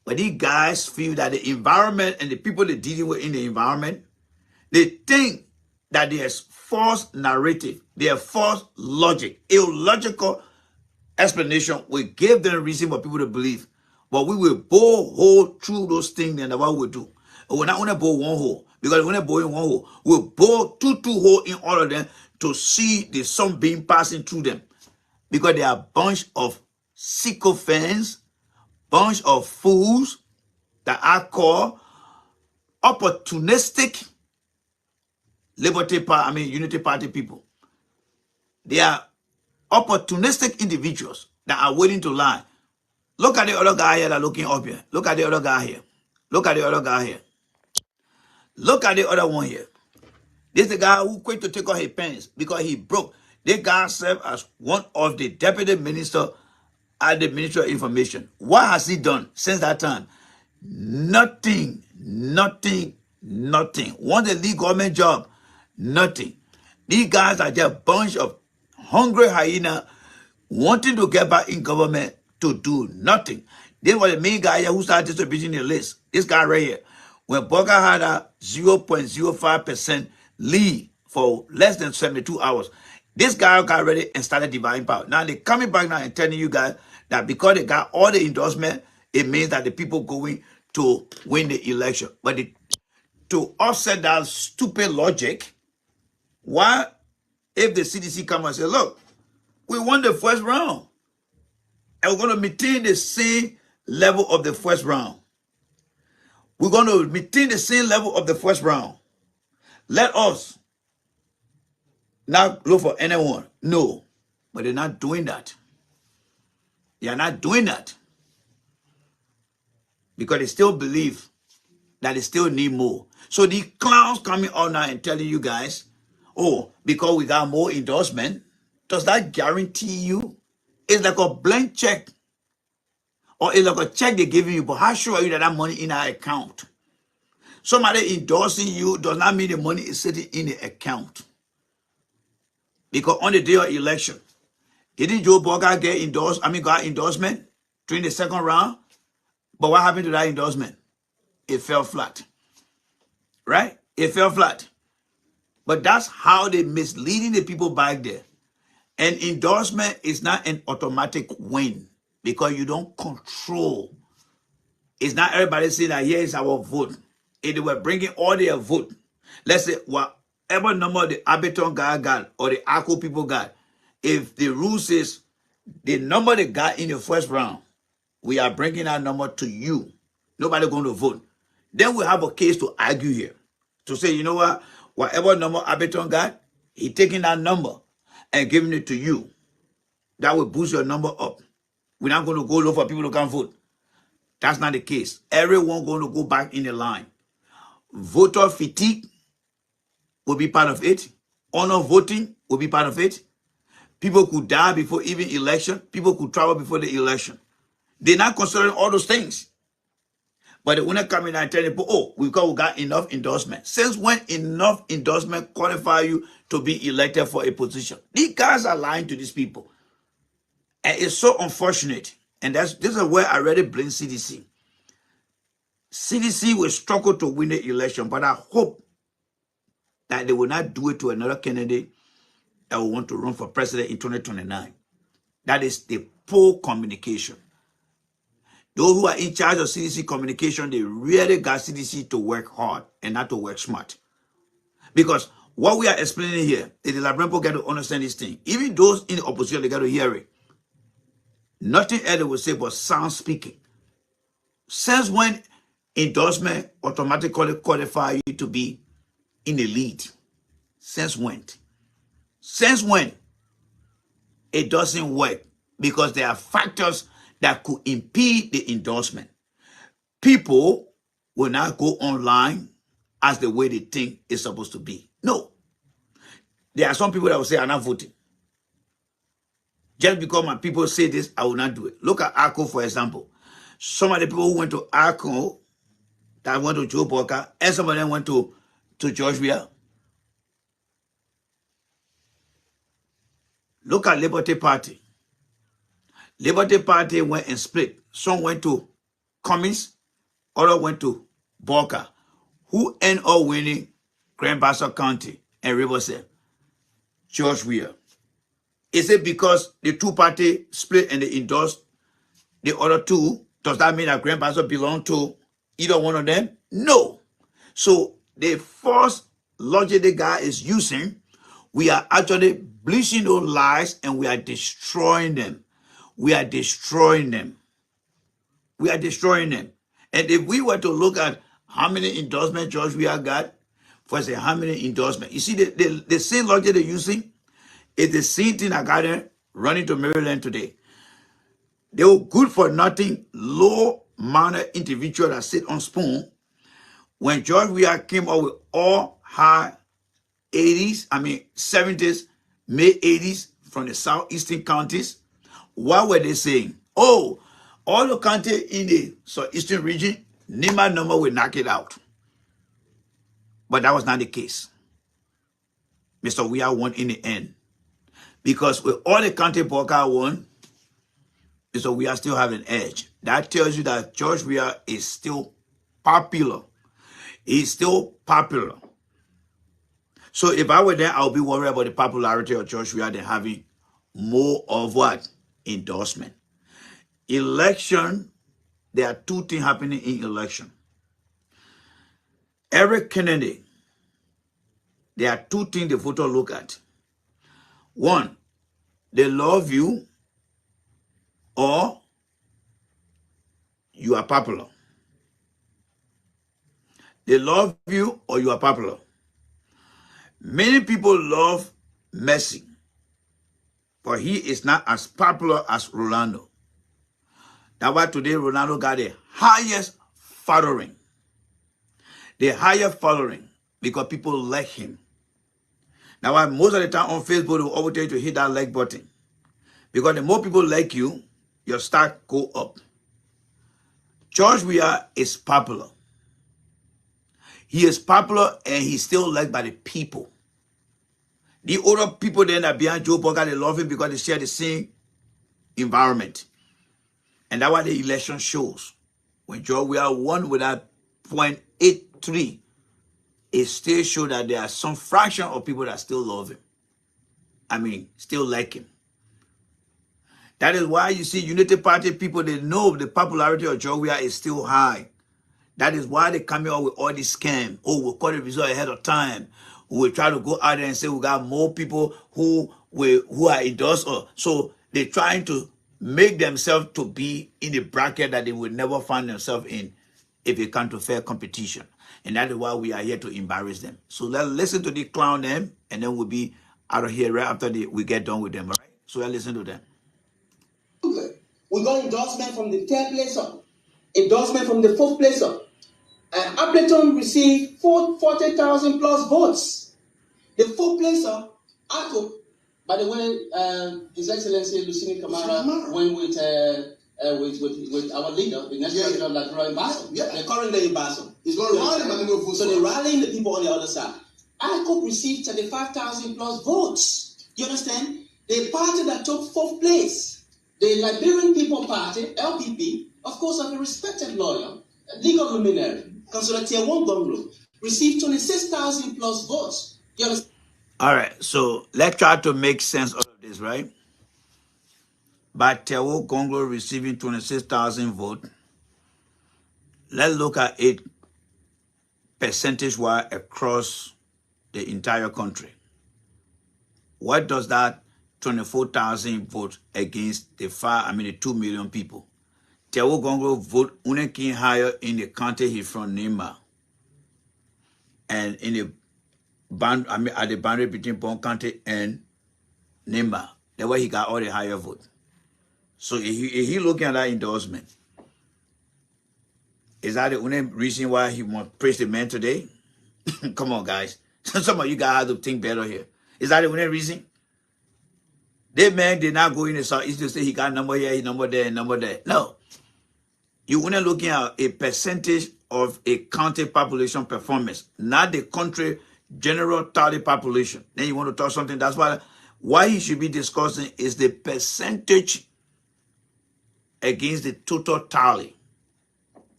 But these guys feel that the environment and the people they're dealing with in the environment, they think that there's false narrative, there's false logic, illogical explanation will give them reason for people to believe. But we will bore hole through those things and what we do. And we're not only bore one hole, because we're not boring one hole. We'll bore two holes in all of them to see the sun being passing through them. Because they are a bunch of sycophants, bunch of fools that I call opportunistic Unity Party people. They are opportunistic individuals that are willing to lie. Look at the other guy here that looking up here. Look at the other guy here. Look at the other guy here. Look at the other one here. This is the guy who quit to take off his pants because he broke. This guy served as one of the deputy minister at the Ministry of Information. What has he done since that time? Nothing, nothing, nothing. Want a lead government job? Nothing. These guys are just a bunch of hungry hyena wanting to get back in government to do nothing. This was the main guy here who started distributing the list. This guy right here. When Boakai had a 0.05% lead for less than 72 hours, this guy got ready and started dividing power. Now they're coming back now and telling you guys that because they got all the endorsement, it means that the people going to win the election. But to offset that stupid logic, why if the CDC come and say, look, we won the first round and we're going to maintain the same level of the first round. We're going to maintain the same level of the first round. Let us not look for anyone. No, but they're not doing that. They are not doing that because they still believe that they still need more. So the clowns coming out now and telling you guys, oh, because we got more endorsement, does that guarantee you? It's like a blank check or it's like a check they're giving you, but how sure are you that that money in our account? Somebody endorsing you does not mean the money is sitting in the account. Because on the day of election, didn't Joe Boakai got endorsement during the second round? But what happened to that endorsement? It fell flat. Right? It fell flat. But that's how they misleading the people back there. An endorsement is not an automatic win because you don't control. It's not everybody saying that here is our vote. If they were bringing all their vote, let's say whatever number the Abeton guy got or the Akko people got, if the rule says the number they got in the first round, we are bringing that number to you. Nobody going to vote. Then we have a case to argue here. To say, you know what? Whatever number Abeton got, he taking that number and giving it to you. That will boost your number up. We're not going to go look for people to come vote. That's not the case. Everyone going to go back in the line. Voter fatigue will be part of it. Honor voting will be part of it. People could die before even election. People could travel before the election. They're not considering all those things. But they will not come in and tell people, oh, we got enough endorsement. Since when enough endorsement qualify you to be elected for a position? These guys are lying to these people. And it's so unfortunate. And this is where I already blame CDC. CDC will struggle to win the election, but I hope that they will not do it to another candidate that will want to run for president in 2029. That is the poor communication. Those who are in charge of CDC communication, they really got CDC to work hard and not to work smart. Because what we are explaining here, the Liberian people get to understand this thing. Even those in the opposition, they got to hear it. Nothing else they will say but sound speaking. Since when endorsement automatically qualify you to be in the lead? Since when? Since when? It doesn't work because there are factors that could impede the endorsement. People will not go online as the way they think it's supposed to be. No. There are some people that will say, I'm not voting. Just because my people say this, I will not do it. Look at Akko, for example. Some of the people who went to Akko, that went to Joe Boakai, and some of them went to Weah. Look at Liberty Party. Liberty Party went and split. Some went to Cummins, others went to Boakai. Who ended up winning Grand Bassa County and Riverside? Weah. Is it because the two parties split and they endorsed the other two? Does that mean that Grand Bassa belong to either one of them? No. So the first logic the guy is using, we are actually bleaching those lies and we are destroying them. We are destroying them. We are destroying them. And if we were to look at How many endorsements George Weah got? For say how many endorsements? You see, the same logic they're using is the same thing I got there running to Maryland today. They were good for nothing, low manner individual that sit on spoon. When George Weah came up with all high 70s, mid 80s from the southeastern counties, what were they saying? Oh, all the counties in the southeastern region, NEMA number will knock it out. But that was not the case. Mr. Weah won in the end. Because with all the county Boakai won, Mr. Weah still have an edge. That tells you that George Weah is still popular. He's still popular. So if I were there, I'll be worried about the popularity of George Weah than having more of what? Endorsement. Election, there are two things happening in election. Every candidate, there are two things the voter look at. One, they love you or you are popular. They love you or you are popular. Many people love Messi, but he is not as popular as Ronaldo. That's why today Ronaldo got the highest following. The highest following because people like him. That's why most of the time on Facebook, they will always tell you to hit that like button. Because the more people like you, your stock go up. George Weah is popular. He is popular and he's still liked by the people. The older people then that behind Joe Boakai, they love him because they share the same environment. And that's why the election shows. When George Weah won with that 0.83, it still shows that there are some fraction of people that still love him. Still like him. That is why you see United Party people, they know the popularity of George Weah is still high. That is why they come out with all these scams. Oh, we'll call the result ahead of time. We'll try to go out there and say we got more people who are endorsed. So they're trying to make themselves to be in the bracket that they would never find themselves in if it comes to fair competition. And that is why we are here to embarrass them. So let's listen to the clown them, and then we'll be out of here right after we get done with them, all right? So let's listen to them. We got endorsement from the third placer, endorsement from the fourth placer. Appleton received 40,000 plus votes. The fourth placer, Ako, by the way, His Excellency Lucini Kamara went with our leader, the national leader, Liberia in Basel. Yeah. They're currently in Basel. He's going to rally. So they're rallying the people on the other side. Ako received 35,000 plus votes. You understand? The party that took fourth place, the Liberian People Party, LPP, of course, of a respected lawyer, a legal luminary, Councillor Tier 1 Gonglo, received 26,000 plus votes. You understand? All right, so let's try to make sense of this, right? By Tewo Gonglo receiving 26,000 votes, let's look at it percentage-wise across the entire country. What does that 24,000 votes against the 2 million people? Tewo Gonglo vote only higher in the county he's from, Nema, and in the at the boundary between Bon County and Nema. That's why he got all the higher votes. So if he looking at that endorsement, is that the only reason why he want to praise the man today? Come on, guys. Some of you guys have to think better here. Is that the only reason? That man did not go in the Southeast to say he got number here, he number there, and number there. No. You only looking at a percentage of a county population performance, not the country general tally population. Then you want to talk something. That's why he should be discussing is the percentage against the total tally.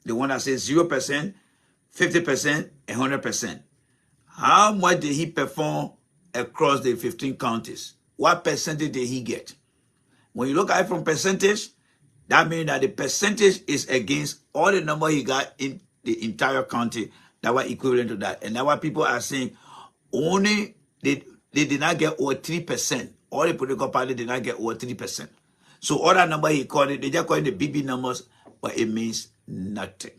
The one that says 0%, 50%, and 100%. How much did he perform across the 15 counties? What percentage did he get? When you look at it from percentage, that means that the percentage is against all the number he got in the entire county that were equivalent to that. And that's why people are saying only they did not get over 3%. All the political parties did not get over 3%. So all that number he called it, they just call it the BB numbers, but it means nothing.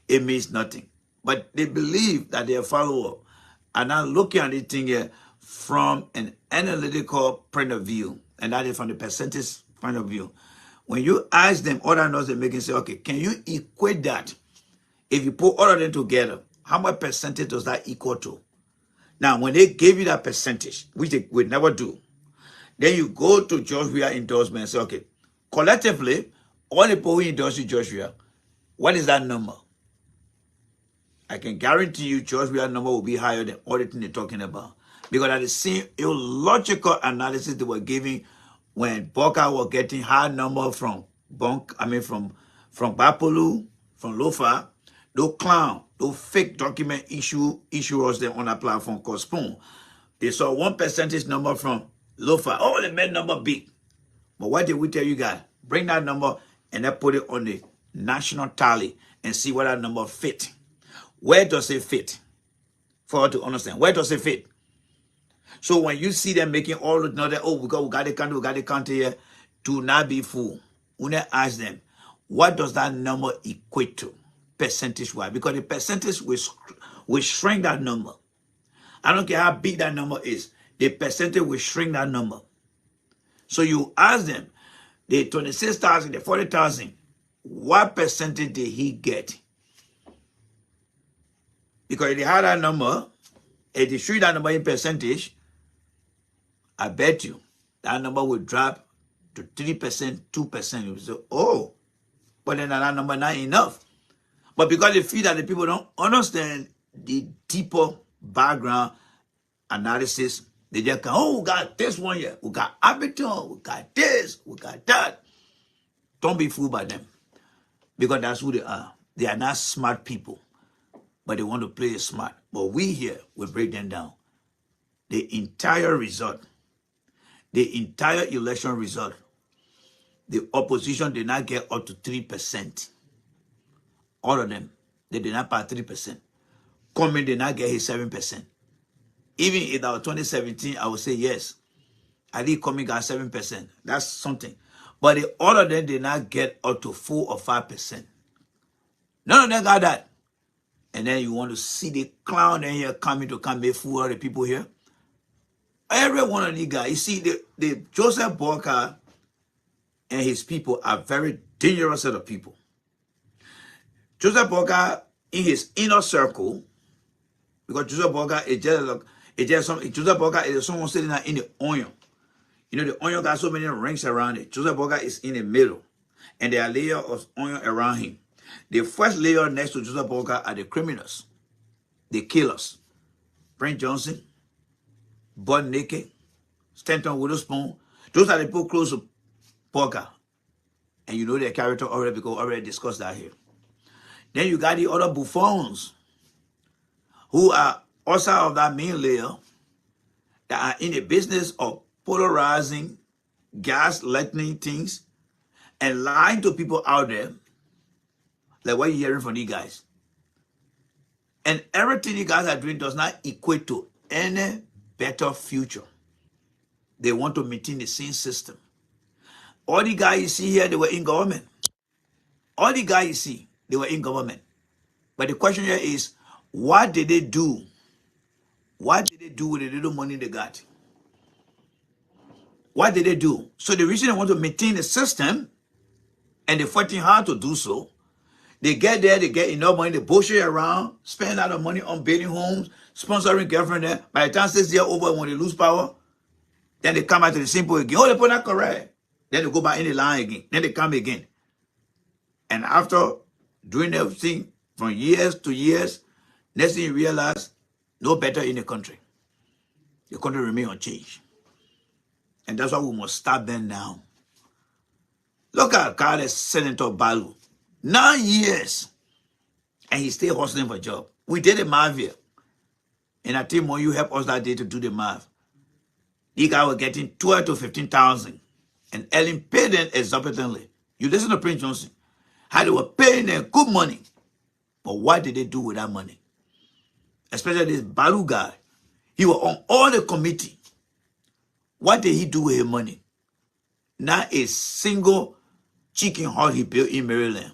It means nothing. But they believe that their follower are not looking at this thing here from an analytical point of view, and that is from the percentage point of view. When you ask them, other notes they make and say, okay, can you equate that? If you put all of them together, how much percentage does that equal to? Now, when they give you that percentage, which they would never do, then you go to George Weah endorsement and say, okay, collectively, all the people who endorse you, George Weah, what is that number? I can guarantee you George Weah number will be higher than all the thing they're talking about. Because at the same illogical analysis they were giving when Boakai was getting high number from from Bapolu, from Lofa, those clown, those fake document issuers them on that platform called Spoon. They saw 1% number from Lofa. Oh, they made number big. But what did we tell you guys? Bring that number and then put it on the national tally and see what that number fit. Where does it fit? For us to understand, where does it fit? So when you see them making all the other, oh, we got the country here, do not be fooled. When I ask them, what does that number equate to, percentage-wise? Because the percentage will shrink that number. I don't care how big that number is. The percentage will shrink that number. So you ask them, the 26,000, the 40,000, what percentage did he get? Because if they had that number, if they show that number in percentage, I bet you that number would drop to 3%, 2%. You say, oh, but then that number not enough. But because they feel that the people don't understand the deeper background analysis, they just go, oh, we got this one here, we got Abiton, we got this, we got that. Don't be fooled by them. Because that's who they are. They are not smart people, but they want to play it smart. But we here will break them down. The entire result, the entire election result, the opposition did not get up to 3%. All of them, they did not pass 3%. Coming did not get his 7%. Even in our 2017, I would say yes. I think Coming got 7%. That's something. But all of them did not get up to 4 or 5%. None of them got that. And then you want to see the clown in here coming to come make fool of the people here. Every one of these guys, you see, the Joseph Boakai and his people are very dangerous set of people. Joseph Boakai in his inner circle, because Joseph Boakai Joseph Boakai is someone sitting in the onion. You know, the onion got so many rings around it. Joseph Boakai is in the middle, and there are layers of onion around him. The first layer next to Joseph Boakai are the criminals, the killers. Prince Johnson, Butt Naked, Stanton Witherspoon. Those are the people close to Boakai. And you know their character already because we already discussed that here. Then you got the other buffoons who are outside of that main layer that are in the business of polarizing, gaslighting things, and lying to people out there, like what you're hearing from these guys. And everything you guys are doing does not equate to any better future. They want to maintain the same system. All the guys you see here, they were in government. All the guys you see, they were in government. But the question here is, what did they do? What did they do with the little money they got? What did they do? So the reason they want to maintain the system, and they're fighting hard to do so, they get there, they get enough money, they bullshit around, spend a lot of money on building homes, sponsoring girlfriend there. By the time 6 years over, when they lose power, then they come back to the simple again. Oh, they put that correct. Then they go back in the line again. Then they come again. And after doing everything from years to years, next thing you realize, no better in the country. The country remains unchanged. And that's why we must stop them now. Look at Carlos Senator Balu. 9 years. And he's still hustling for a job. We did a math here. And I think when you help us that day to do the math, these guys were getting 12 to 15,000. And Ellen paid them exorbitantly. You listen to Prince Johnson. How they were paying them good money. But what did they do with that money? Especially this Balu guy. He was on all the committee. What did he do with his money? Not a single chicken hut he built in Maryland.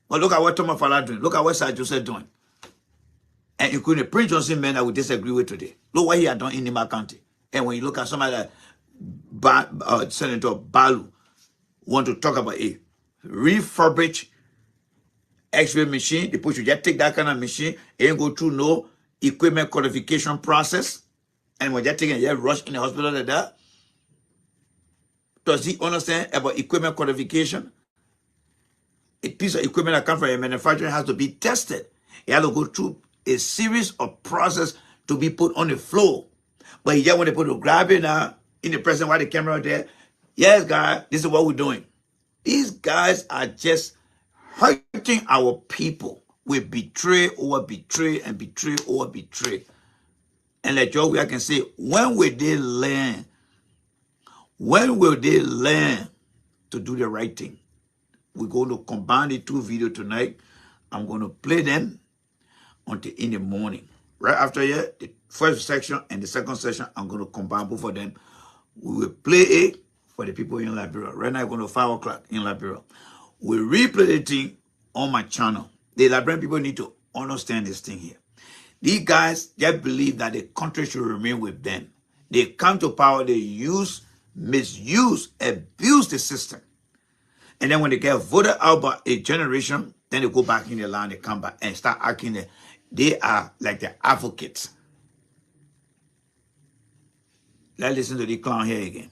But look at what Thomas Fala doing. Look at what Sir Joseph doing. and including the Prince Johnson men that we disagree with today. Look what he had done in Nima County. And when you look at somebody like Senator Balu, want to talk about a refurbished X-ray machine, they put you just take that kind of machine, it ain't go through no equipment qualification process, and when you're taking just rush in the hospital like that. Does he understand about equipment qualification? A piece of equipment that comes from a manufacturer has to be tested. It has to go through a series of process to be put on the floor. But he just want to put to grab it now in the present while the camera out there. Yes, guys, this is what we're doing. These guys are just hurting our people with betray over betray and betray over betray. And like Joe, I can say, when will they learn? When will they learn to do the right thing? We're going to combine the two videos tonight. I'm going to play them until in the morning. Right after here, the first section and the second section, I'm going to combine both of them. We will play it for the people in Liberia. Right now, I'm going to 5 o'clock in Liberia. We replay the thing on my channel. The Liberian people need to understand this thing here. These guys, they believe that the country should remain with them. They come to power, they use, misuse, abuse the system. And then when they get voted out by a generation, then they go back in the land, they come back and start acting that they are like the advocates. Let's listen to the clown here again.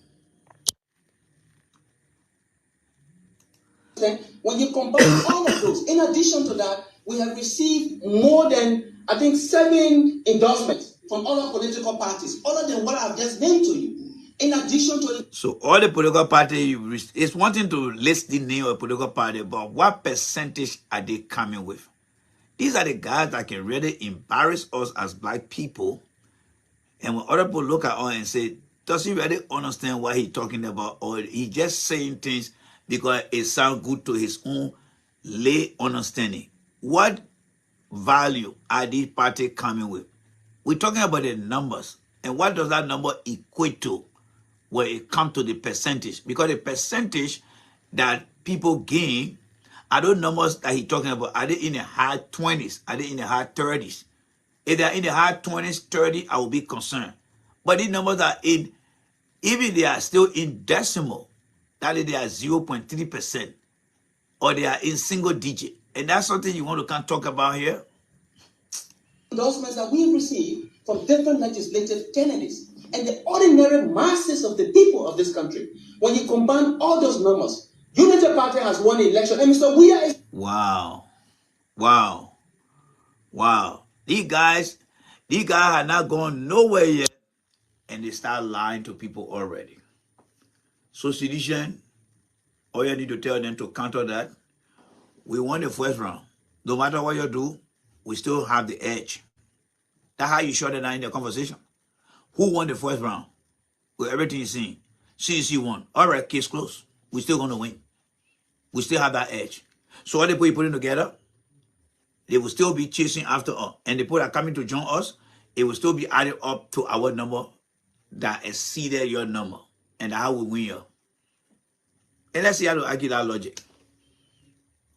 When you combine all of those, in addition to that, we have received more than, I think, 7 endorsements from other political parties, other than what I've just named to you. In addition to it. So all the political parties, it's one thing to list the name of a political party, but what percentage are they coming with? These are the guys that can really embarrass us as black people. And when other people look at us and say, does he really understand what he's talking about? Or he just saying things because it sounds good to his own lay understanding. What value are these parties coming with? We're talking about the numbers. And what does that number equate to when it comes to the percentage? Because the percentage that people gain are those numbers that he's talking about. Are they in the high 20s? Are they in the high 30s? If they're in the high 20s, 30, I will be concerned. But these numbers are in, even they are still in decimal, that is, they are 0.3%, or they are in single digit. And that's something you want to kind of talk about here? Endorsements that we receive from different legislative candidates and the ordinary masses of the people of this country. When you combine all those numbers, Unity Party has won the election. And Mr. Weah is... Wow. Wow. Wow. These guys are not going nowhere yet, and they start lying to people already. So, sedition, all you need to tell them to counter that. We won the first round. No matter what you do, we still have the edge. That's how you shut it down in the conversation. Who won the first round? With everything you're seeing. CDC won. All right, case closed. We're still going to win. We still have that edge. So all the people you putting together, they will still be chasing after us. And the people that are coming to join us, it will still be added up to our number that exceeded your number. And that's how we win you. And let's see how to argue that logic.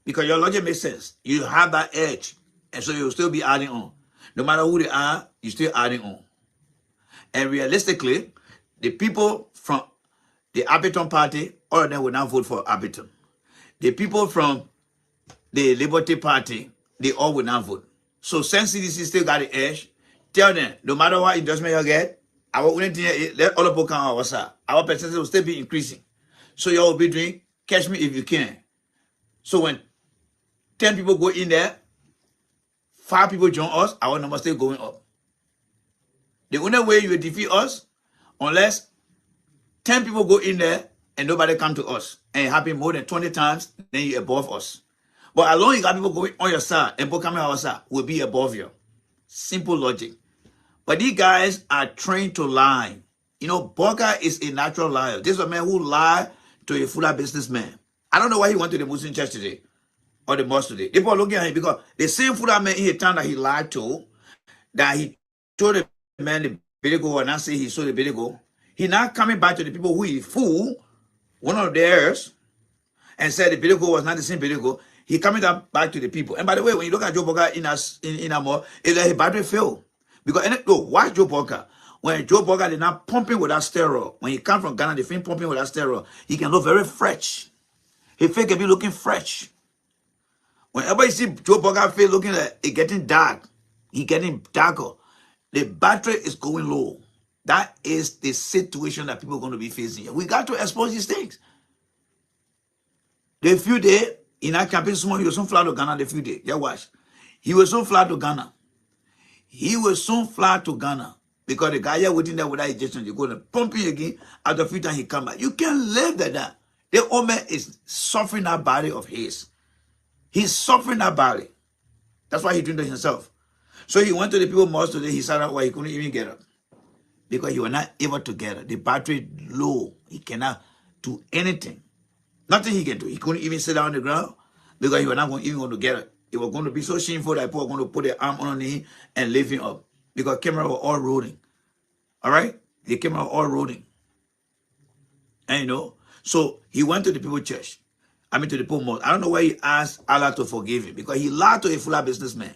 Because your logic makes sense. You have that edge. And so you'll still be adding on. No matter who they are, you're still adding on. And realistically, the people from the Abington Party, all of them will now vote for Abington. The people from the Liberty Party, they all will now vote. So since CDC still got the edge, tell them, no matter what endorsement you get, our only thing is let all the people come on our side. Our percentage will still be increasing. So you all will be doing, catch me if you can. So when 10 people go in there, 5 people join us, our number still going up. The only way you will defeat us, unless 10 people go in there and nobody come to us, and it happen more than 20 times, then you're above us. But as long as you got people going on your side and people coming on our side, we'll be above you. Simple logic. But these guys are trained to lie. You know, Boakai is a natural liar. This is a man who lied to a fuller businessman. I don't know why he went to the Muslim church today or the mosque today. People are looking at him because the same fuller man in the town that he lied to, that he told the man the Bedigo and not say he saw the Bedigo, he now coming back to the people who he fooled, one of theirs, and said the Bedigo was not the same Bedigo. He coming back to the people. And by the way, when you look at Joe Boakai in Amor, it's like his battery failed. Because, watch Joe Boakai. When Joe Boakai is not pumping with that steroid, when he come from Ghana, they finish pumping with that steroid, he can look very fresh. His face can be looking fresh. Whenever you see Joe Boakai face looking like it getting dark, he getting darker, the battery is going low. That is the situation that people are going to be facing here. We got to expose these things. The few days, in our campaign, he was soon fly to Ghana the few days. Yeah, watch. He was soon fly to Ghana. He will soon fly to Ghana. Because the guy here waiting there without injection, you go to pumping again, after a few times he come back. You can't live like that. The old man is suffering that body of his. He's suffering that body. That's why he's doing it himself. So he went to the people most today, he sat up where he couldn't even get up. Because he was not able to get up. The battery low. He cannot do anything. Nothing he can do. He couldn't even sit down on the ground because he was not even going to get up. It was going to be so shameful that people were going to put their arm on him and lift him up. Because camera were all rolling. All right? The camera were all rolling. And so he went to the people church. To the people mosque. I don't know why he asked Allah to forgive him. Because he lied to a full businessman.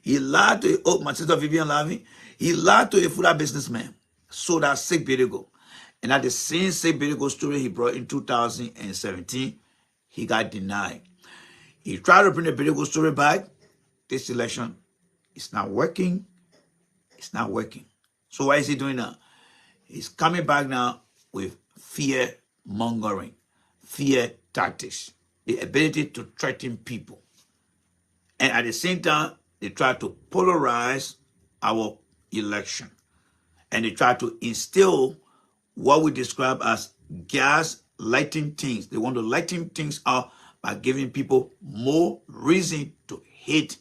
He lied to my sister Vivian Lavi. He lied to a full businessman. So that sick baby go. And at the same sick baby go story he brought in 2017, he got denied. He tried to bring the baby go story back. This election, it's not working. It's not working. So why is he doing that? He's coming back now with fear mongering, fear tactics, the ability to threaten people. And at the same time, they try to polarize our election. And they try to instill what we describe as gas lighting things. They want to lighten things up by giving people more reason to hate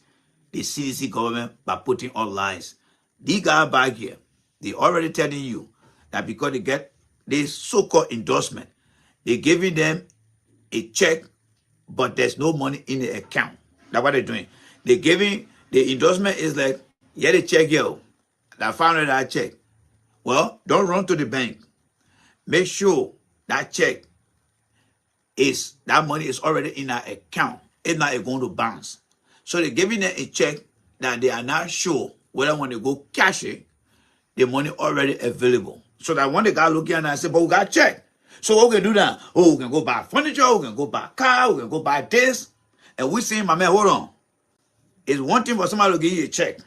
the CDC government by putting on lies. These guys back here, they already telling you that because they get this so-called endorsement, they're giving them a check, but there's no money in the account. That's what they're doing. They're giving, the endorsement is like, yeah, the check, yo, that $500 check. Well, don't run to the bank. Make sure that check is, that money is already in our account. It's not going to bounce. So they're giving them a check that they are not sure whether when they go cash it, the money already available. So that when the guy looking at it and say, but we got check. So what we can do now? Oh, we can go buy furniture, we can go buy a car, we can go buy this. And we saying, my man, hold on. It's one thing for somebody to give you a check.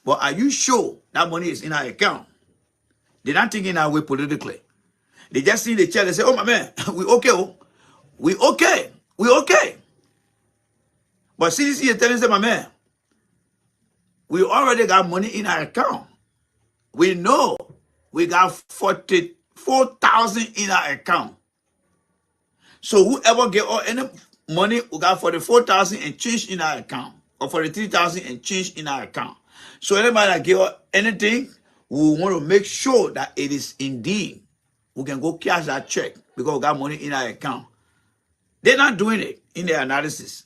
But are you sure that money is in our account? They're not thinking that way politically. They just see the check, they say, oh, my man, we okay. Oh. We okay. We okay. But CDC is telling them, my man, we already got money in our account. We know we got 44,000 in our account. So whoever get all any money, we got 44,000 and change in our account. Or 43,000 and change in our account. So anybody that give us anything, we want to make sure that it is indeed, we can go cash that check because we got money in our account. They're not doing it in their analysis.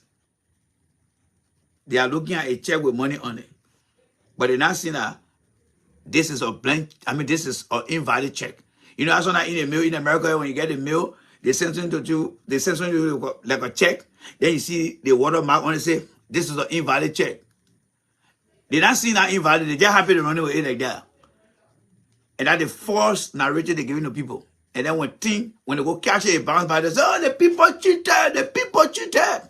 They are looking at a check with money on it. But they're not seeing that this is a blank, this is an invalid check. That's why in the mail in America, when you get the mail, they send something to you, they send something to you like a check. Then you see the watermark on it say, this is an invalid check. They're not seeing that invalid, they're just happy to run away like that. And that's the false narrative they're giving to people. And then when they go catch it, bounce by, they say, oh, the people cheated, the people cheated.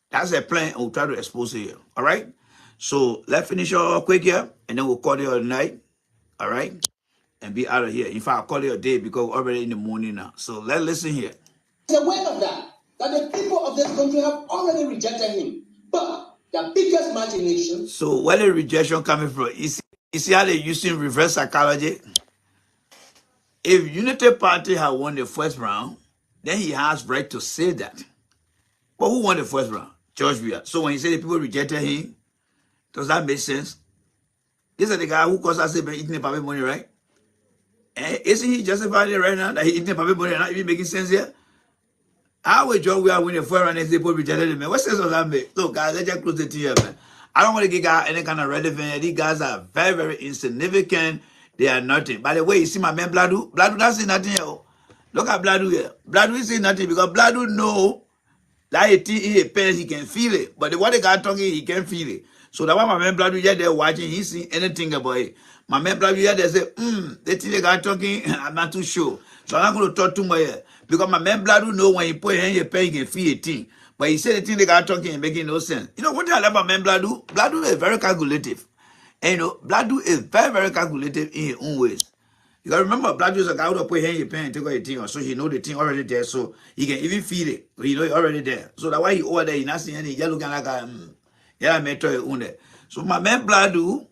That's their plan, and we'll try to expose it here. All right? So let's finish all quick here, and then we'll call it a night. All right? And be out of here. In fact, I'll call it a day because we're already in the morning now. So let's listen here. He's aware of that the people of this country have already rejected him. But the biggest imagination. So where the rejection coming from? You see how they're using reverse psychology? If Unity Party had won the first round, then he has right to say that. But who won the first round? George Weah. So when he said the people rejected him, does that make sense? This is the guy who caused us eating the public money, right? And isn't he justifying it right now that he eating the public money and not even making sense here? How will George Weah win the first round and people rejected him, man? What sense does that make? Look, guys, let's just close the here, man. I don't want to give guys any kind of relevance. These guys are very, very insignificant. They are nothing. By the way, you see my man Bladu? Bladu doesn't say nothing here. Look at Bladu here. Bladu is saying nothing because Bladu know that it in a pen, he can feel it. But the what the guy talking, he can't feel it. So that's why my man Bladu there watching, he see anything about it. My man Bladu there say, the thing the guy talking, I'm not too sure. So I'm not going to talk too much here. Because my man Bladu know when he put in a pen, he can feel a thing. But he said the thing the guy talking and making no sense. You know what I love about man Bladu? Bladu is very calculative. And you know, Bladu is very, very calculative in his own ways. You gotta remember, Bladu is a guy who put hand in your pen and take out a thing, so he know the thing already there, so he can even feel it. He know it already there. So that's why he over there, he not seeing any yellow kind like yeah, metro on there. So my man Bladu,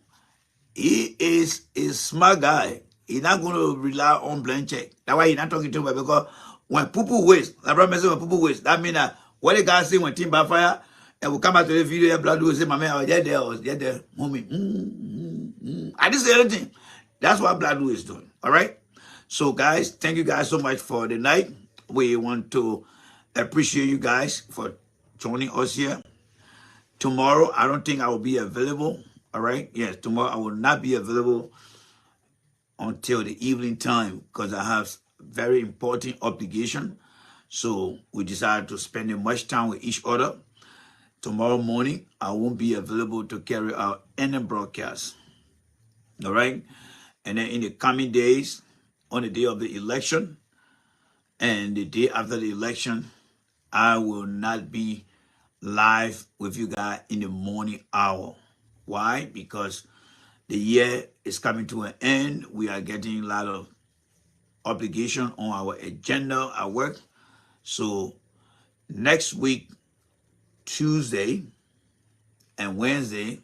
he is a smart guy. He not gonna rely on blank check. That's why he not talking to me because when people waste, like brother say when people waste, that mean that what the guy say when team backfire, and we come back to the video, Bladu will say, my man, I was there, homie. I didn't say anything. That's what Bladu is doing. All right. So, guys, thank you guys so much for the night. We want to appreciate you guys for joining us here. Tomorrow, I don't think I will be available. All right. Yes, tomorrow I will not be available until the evening time because I have very important obligation. So we decided to spend much time with each other. Tomorrow morning, I won't be available to carry out any broadcast. All right. And then in the coming days, on the day of the election and the day after the election, I will not be live with you guys in the morning hour. Why? Because the year is coming to an end. We are getting a lot of obligation on our agenda at work. So next week, Tuesday and Wednesday,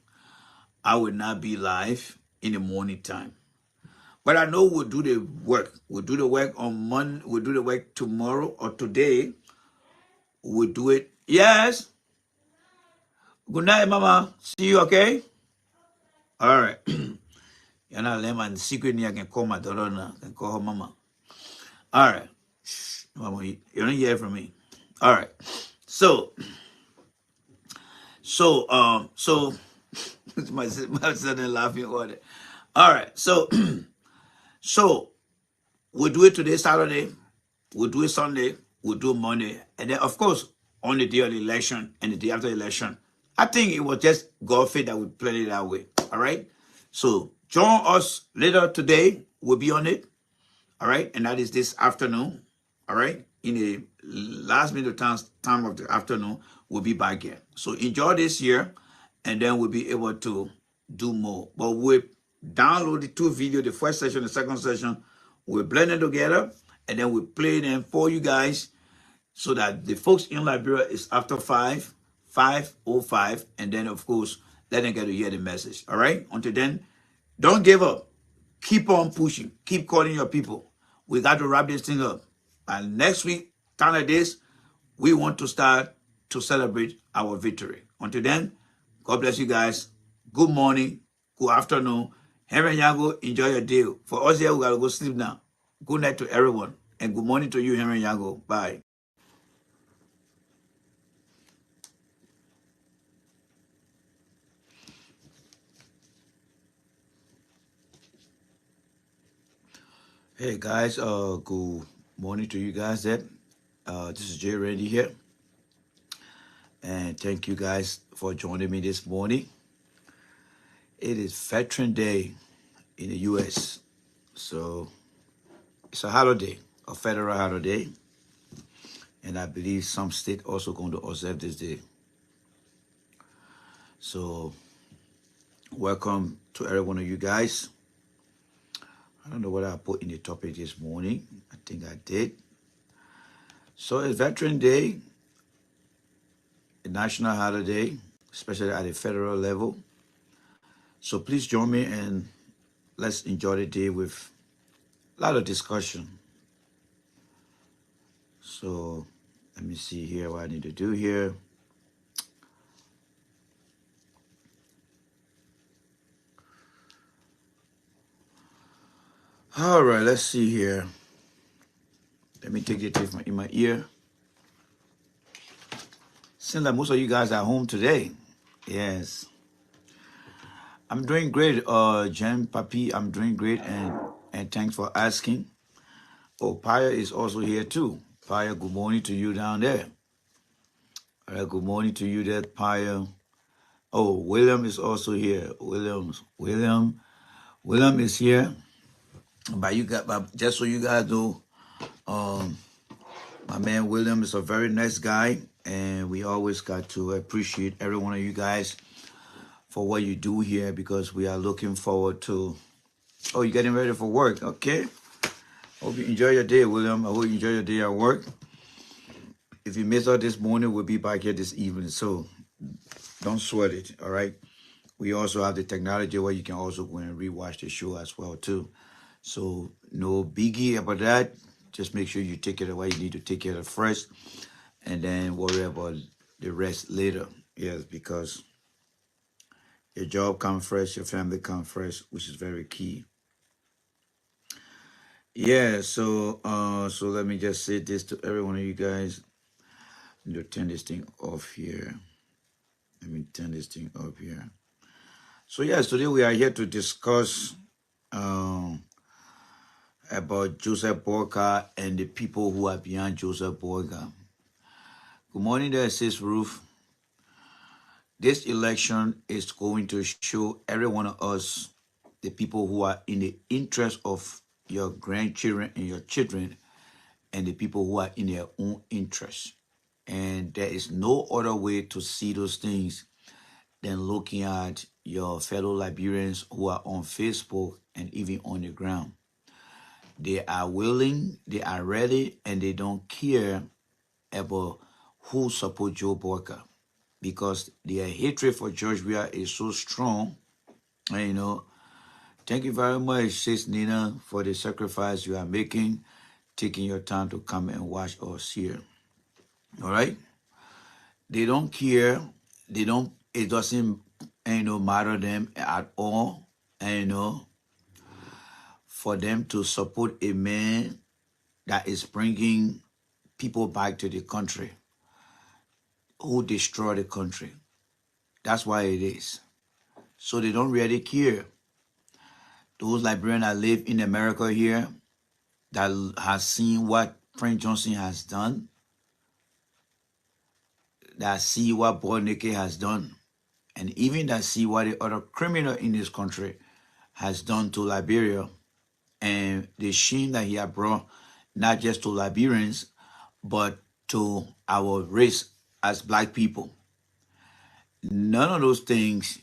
I will not be live in the morning time. But I know we'll do the work. We'll do the work on Monday. We'll do the work tomorrow or today. We'll do it. Yes. Good night, Mama. See you, okay? All right. You're not lemon. Secretly, I can call my daughter now. I can call her Mama. All right. Mama, you don't hear from me. All right. So my son laughing order. All right. So we'll do it today, Saturday. We'll do it Sunday. We'll do Monday. And then, of course, on the day of the election and the day after the election, I think it was just God fate that we planned it that way. All right? So join us later today. We'll be on it. All right? And that is this afternoon. All right? In the last minute time of the afternoon, we'll be back here. So enjoy this year, and then we'll be able to do more. But we'll download the two videos, the first session, the second session. We'll blend them together, and then we'll play them for you guys so that the folks in Liberia is after 5:05, and then, of course, let them get to hear the message. All right? Until then, don't give up. Keep on pushing. Keep calling your people. We got to wrap this thing up. And next week, time like this, we want to start to celebrate our victory. Until then, God bless you guys. Good morning. Good afternoon. Henry Yango, enjoy your day. For us here, we got to go sleep now. Good night to everyone. And good morning to you, Henry Yango. Bye. Hey guys, good morning to you guys there. This is Jay Randy here. And thank you guys for joining me this morning. It is Veteran Day in the US. So it's a holiday, a federal holiday. And I believe some state also going to observe this day. So welcome to every one of you guys. I don't know what I put in the topic this morning. I think I did. So it's Veteran Day, a national holiday, especially at the federal level. So please join me and let's enjoy the day with a lot of discussion. So let me see here what I need to do here. All right, let's see here. Let me take it in my ear. Seems like most of you guys are home today. Yes. I'm doing great, Jen Papi. I'm doing great, and thanks for asking. Oh, Paya is also here too. Paya, good morning to you down there. All right, good morning to you there, Paya. Oh, William is also here. William is here. But just so you guys know, my man William is a very nice guy, and we always got to appreciate every one of you guys for what you do here, because we are looking forward to. Oh, you're getting ready for work. Okay. Hope you enjoy your day, William. I hope you enjoy your day at work. If you miss out this morning, we'll be back here this evening. So don't sweat it, all right? We also have the technology where you can also go and rewatch the show as well, too. So no biggie about that. Just make sure you take care of what you need to take care of first, and then worry about the rest later. Yes, because your job comes first, your family comes first, which is very key. Yeah, so let me just say this to every one of you guys. Let me turn this thing off here. Let me turn this thing up here. So yes, today we are here to discuss about Joseph Boakai and the people who are behind Joseph Boakai. Good morning there, Sis Ruth. This election is going to show every one of us, the people who are in the interest of your grandchildren and your children, and the people who are in their own interest. And there is no other way to see those things than looking at your fellow Liberians who are on Facebook and even on the ground. They are willing, they are ready, and they don't care about who support Joe Boakai, because their hatred for George Weah is so strong. And thank you very much, Sis Nina, for the sacrifice you are making, taking your time to come and watch us here. All right? They don't care. It doesn't, matter them at all, for them to support a man that is bringing people back to the country, who destroy the country. That's why it is. So they don't really care. Those Liberians that live in America here, that has seen what Frank Johnson has done, that see what Boakai has done, and even that see what the other criminal in this country has done to Liberia, and the shame that he has brought not just to Liberians, but to our race as black people. None of those things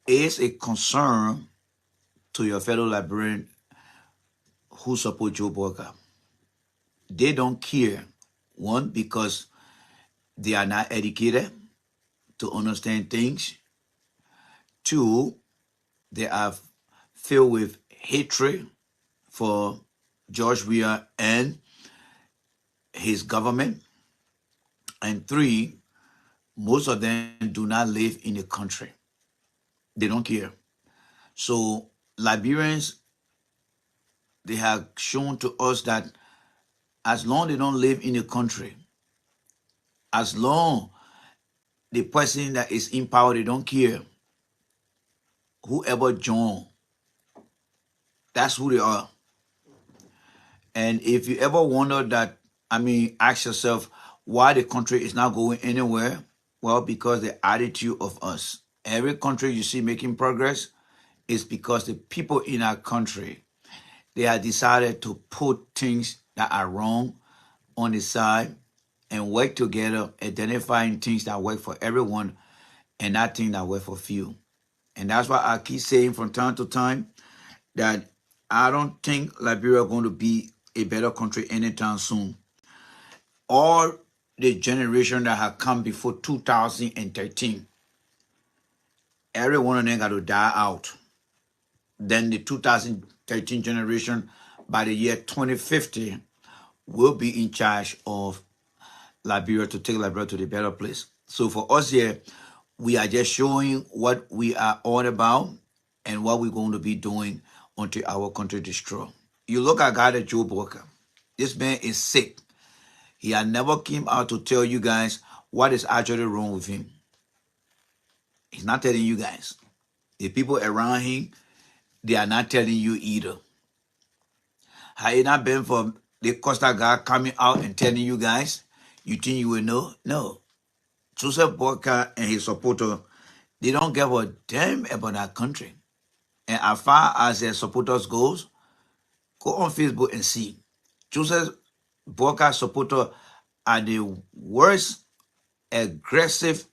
is a concern to your fellow Liberian who support Joe Boakai. They don't care. One, because they are not educated to understand things. Two, they are filled with hatred for George Weah and his government. And three, most of them do not live in the country. They don't care. So Liberians, they have shown to us that as long they don't live in the country, as long the person that is in power, they don't care. Whoever join, that's who they are. And if you ever wonder that, ask yourself why the country is not going anywhere. Well, because the attitude of us. Every country you see making progress is because the people in our country, they have decided to put things that are wrong on the side and work together, identifying things that work for everyone and not things that work for few. And that's why I keep saying from time to time that I don't think Liberia is going to be a better country anytime soon. All the generation that have come before 2013, every one of them got to die out. Then the 2013 generation, by the year 2050, will be in charge of Liberia to take Liberia to the better place. So for us here, we are just showing what we are all about and what we're going to be doing until our country destroyed. You look at God at Joe Boakai. This man is sick. He had never came out to tell you guys what is actually wrong with him. He's not telling you guys. The people around him, they are not telling you either. Had it not been for the Costa guy coming out and telling you guys, You think you will know? No. Joseph Boakai and his supporter, they don't give a damn about that country. And as far as their supporters goes, go on Facebook and see. Joseph Boakai supporter are the worst aggressive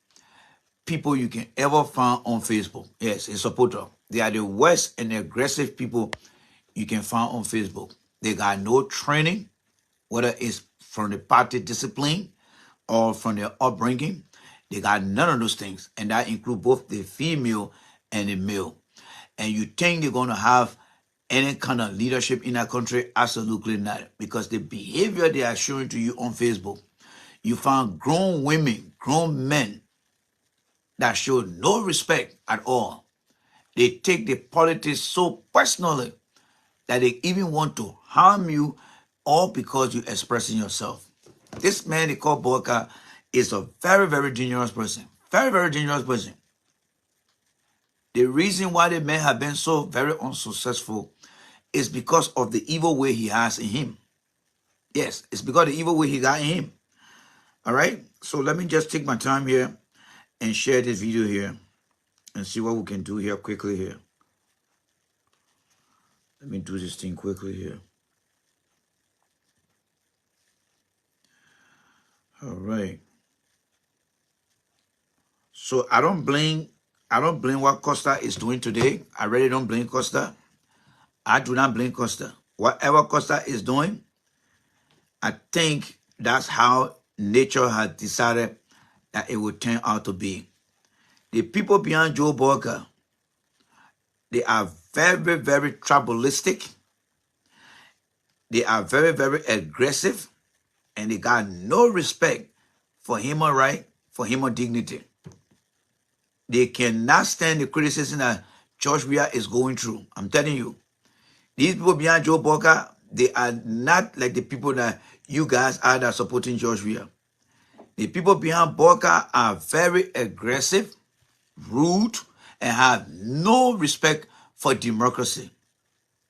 people you can ever find on Facebook. Yes, a supporter. They are the worst and aggressive people you can find on Facebook. They got no training, whether it's from the party discipline or from their upbringing. They got none of those things. And that includes both the female and the male. And you think they're going to have any kind of leadership in that country? Absolutely not. Because the behavior they are showing to you on Facebook, you find grown women, grown men that show no respect at all. They take the politics so personally that they even want to harm you all because you're expressing yourself. This man they call Boakai is a very, very dangerous person. Very, very dangerous person. The reason why the man have been so very unsuccessful is because of the evil way he has in him. Yes, it's because of the evil way he got in him. All right? So let me just take my time here and share this video here and see what we can do here quickly here. Let me do this thing quickly here. All right. So I don't blame what Costa is doing today. I really don't blame Costa. I do not blame Costa. Whatever Costa is doing, I think that's how nature has decided that it will turn out to be. The people behind Joe Boakai, they are very, very tribalistic. They are very, very aggressive. And they got no respect for human right, for human dignity. They cannot stand the criticism that George Weah is going through. I'm telling you. These people behind Joe Boakai, they are not like the people that you guys are that are supporting George Weah. The people behind Boakai are very aggressive, rude, and have no respect for democracy.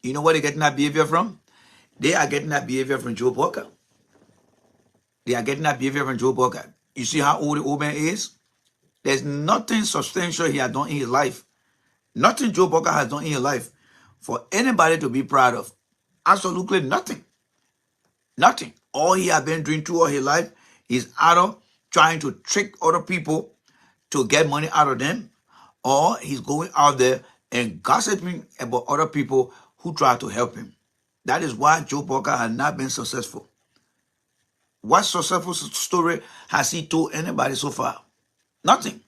You know where they're getting that behavior from? They are getting that behavior from Joe Boakai. They are getting that behavior from Joe Boakai. You see how old the old man is? There's nothing substantial he has done in his life. Nothing Joe Boakai has done in his life for anybody to be proud of. Absolutely nothing. Nothing. All he has been doing throughout his life is either trying to trick other people to get money out of them, or he's going out there and gossiping about other people who try to help him. That is why Joe Boakai has not been successful. What successful story has he told anybody so far? Nothing.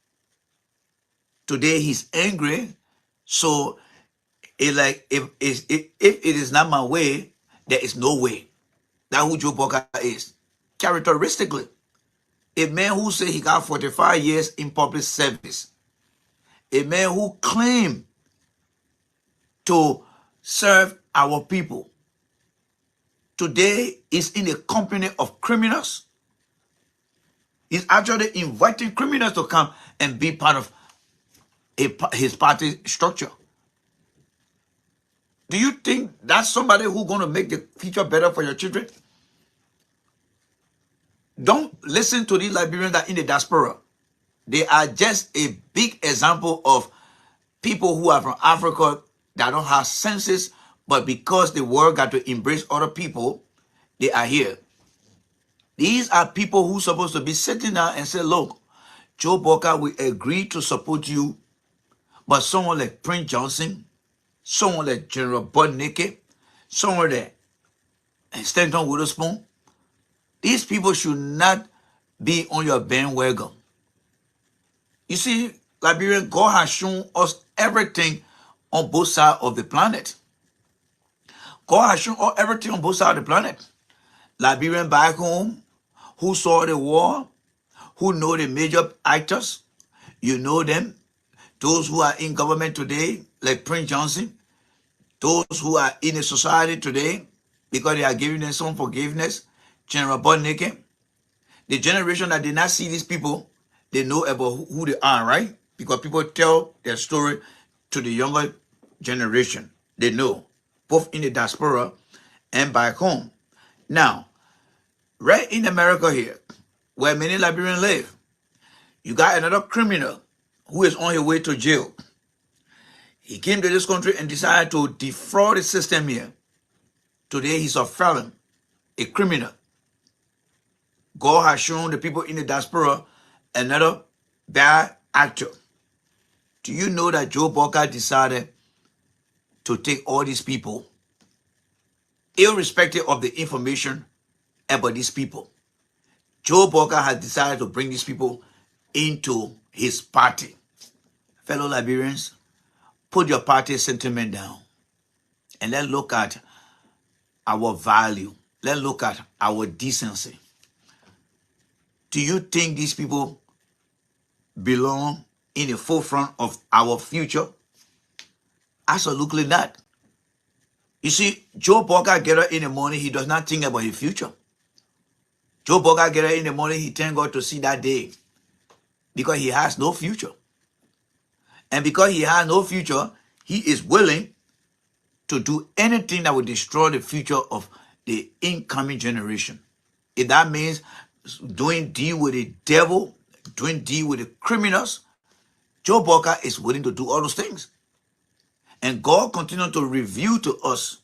Today he's angry, so it's like if it is not my way, there is no way. That's who Joe Boakai is. Characteristically, a man who said he got 45 years in public service, a man who claimed to serve our people, today is in the company of criminals. He's actually inviting criminals to come and be part of his party structure. Do you think that's somebody who's going to make the future better for your children? Don't listen to these Liberians that are in the diaspora. They are just a big example of people who are from Africa that don't have senses, but because the world got to embrace other people, they are here. These are people who are supposed to be sitting down and say, look, Joe Boakai will agree to support you, but someone like Prince Johnson, someone like General Bud Nickey, someone like Stanton Witherspoon, these people should not be on your bandwagon. You see, Liberian, God has shown us everything on both sides of the planet. God has shown us everything on both sides of the planet. Liberian back home, who saw the war, who know the major actors, you know them. Those who are in government today, like Prince Johnson, those who are in the society today, because they are giving them some forgiveness, General Bud Nickey. The generation that did not see these people, they know about who they are, right? Because people tell their story to the younger generation. They know, both in the diaspora and back home. Now, right in America here, where many Liberians live. You got another criminal who is on his way to jail. He came to this country and decided to defraud the system here. Today he's a felon, a criminal. God has shown the people in the diaspora another bad actor. Do you know that Joe Boakai decided to take all these people, irrespective of the information about these people? Joe Boakai has decided to bring these people into his party. Fellow Liberians, put your party sentiment down and let's look at our value. Let's look at our decency. Do you think these people belong in the forefront of our future? Absolutely not. You see, Joe Boakai get up in the morning, he does not think about his future. Joe Boakai get up in the morning, he thank God to see that day because he has no future. And because he has no future, he is willing to do anything that will destroy the future of the incoming generation. If that means doing deal with the devil, doing deal with the criminals, Joe Boakai is willing to do all those things. And God continues to reveal to us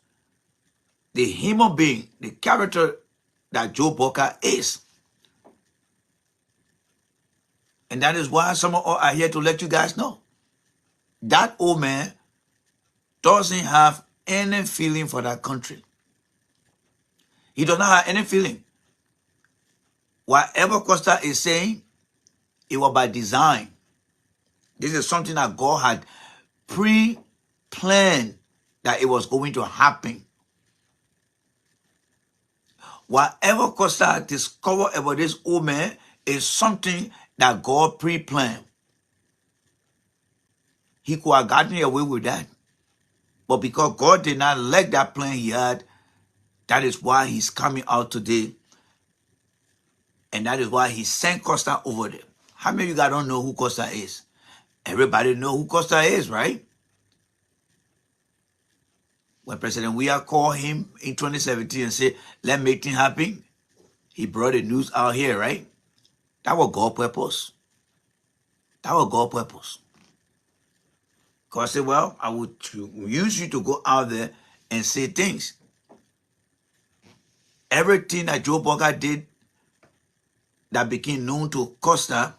the human being, the character that Joe Boakai is. And that is why some of us are here to let you guys know. That old man doesn't have any feeling for that country. He does not have any feeling. Whatever Costa is saying, it was by design. This is something that God had pre-planned that it was going to happen. Whatever Costa discovered about this old man is something that God pre-planned. He could have gotten away with that. But because God did not let that plan he had, that is why he's coming out today. And that is why he sent Costa over there. How many of you guys don't know who Costa is? Everybody know who Costa is, right? When President Weah called him in 2017 and said, let's make things happen, he brought the news out here, right? That was God's purpose. That was God's purpose. God said, well, I would use you to go out there and say things. Everything that Joe Boakai did that became known to Costa,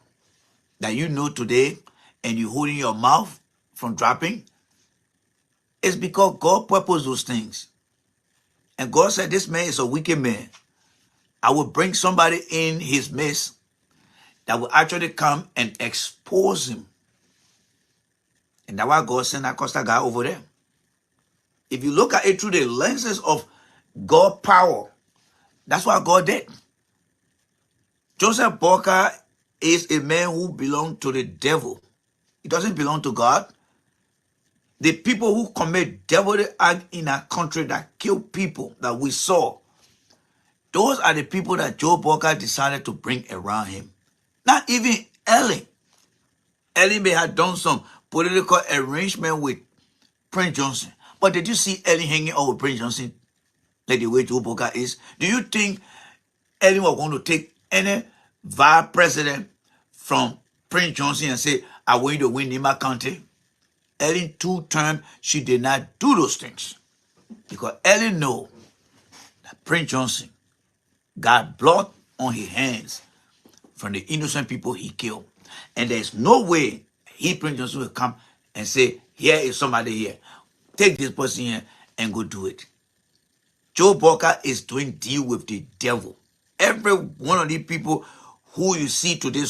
that you know today, and you holding your mouth from dropping, is because God purposed those things. And God said, this man is a wicked man. I will bring somebody in his midst that will actually come and expose him. And that's why God sent that Costa guy over there. If you look at it through the lenses of God's power, that's what God did. Joseph Boakai is a man who belonged to the devil. He doesn't belong to God. The people who commit devilly act in a country that kill people that we saw, those are the people that Joe Boakai decided to bring around him. Not even Ellie. Ellie may have done some political arrangement with Prince Johnson. But did you see Ellie hanging out with Prince Johnson like the way Joe Boakai is? Do you think Ellie was going to take any vice president from Prince Johnson and say, I want you to win Nima County? Ellie 2 terms, she did not do those things. Because Ellie know that Prince Johnson got blood on his hands from the innocent people he killed. And there's no way Prince Johnson will come and say, here is somebody here. Take this person here and go do it. Joe Boakai is doing deal with the devil. Every one of these people who you see today